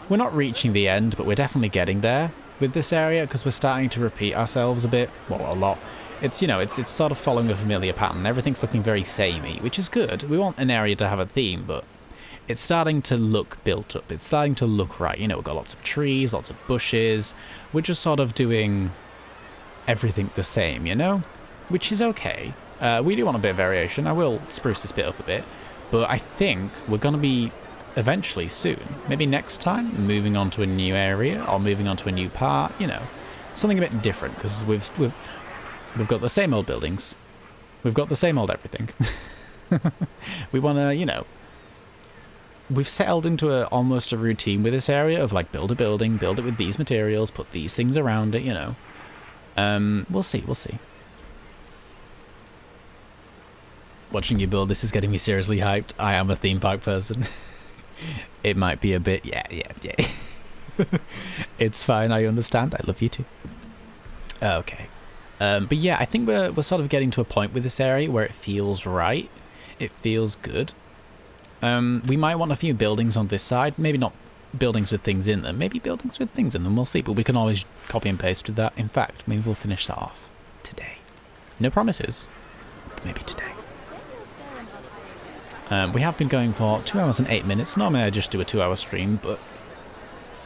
not reaching the end, but we're definitely getting there with this area because we're starting to repeat ourselves a bit. Well, a lot. It's, you know, it's sort of following a familiar pattern. Everything's looking very samey, which is good. We want an area to have a theme, but it's starting to look built up. It's starting to look right. You know, we've got lots of trees, lots of bushes. We're just sort of doing everything the same, you know? Which is okay. We do want a bit of variation. I will spruce this bit up a bit. But I think we're going to be eventually soon, maybe next time, moving on to a new area or moving on to a new part, you know. Something a bit different because we've got the same old buildings. We've got the same old everything. We want to, you know, we've settled into almost a routine with this area of like build a building, build it with these materials, put these things around it, you know. We'll see, we'll see. Watching you build this is getting me seriously hyped. I am a theme park person. It might be a bit, yeah. It's fine, I understand. I love you too. Okay. But yeah, I think we're sort of getting to a point with this area where it feels right. It feels good. We might want a few buildings on this side. Maybe not buildings with things in them. Maybe buildings with things in them. We'll see. But we can always copy and paste with that. In fact, maybe we'll finish that off today. No promises. But maybe today. We have been going for 2 hours and 8 minutes. Normally I just do a 2-hour stream, but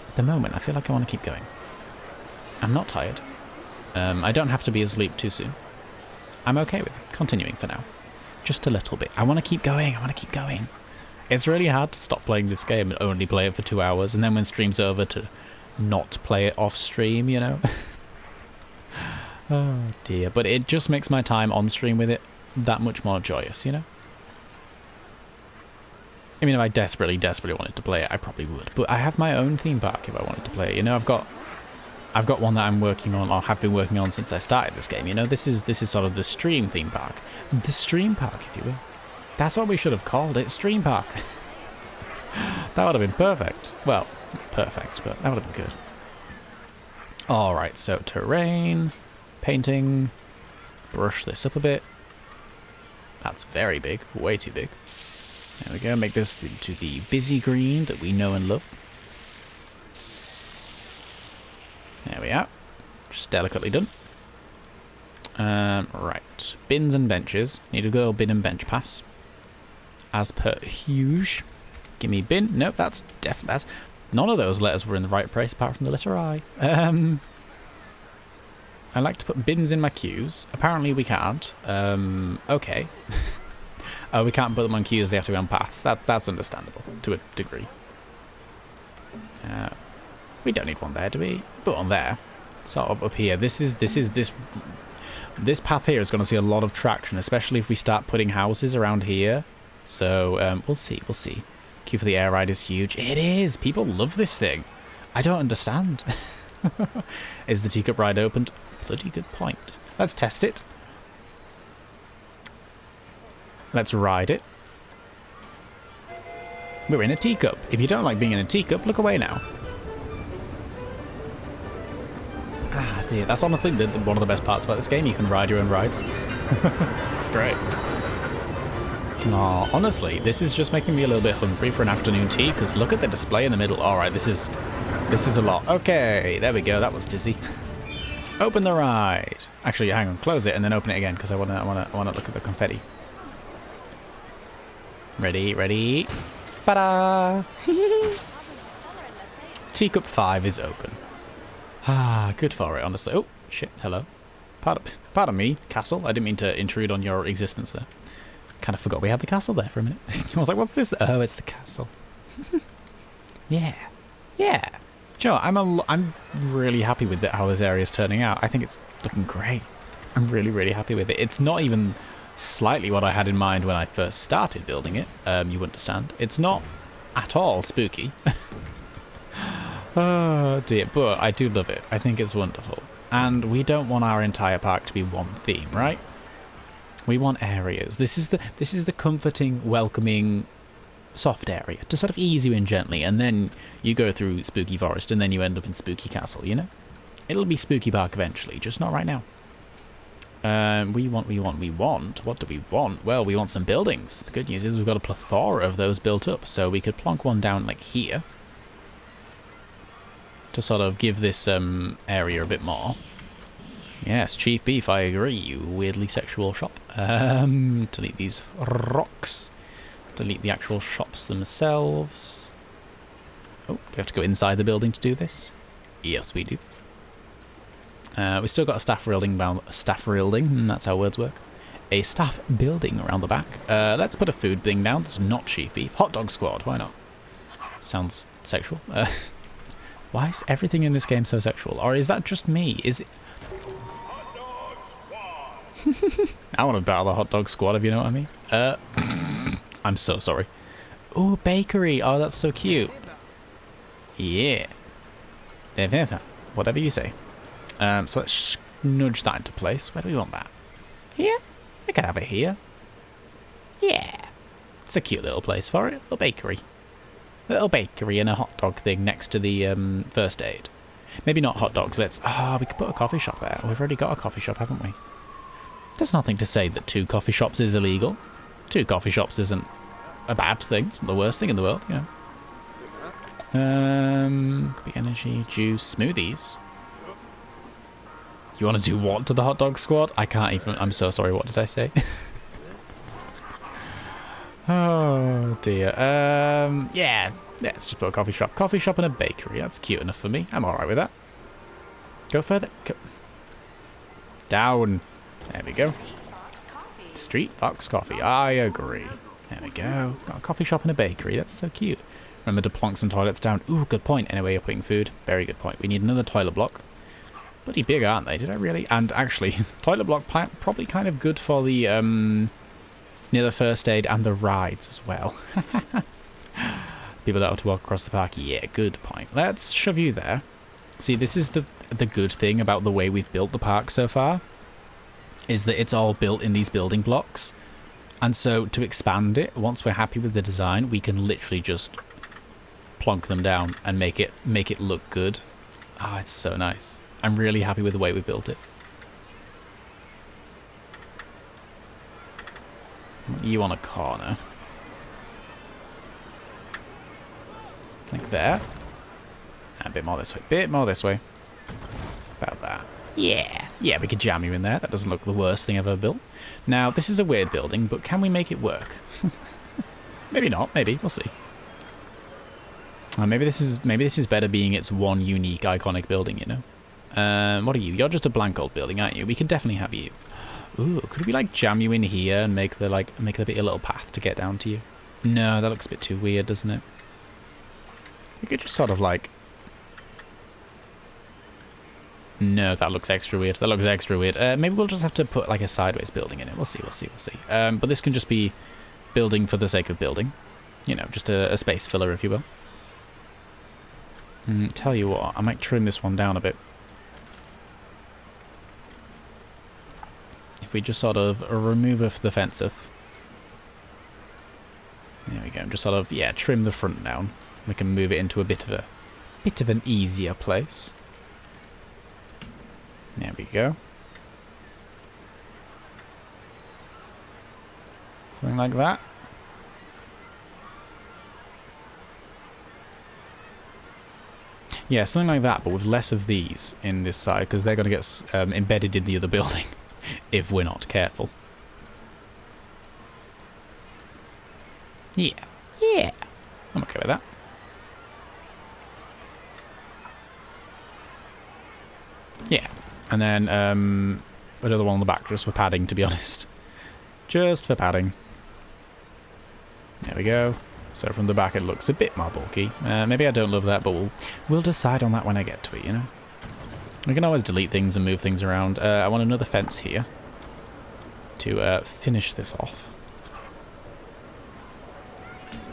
at the moment I feel like I want to keep going. I'm not tired. I don't have to be asleep too soon. I'm okay with continuing for now. Just a little bit. I want to keep going. I want to keep going. It's really hard to stop playing this game and only play it for 2 hours, and then when stream's over to not play it off stream, you know? Oh dear. But it just makes my time on stream with it that much more joyous, you know? I mean, if I desperately wanted to play it, I probably would. But I have my own theme park if I wanted to play it. You know, I've got one that I'm working on, or have been working on since I started this game. You know, this is sort of the stream theme park. The stream park, if you will. That's what we should have called it, stream park. That would have been perfect. Well, perfect, but that would have been good. Alright, so terrain, painting, brush this up a bit. That's very big, way too big. There we go, make this into the busy green that we know and love. There we are. Just delicately done. Right. Bins and benches. Need a good old bin and bench pass. As per huge. Give me bin. Nope, that's definitely... None of those letters were in the right place apart from the letter I. I like to put bins in my queues. Apparently we can't. Okay. Oh, we can't put them on queues, they have to be on paths. That's understandable, to a degree. We don't need one there, do we? Put one there. Sort of up here. This path here is going to see a lot of traction, especially if we start putting houses around here. So, we'll see, we'll see. Queue for the air ride is huge. It is! People love this thing. I don't understand. Is the teacup ride opened? Bloody good point. Let's test it. Let's ride it. We're in a teacup. If you don't like being in a teacup, look away now. Ah, dear. That's honestly one of the best parts about this game. You can ride your own rides. It's great. Oh, honestly, this is just making me a little bit hungry for an afternoon tea, because look at the display in the middle. All right, this is a lot. Okay, there we go. That was dizzy. Open the ride. Actually, hang on. Close it and then open it again, because I wanna look at the confetti. Ready, ready. Ta-da! Teacup 5 is open. Ah, good for it, honestly. Oh, shit, hello. Pardon me, castle. I didn't mean to intrude on your existence there. Kind of forgot we had the castle there for a minute. I was like, what's this? Oh, it's the castle. Yeah. Yeah. Joe, I'm really happy with how this area is turning out. I think it's looking great. I'm really happy with it. It's not even slightly what I had in mind when I first started building it. You understand. It's not at all spooky. Oh dear, but I do love it. I think it's wonderful. And we don't want our entire park to be one theme, right? We want areas. This is the comforting, welcoming, soft area to sort of ease you in gently, and then you go through Spooky Forest, and then you end up in Spooky Castle, you know? It'll be Spooky Park eventually, just not right now. We want. What do we want? Well, we want some buildings. The good news is we've got a plethora of those built up, so we could plonk one down like here to sort of give this area a bit more. Yes, Chief Beef, I agree, you weirdly sexual shop. Delete these rocks. Delete the actual shops themselves. Oh, do we have to go inside the building to do this? Yes, we do. We've still got a staff building, that's how words work. A staff building around the back. Let's put a food thing down that's not Chief Beef. Hot Dog Squad, why not? Sounds sexual. Why is everything in this game so sexual? Or is that just me? Is it... I want to battle the Hot Dog Squad, if you know what I mean. I'm so sorry. Ooh, bakery. Oh, that's so cute. Yeah. Whatever you say. So let's nudge that into place. Where do we want that? Here? I can have it here. Yeah. It's a cute little place for it. Little bakery. Little bakery and a hot dog thing next to the first aid. Maybe not hot dogs. Let's... Ah, we could put a coffee shop there. We've already got a coffee shop, haven't we? There's nothing to say that 2 coffee shops is illegal. 2 coffee shops isn't a bad thing. It's not the worst thing in the world, you know. Could be energy, juice, smoothies. You want to do what to the hot dog squad? I can't even... I'm so sorry. What did I say? Oh, dear. Yeah. Let's just put a coffee shop. Coffee shop and a bakery. That's cute enough for me. I'm alright with that. Go further. Go. Down. There we go. Street Fox Coffee. I agree. There we go. Got a coffee shop and a bakery. That's so cute. Remember to plonk some toilets down. Ooh, good point. Anyway, you're putting food. Very good point. We need another toilet block. Bloody big, aren't they? Did I really? And actually, toilet block probably kind of good for the, near the first aid and the rides as well. People that have to walk across the park. Yeah, good point. Let's shove you there. See, this is the good thing about the way we've built the park so far. Is that it's all built in these building blocks. And so to expand it, once we're happy with the design, we can literally just plonk them down and make it look good. Ah, it's so nice. I'm really happy with the way we built it. You on a corner. Like there. And a bit more this way. Bit more this way. About that. Yeah. Yeah, we could jam you in there. That doesn't look the worst thing I've ever built. Now, this is a weird building, but can we make it work? Maybe not. Maybe. We'll see. Maybe this is better being its one unique iconic building, you know? What are you? You're just a blank old building, aren't you? We can definitely have you. Ooh, could we like jam you in here and make there be a little path to get down to you? No, that looks a bit too weird, doesn't it? We could just sort of like... No, that looks extra weird. That looks extra weird. Maybe we'll just have to put like a sideways building in it. We'll see, we'll see, we'll see. But this can just be building for the sake of building. You know, just a space filler, if you will. Tell you what, I might trim this one down a bit. If we just sort of remove the fenceth. There we go. Just sort of, yeah, trim the front down. We can move it into a bit of an easier place. There we go. Something like that. Yeah, something like that, but with less of these in this side, because they're going to get embedded in the other building if we're not careful. Yeah. Yeah. I'm okay with that. Yeah. And then another one on the back just for padding, to be honest. Just for padding. There we go. So from the back it looks a bit more bulky. Maybe I don't love that, but we'll decide on that when I get to it, you know? We can always delete things and move things around. I want another fence here to finish this off.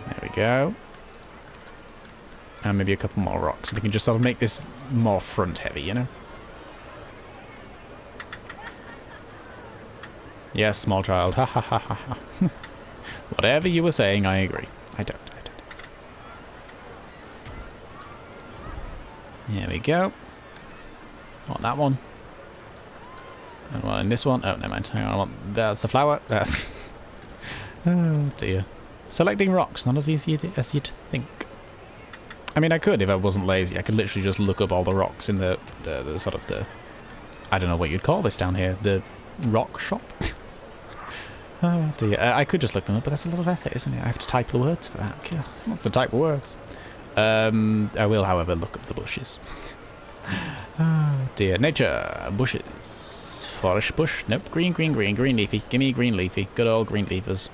There we go. And maybe a couple more rocks. We can just sort of make this more front heavy, you know? Yes, small child. Ha ha ha ha ha. Whatever you were saying, I agree. I don't. There we go. Want that one. And one in this one. Oh, never mind. Hang on, I want... That's the flower. That's... Oh, dear. Selecting rocks, not as easy as you'd think. I mean, I could if I wasn't lazy. I could literally just look up all the rocks in the sort of the... I don't know what you'd call this down here. The rock shop? Oh, dear. I could just look them up, but that's a lot of effort, isn't it? I have to type the words for that. God, what's the type of words? I will, however, look up the bushes. Oh, dear. Nature. Bushes. Forest bush. Nope. Green, green, green. Green leafy. Give me green leafy. Good old green leafers.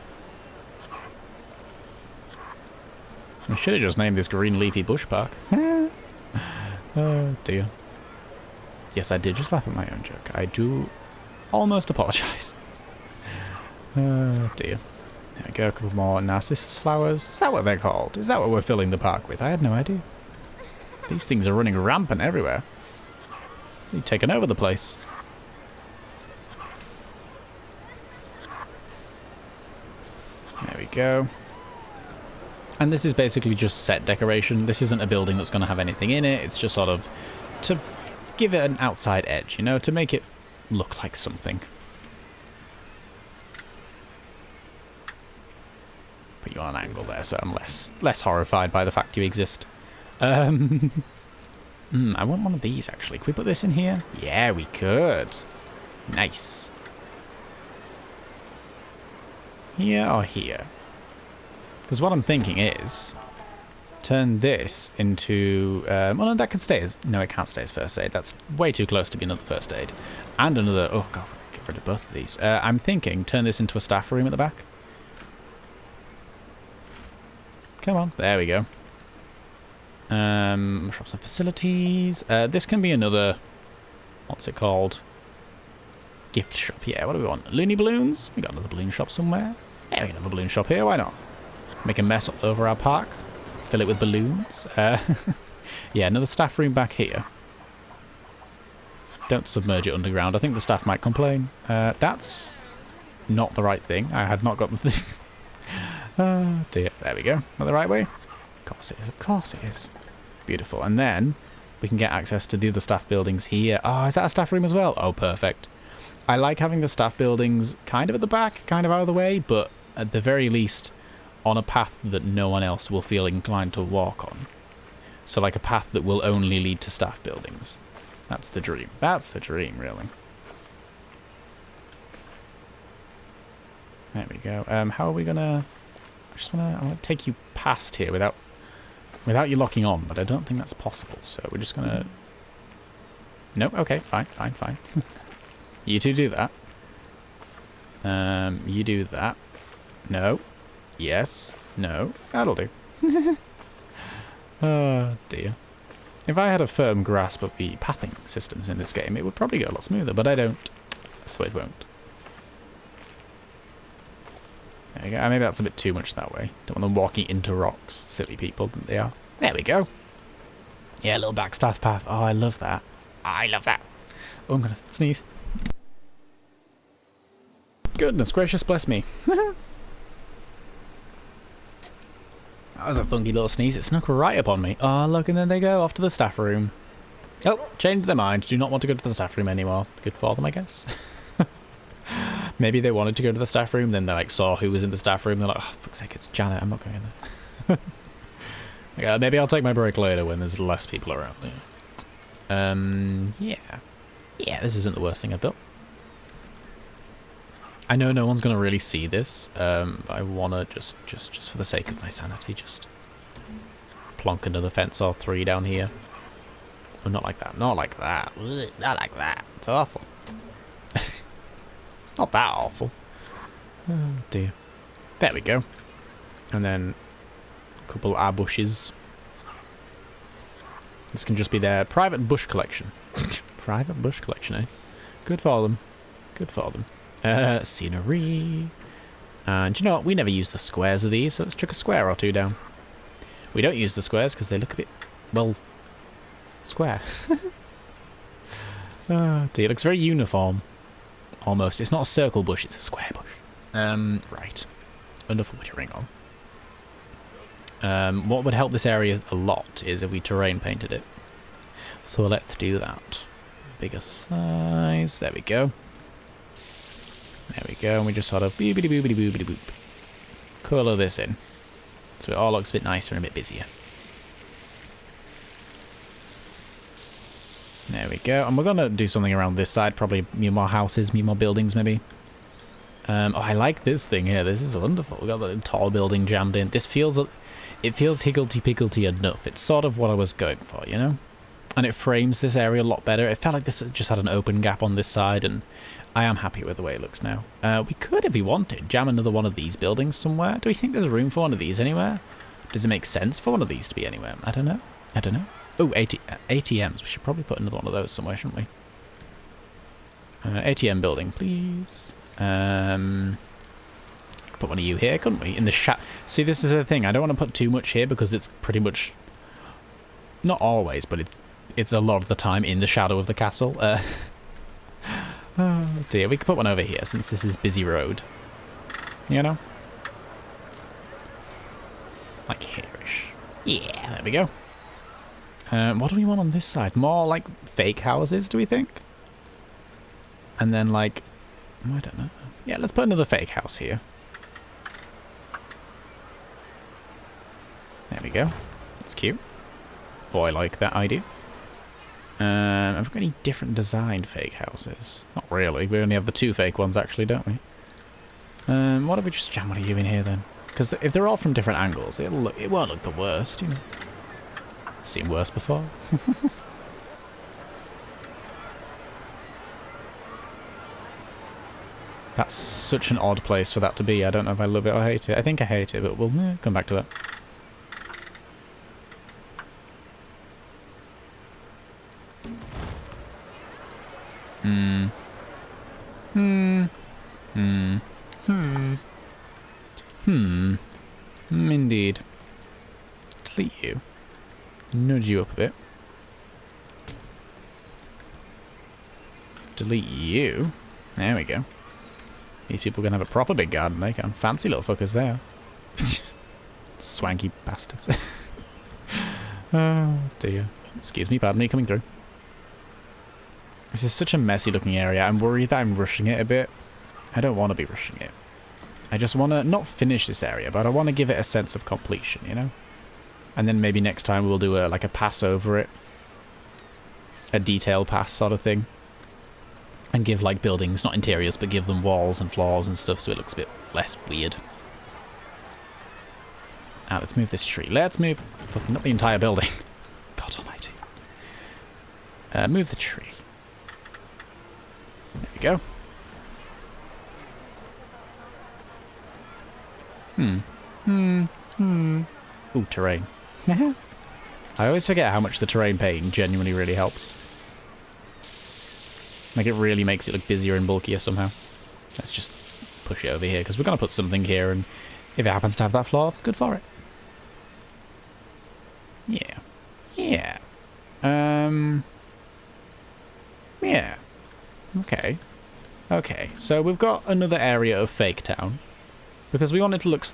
I should have just named this Green Leafy Bush Park. Oh, dear. Yes, I did just laugh at my own joke. I do almost apologise. Oh, dear. There we go, a couple more narcissus flowers. Is that what they're called? Is that what we're filling the park with? I had no idea. These things are running rampant everywhere. They've taken over the place. There we go. And this is basically just set decoration. This isn't a building that's going to have anything in it. It's just sort of to give it an outside edge, you know, to make it look like something. Put you on an angle there so I'm less horrified by the fact you exist. I want one of these actually. Can we put this in here? Yeah, we could. Nice. Here or here? Because what I'm thinking is turn this into well, no, that can stay as no, it can't stay as first aid. That's way too close to be another first aid. And another, oh god, get rid of both of these. I'm thinking turn this into a staff room at the back. Come on, there we go. Shops and facilities. This can be another, what's it called? Gift shop. Yeah, what do we want? Looney balloons? We got another balloon shop somewhere. Yeah, we got another balloon shop here. Why not? Make a mess all over our park. Fill it with balloons. Yeah, another staff room back here. Don't submerge it underground. I think the staff might complain. That's not the right thing. I had not got the thing. Oh dear. There we go. Not the right way? Of course it is. Of course it is. Beautiful. And then we can get access to the other staff buildings here. Oh, is that a staff room as well? Oh, perfect. I like having the staff buildings kind of at the back, kind of out of the way, but at the very least on a path that no one else will feel inclined to walk on. So like a path that will only lead to staff buildings. That's the dream. That's the dream, really. There we go. How are we gonna... I want to take you past here without you locking on, but I don't think that's possible. So we're just gonna... No, okay, fine. You two do that. You do that. No. Yes. No. That'll do. Oh dear. If I had a firm grasp of the pathing systems in this game, it would probably go a lot smoother, but I don't. So it won't. There we go. Maybe that's a bit too much that way. Don't want them walking into rocks. Silly people that they are. There we go. Yeah, a little backstaff path. Oh, I love that. I love that. Oh, I'm gonna sneeze. Goodness gracious, bless me. That was a funky little sneeze. It snuck right up on me. Oh, look, and then they go off to the staff room. Oh, changed their mind. Do not want to go to the staff room anymore. Good for them, I guess. Maybe they wanted to go to the staff room, then they like saw who was in the staff room. They're like, oh, fuck's sake, it's Janet. I'm not going in there. Yeah, maybe I'll take my break later when there's less people around. Yeah. Yeah, this isn't the worst thing I've built. I know no one's going to really see this. I want to just for the sake of my sanity, just plonk another fence or three down here. Oh, not like that. Not like that. Ugh, not like that. It's awful. Not that awful. Oh dear. There we go. And then a couple of bushes. This can just be their private bush collection. Private bush collection, eh? Good for them. Good for them. Scenery. And you know what? We never use the squares of these, so let's chuck a square or two down. We don't use the squares because they look a bit, well, square. Oh dear, it looks very uniform. Almost. It's not a circle bush, it's a square bush. Right. Enough wittering on. What would help this area a lot is if we terrain painted it. So let's do that. Bigger size. There we go. There we go. And we just sort of boobity boobity boobity boop. Colour this in. So it all looks a bit nicer and a bit busier. There we go. And we're going to do something around this side. Probably more houses, more buildings maybe. Oh, I like this thing here. This is wonderful. We've got the tall building jammed in. This feels... It feels higgledy-piggledy enough. It's sort of what I was going for, you know? And it frames this area a lot better. It felt like this just had an open gap on this side, and I am happy with the way it looks now. We could, if we wanted, jam another one of these buildings somewhere. Do we think there's room for one of these anywhere? Does it make sense for one of these to be anywhere? I don't know. I don't know. Oh, ATMs. We should probably put another one of those somewhere, shouldn't we? ATM building, please. Put put one of you here, couldn't we? In the See, this is the thing. I don't want to put too much here because it's pretty much... Not always, but it's a lot of the time in the shadow of the castle. Oh dear, we could put one over here since this is busy road. You know? Like here-ish. Yeah, there we go. What do we want on this side? More like fake houses, do we think? And then like... I don't know. Yeah, let's put another fake house here. There we go. That's cute. Oh, I like that idea. Have we got any different designed fake houses? Not really. We only have the 2 fake ones actually, don't we? What if we just jam one of you in here then? Because if they're all from different angles, it won't look the worst, you know. I've seen worse before. That's such an odd place for that to be. I don't know if I love it or hate it. I think I hate it, but we'll come back to that. Indeed. Delete you. Nudge you up a bit. Delete you. There we go. These people can have a proper big garden, they can. Fancy little fuckers there. Swanky bastards. Oh dear. Excuse me, pardon me, coming through. This is such a messy looking area. I'm worried that I'm rushing it a bit. I don't want to be rushing it. I just want to not finish this area, but I want to give it a sense of completion, you know? And then maybe next time we'll do like a pass over it. A detail pass sort of thing. And give like buildings, not interiors, but give them walls and floors and stuff so it looks a bit less weird. Ah, let's move this tree. Let's move... Fucking not the entire building. God almighty. Move the tree. There we go. Ooh, terrain. I always forget how much the terrain painting genuinely really helps. Like, it really makes it look busier and bulkier somehow. Let's just push it over here, because we're going to put something here, and if it happens to have that floor, good for it. Yeah. Yeah. Yeah. Okay. Okay, so we've got another area of fake town. Because we wanted to look...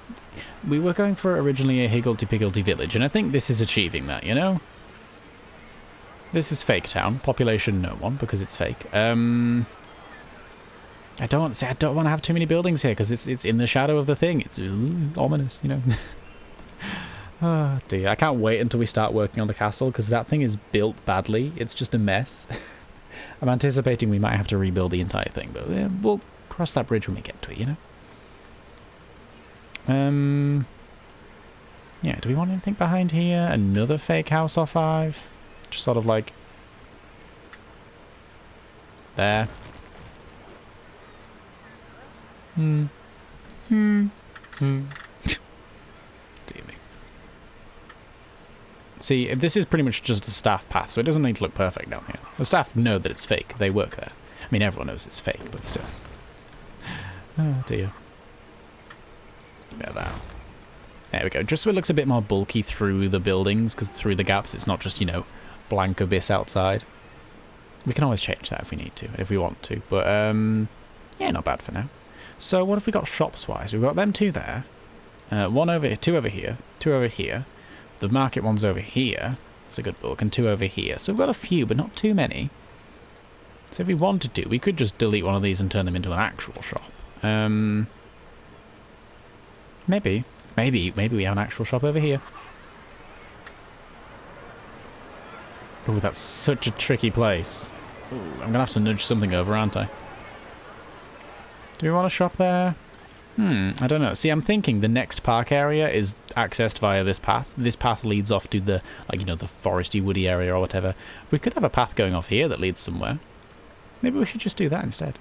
We were going for originally a higgledy-piggledy village, and I think this is achieving that, you know? This is fake town. Population, no one, because it's fake. I don't want to have too many buildings here, because it's in the shadow of the thing. It's ominous, you know? Oh, dear. I can't wait until we start working on the castle, because that thing is built badly. It's just a mess. I'm anticipating we might have to rebuild the entire thing, but we'll cross that bridge when we get to it, you know? Yeah, do we want anything behind here? Another fake house or 5? Just sort of like... There. Dear me. See, this is pretty much just a staff path, so it doesn't need to look perfect down here. The staff know that it's fake. They work there. I mean, everyone knows it's fake, but still. Oh, dear. There we go. Just so it looks a bit more bulky through the buildings, because through the gaps it's not just, you know, blank abyss outside. We can always change that if we need to, if we want to. But, yeah, not bad for now. So what have we got shops-wise? We've got them 2 there. 1 over here, 2 over here, 2 over here. The market one's over here. It's a good book. And 2 over here. So we've got a few, but not too many. So if we wanted to, we could just delete one of these and turn them into an actual shop. Maybe we have an actual shop over here. Oh, that's such a tricky place. Ooh, I'm gonna have to nudge something over, aren't I? Do we want a shop there? I don't know. See, I'm thinking the next park area is accessed via this path. This path leads off to the, like, you know, the foresty, woody area or whatever. We could have a path going off here that leads somewhere. Maybe we should just do that instead.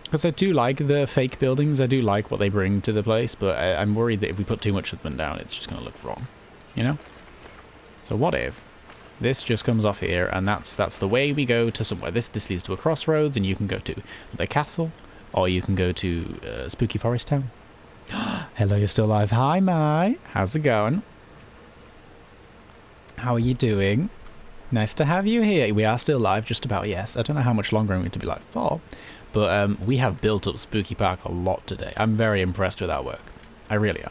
Because I do like the fake buildings, I do like what they bring to the place, but I'm worried that if we put too much of them down, it's just going to look wrong, you know? So what if this just comes off here, and that's the way we go to somewhere. This leads to a crossroads, and you can go to the castle, or you can go to Spooky Forest Town. Hello, you're still alive. Hi, Mai. How's it going? How are you doing? Nice to have you here. We are still live, just about, yes. I don't know how much longer I'm going to be live for, but we have built up Spooky Park a lot today. I'm very impressed with our work. I really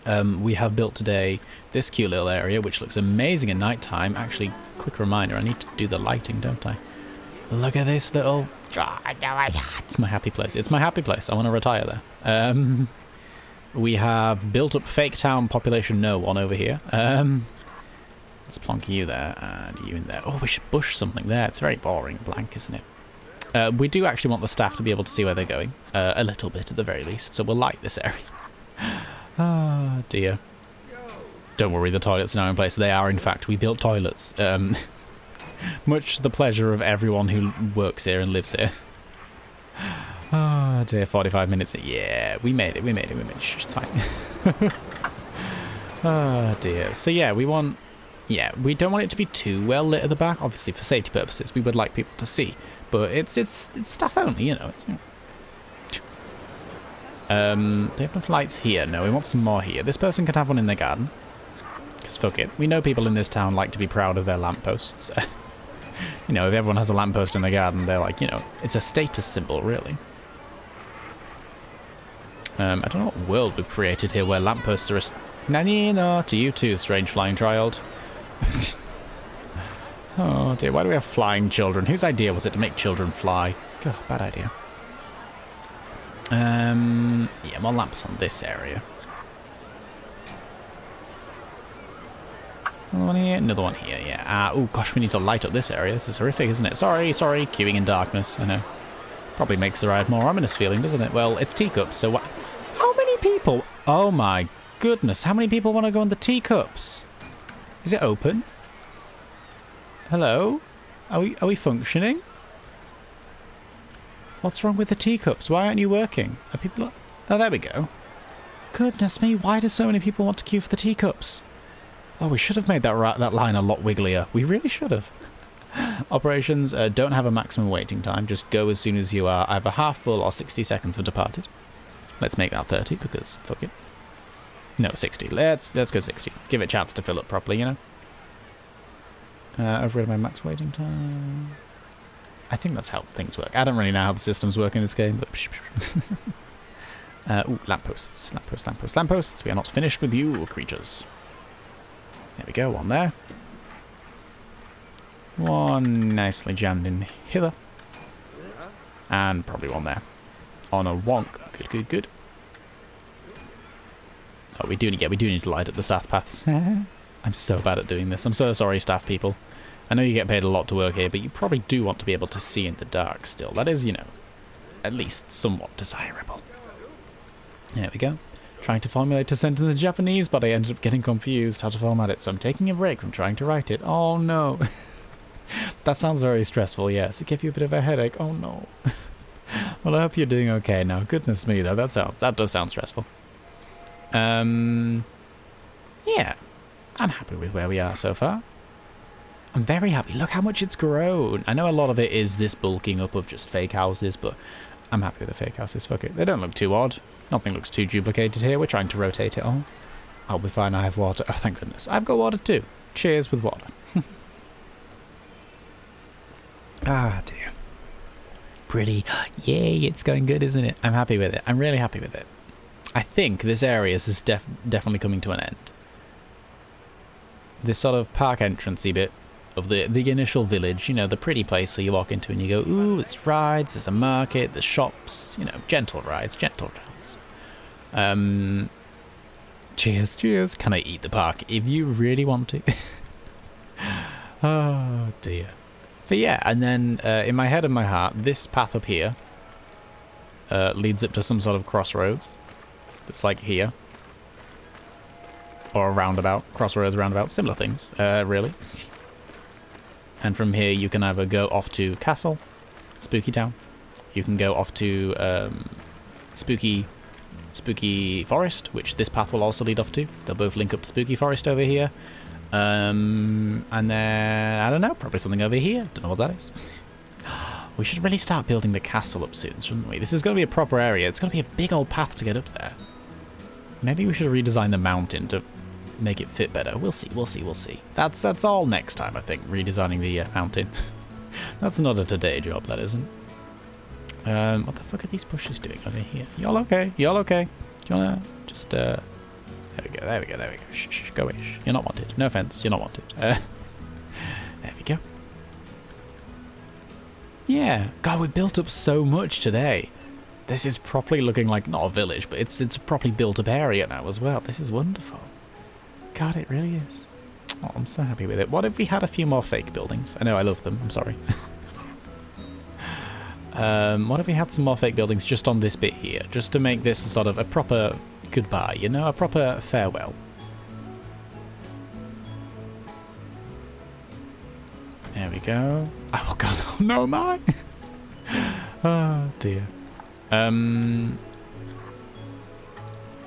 am. We have built today this cute little area, which looks amazing at night time. Actually, quick reminder, I need to do the lighting, don't I? Look at this little... It's my happy place. It's my happy place. I want to retire there. We have built up Fake Town population no one over here. Let's plonk you there and you in there. Oh, we should bush something there. It's very boring blank, isn't it? We do actually want the staff to be able to see where they're going. A little bit at the very least. So we'll light this area. Ah, dear. Don't worry, the toilets are now in place. They are, in fact. We built toilets. Much to the pleasure of everyone who works here and lives here. Ah, dear. 45 minutes. Yeah, we made it. We made it. Shh, it's fine. Ah, dear. So yeah, we want... Yeah, we don't want it to be too well lit at the back. Obviously, for safety purposes, we would like people to see. But it's staff only, you know. It's, you know. Do we have enough lights here? No, we want some more here. This person could have one in their garden. Because fuck it. We know people in this town like to be proud of their lampposts. You know, if everyone has a lamppost in their garden, they're like, you know, it's a status symbol, really. I don't know what world we've created here where lampposts are no, to you too, strange flying child. Oh dear, why do we have flying children? Whose idea was it to make children fly? God, bad idea. Yeah, more lamps on this area. Another one here, another one here, yeah. Oh gosh, we need to light up this area. This is horrific, isn't it? Sorry, queuing in darkness, I know. Probably makes the ride more ominous feeling, doesn't it? Well, it's teacups, so what? How many people? Oh my goodness, how many people want to go in the teacups? Is it open? Hello? Are we functioning? What's wrong with the teacups? Why aren't you working? Are people... Oh, there we go. Goodness me, why do so many people want to queue for the teacups? Oh, we should have made that line a lot wigglier. We really should have. Operations don't have a maximum waiting time. Just go as soon as you are either half full or 60 seconds for departed. Let's make that 30 because fuck it. No, 60. Let's go 60. Give it a chance to fill up properly, you know. Overrid my max waiting time. I think that's how things work. I don't really know how the systems work in this game, but... ooh, lampposts. Lampposts. We are not finished with you, creatures. There we go, one there. One nicely jammed in hither. And probably one there. On a wonk. Good. Oh, we do need to light up the staff paths. I'm so bad at doing this. I'm so sorry, staff people. I know you get paid a lot to work here, but you probably do want to be able to see in the dark still. That is, you know, at least somewhat desirable. There we go. Trying to formulate a sentence in Japanese, but I ended up getting confused how to format it, so I'm taking a break from trying to write it. Oh no. That sounds very stressful, yes. It gave you a bit of a headache. Oh no. Well, I hope you're doing okay now. Goodness me, though. That does sound stressful. Yeah. I'm happy with where we are so far. I'm very happy. Look how much it's grown. I know a lot of it is this bulking up of just fake houses, but I'm happy with the fake houses. Fuck it. They don't look too odd. Nothing looks too duplicated here. We're trying to rotate it all. I'll be fine. I have water. Oh, thank goodness. I've got water too. Cheers with water. Ah, dear. Pretty. Yay, it's going good, isn't it? I'm happy with it. I'm really happy with it. I think this area is definitely coming to an end. This sort of park entrancey bit of the initial village, you know, the pretty place where you walk into and you go, ooh, it's rides, there's a market, there's shops, you know, gentle rides. Cheers. Can I eat the park? If you really want to. Oh, dear. But yeah, and then in my head and my heart, this path up here leads up to some sort of crossroads. That's like here. Or a roundabout. Crossroads, roundabout. Similar things, really. And from here you can either go off to Castle, Spooky Town. You can go off to Spooky Forest, which this path will also lead off to. They'll both link up to Spooky Forest over here. And then, I don't know, probably something over here. Don't know what that is. We should really start building the castle up soon, shouldn't we? This is going to be a proper area. It's going to be a big old path to get up there. Maybe we should redesign the mountain to make it fit better. We'll see, we'll see, we'll see. That's all next time, I think, redesigning the mountain. That's not a today job, that isn't. What the fuck are these bushes doing over here? Y'all okay? Y'all okay? Do you wanna just, there we go, there we go, there we go. Shh, shh, go away, shh. You're not wanted. No offense, you're not wanted. There we go. Yeah, God, we built up so much today. This is properly looking like, not a village, but it's a properly built up area now as well. This is wonderful. God, it really is. Oh, I'm so happy with it. What if we had a few more fake buildings? I know, I love them, I'm sorry. What if we had some more fake buildings just on this bit here, just to make this a sort of a proper goodbye, you know, a proper farewell. There we go. Oh god, oh no, my! Oh dear. Yeah,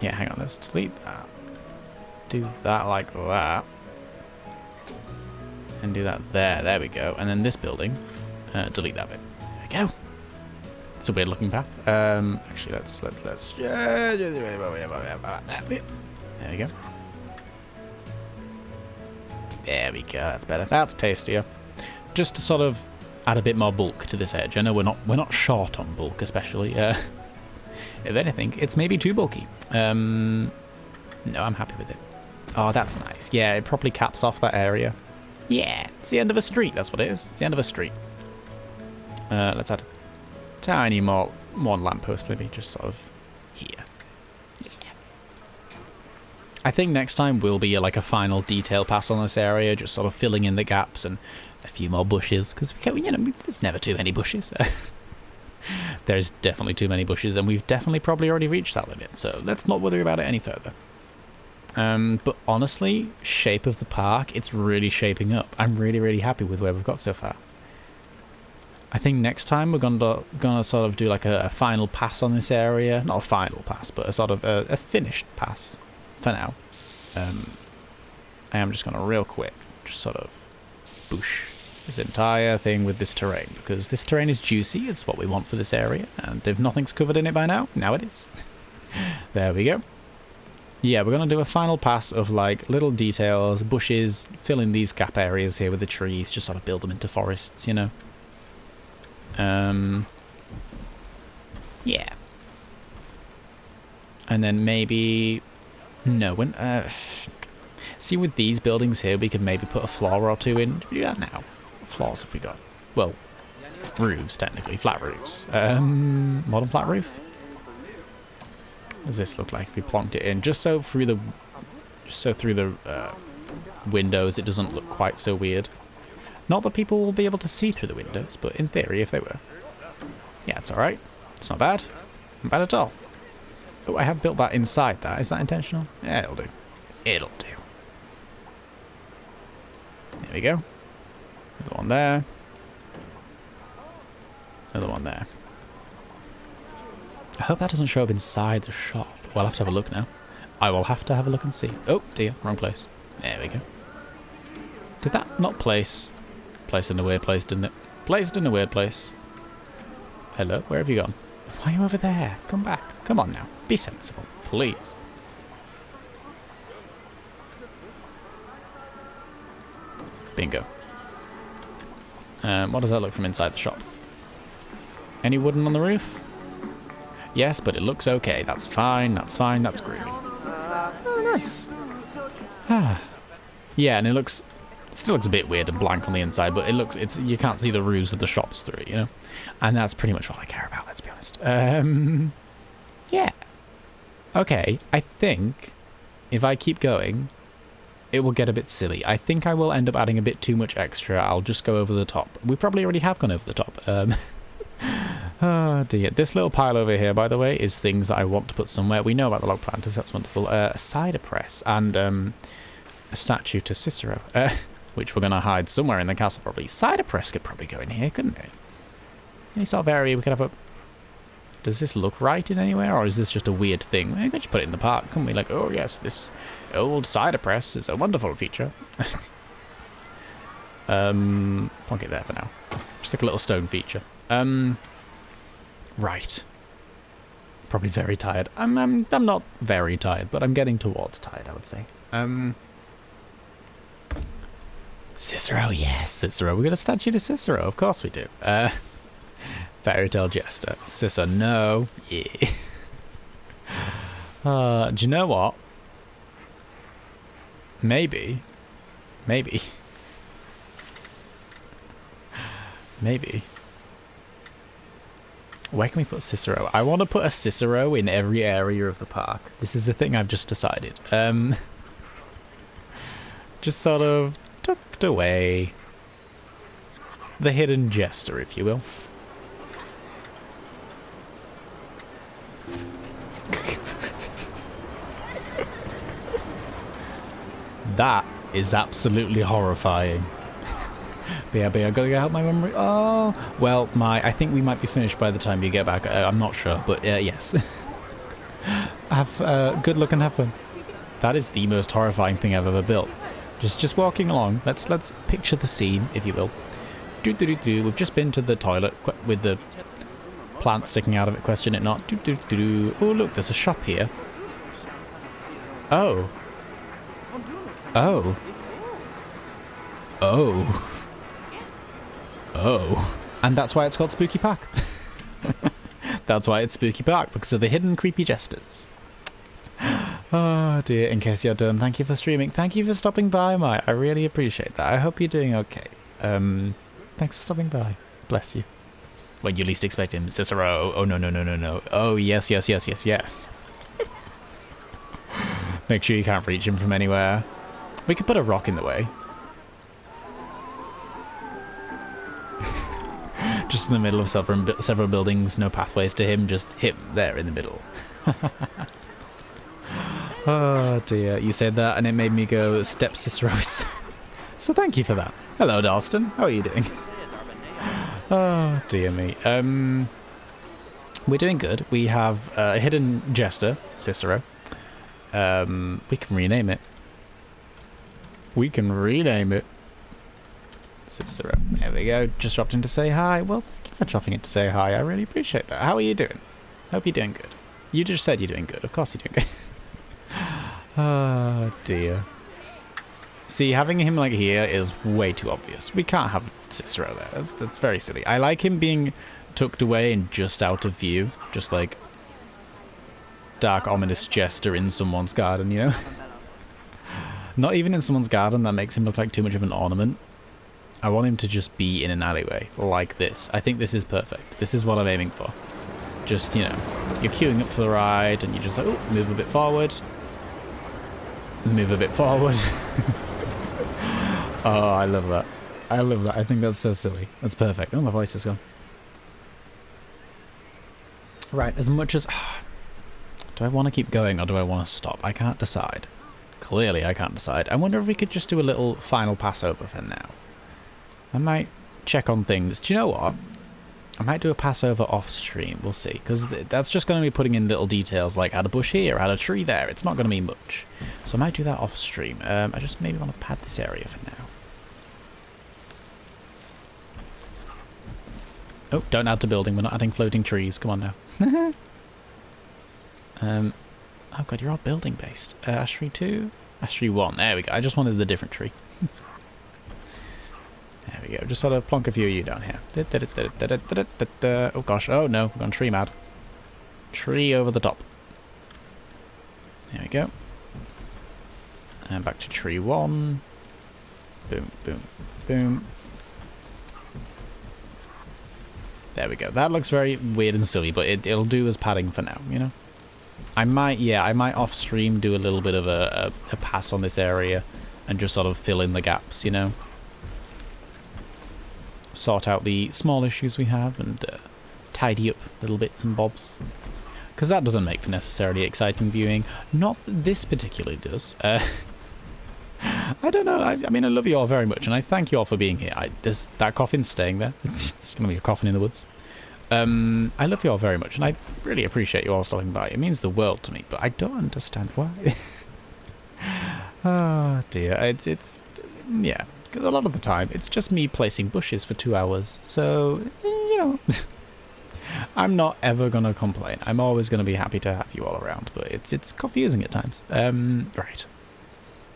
hang on, let's delete that. Do that like that. And do that there, there we go. And then this building, delete that bit. There we go. It's a weird looking path. Actually, let's there we go. There we go, that's better. That's tastier. Just to sort of add a bit more bulk to this edge. I know we're not short on bulk, especially. If anything, it's maybe too bulky. No, I'm happy with it. Oh, that's nice. Yeah, it properly caps off that area. Yeah, it's the end of a street, that's what it is. It's the end of a street. Let's add a tiny more one lamppost, maybe, just sort of here. Yeah. I think next time will be like a final detail pass on this area, just sort of filling in the gaps and a few more bushes, because we can't, you know, there's never too many bushes. There's definitely too many bushes, and we've definitely probably already reached that limit, so let's not worry about it any further. But honestly, shape of the park, it's really shaping up. I'm really, really happy with where we've got so far. I think next time we're gonna sort of do like a final pass on this area. Not a final pass, but a sort of a finished pass for now. I am just gonna real quick just sort of boosh this entire thing with this terrain, because this terrain is juicy. It's what we want for this area, and if nothing's covered in it by now it is. There we go. Yeah, we're going to do a final pass of like little details, bushes, fill in these gap areas here with the trees, just sort of build them into forests, you know. Yeah. And then maybe... No, when... see, with these buildings here, we could maybe put a floor or two in. Do we do that now? What floors have we got? Well, roofs, technically. Flat roofs. Modern flat roof? What does this look like if we plonked it in? Just so through the windows it doesn't look quite so weird. Not that people will be able to see through the windows, but in theory if they were. Yeah, it's alright. It's not bad. Not bad at all. Oh, I have built that inside that. Is that intentional? Yeah, it'll do. It'll do. There we go. Another one there. Another one there. I hope that doesn't show up inside the shop. Well, I'll have to have a look now. I will have to have a look and see. Oh, dear. Wrong place. There we go. Did that not place? Placed in a weird place, didn't it? Placed in a weird place. Hello? Where have you gone? Why are you over there? Come back. Come on now. Be sensible. Please. Bingo. What does that look from inside the shop? Any wooden on the roof? Yes, but it looks okay. That's fine. That's fine. That's groovy. Oh, nice. Ah. Yeah, and it still looks a bit weird and blank on the inside, but you can't see the roofs of the shops through it, you know? And that's pretty much all I care about, let's be honest. Yeah. Okay, I think if I keep going, it will get a bit silly. I think I will end up adding a bit too much extra. I'll just go over the top. We probably already have gone over the top. Oh dear. This little pile over here, by the way, is things that I want to put somewhere. We know about the log planters, that's wonderful. A cider press and a statue to Cicero, which we're going to hide somewhere in the castle probably. Cider press could probably go in here, couldn't it? Any sort of area we could have a... Does this look right in anywhere, or is this just a weird thing? We could just put it in the park, couldn't we? Like, oh yes, this old cider press is a wonderful feature. Plonk it there for now. Just like a little stone feature. Right. Probably very tired. I'm not very tired, but I'm getting towards tired, I would say. Cicero, yes, Cicero. We got a statue to Cicero, of course we do. Fairy tale jester. Cicero, no. Yeah. Do you know what? Maybe. Maybe. Where can we put Cicero? I want to put a Cicero in every area of the park. This is the thing I've just decided. Just sort of tucked away. The hidden jester, if you will. That is absolutely horrifying. But yeah, I gotta go help my memory. Oh, well, I think we might be finished by the time you get back. I'm not sure, but yes. Have good luck and have fun. That is the most horrifying thing I've ever built. Just walking along. Let's picture the scene, if you will. We've just been to the toilet with the plant sticking out of it. Question it not. Oh, look, there's a shop here. Oh. Oh. Oh. Oh. And that's why it's called Spooky Park. That's why it's Spooky Park, because of the hidden creepy jesters. Oh dear, in case you're done, thank you for streaming. Thank you for stopping by, Mai. I really appreciate that. I hope you're doing okay. Thanks for stopping by. Bless you. When you least expect him, Cicero. Oh, no. Oh, yes. Make sure you can't reach him from anywhere. We could put a rock in the way. Just in the middle of several buildings, no pathways to him, just him there in the middle. Oh dear, you said that and it made me go step Cicero. So thank you for that. Hello, Dalston. How are you doing? Oh dear me. We're doing good. We have a hidden jester, Cicero. We can rename it. Cicero. There we go. Just dropped in to say hi. Well, thank you for dropping in to say hi. I really appreciate that. How are you doing? Hope you're doing good. You just said you're doing good. Of course you're doing good. Oh, dear. See, having him like here is way too obvious. We can't have Cicero there. That's very silly. I like him being tucked away and just out of view. Just like dark, ominous jester in someone's garden, you know? Not even in someone's garden. That makes him look like too much of an ornament. I want him to just be in an alleyway like this. I think this is perfect. This is what I'm aiming for. Just, you know, you're queuing up for the ride and you're just like, oh, move a bit forward. Move a bit forward. Oh, I love that. I love that. I think that's so silly. That's perfect. Oh, my voice is gone. Right, as much as... do I want to keep going or do I want to stop? I can't decide. Clearly, I can't decide. I wonder if we could just do a little final Passover for now. I might check on things. Do you know what? I might do a Passover off stream. We'll see. Because that's just going to be putting in little details like add a bush here, add a tree there. It's not going to be much. So I might do that off stream. I just maybe want to pad this area for now. Oh, don't add to building. We're not adding floating trees. Come on now. Oh god, you're all building based. Ash tree 2? Ash tree 1. There we go. I just wanted a different tree. There we go. Just sort of plonk a few of you down here. Oh gosh. Oh no. We're gone tree mad. Tree over the top. There we go. And back to tree 1. Boom, boom, boom. There we go. That looks very weird and silly, but it'll do as padding for now, you know? I might off stream do a little bit of a pass on this area and just sort of fill in the gaps, you know? Sort out the small issues we have and tidy up little bits and bobs. Because that doesn't make for necessarily exciting viewing. Not that this particularly does. I don't know. I mean, I love you all very much, and I thank you all for being here. That coffin's staying there. It's going to be a coffin in the woods. I love you all very much, and I really appreciate you all stopping by. It means the world to me, but I don't understand why. Oh dear. Yeah. Because a lot of the time, it's just me placing bushes for 2 hours. So, you you know, I'm not ever going to complain. I'm always going to be happy to have you all around, but it's confusing at times. Right.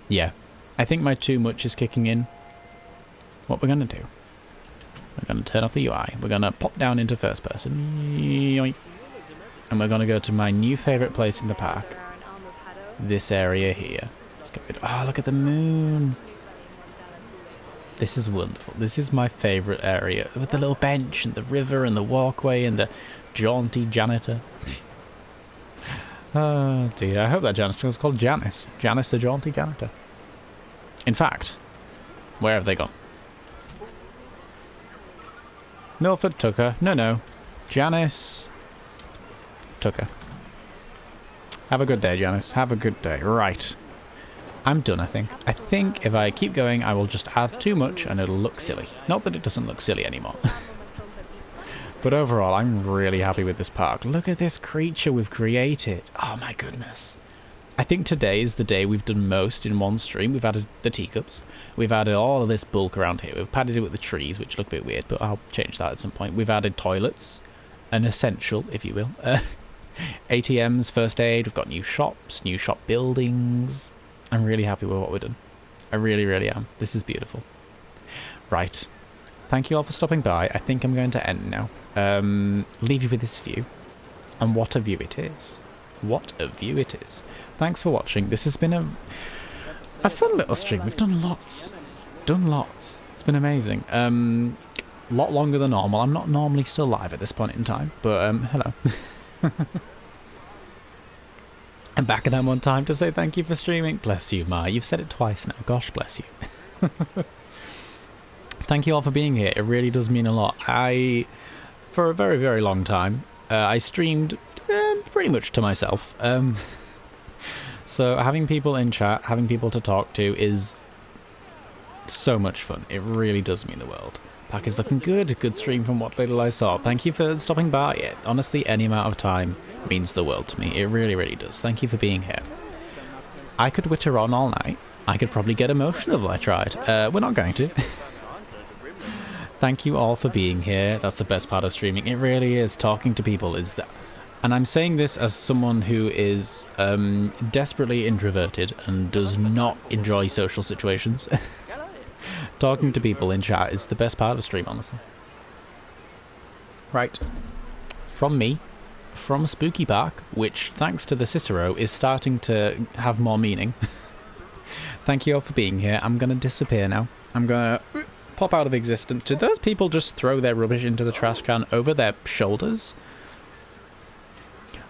Yeah. I think my too much is kicking in. What we're going to do, we're going to turn off the UI. We're going to pop down into first person. Yoink. And we're going to go to my new favourite place in the park. This area here. Let's get rid. Oh, look at the moon. This is wonderful. This is my favourite area. With the little bench and the river and the walkway and the jaunty janitor. Oh dear. I hope that janitor was called Janice. Janice the jaunty janitor. In fact, where have they gone? Milford Tucker. No. Janice Tucker. Have a good day, Janice. Have a good day. Right. I'm done, I think. I think if I keep going, I will just add too much and it'll look silly. Not that it doesn't look silly anymore. But overall, I'm really happy with this park. Look at this creature we've created. Oh my goodness. I think today is the day we've done most in one stream. We've added the teacups. We've added all of this bulk around here. We've padded it with the trees, which look a bit weird, but I'll change that at some point. We've added toilets. An essential, if you will. ATMs, first aid. We've got new shops, new shop buildings. I'm really happy with what we've done. I really, really am. This is beautiful. Right. Thank you all for stopping by. I think I'm going to end now. Leave you with this view. And what a view it is. What a view it is. Thanks for watching. This has been a fun little stream. We've done lots. It's been amazing. A lot longer than normal. I'm not normally still live at this point in time. But, hello. I'm back again one time to say thank you for streaming. Bless you, Ma. You've said it twice now. Gosh, bless you. Thank you all for being here. It really does mean a lot. For a very, very long time, I streamed pretty much to myself. So having people in chat, having people to talk to is so much fun. It really does mean the world. Pack is looking good. Good stream from what little I saw. Thank you for stopping by. Honestly, any amount of time means the world to me. It really, really does. Thank you for being here. I could witter on all night. I could probably get emotional if I tried. We're not going to. Thank you all for being here. That's the best part of streaming. It really is. Talking to people is that. And I'm saying this as someone who is desperately introverted and does not enjoy social situations. Talking to people in chat is the best part of the stream, honestly. Right. From me, from Spooky Park, which, thanks to the Cicero, is starting to have more meaning. Thank you all for being here. I'm going to disappear now. I'm going to pop out of existence. Did those people just throw their rubbish into the trash can over their shoulders?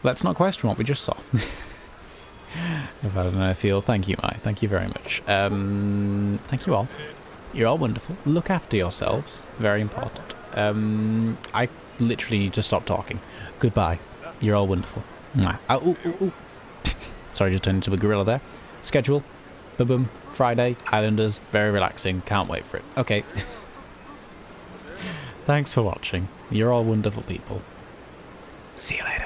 Let's not question what we just saw. If I don't know, I feel. Thank you, Mai. Thank you very much. Thank you all. You're all wonderful. Look after yourselves. Very important. I literally need to stop talking. Goodbye. You're all wonderful. Mwah. Oh, ooh, ooh, ooh. Sorry, just turned into a gorilla there. Schedule. Boom, boom. Friday. Islanders. Very relaxing. Can't wait for it. Okay. Thanks for watching. You're all wonderful people. See you later.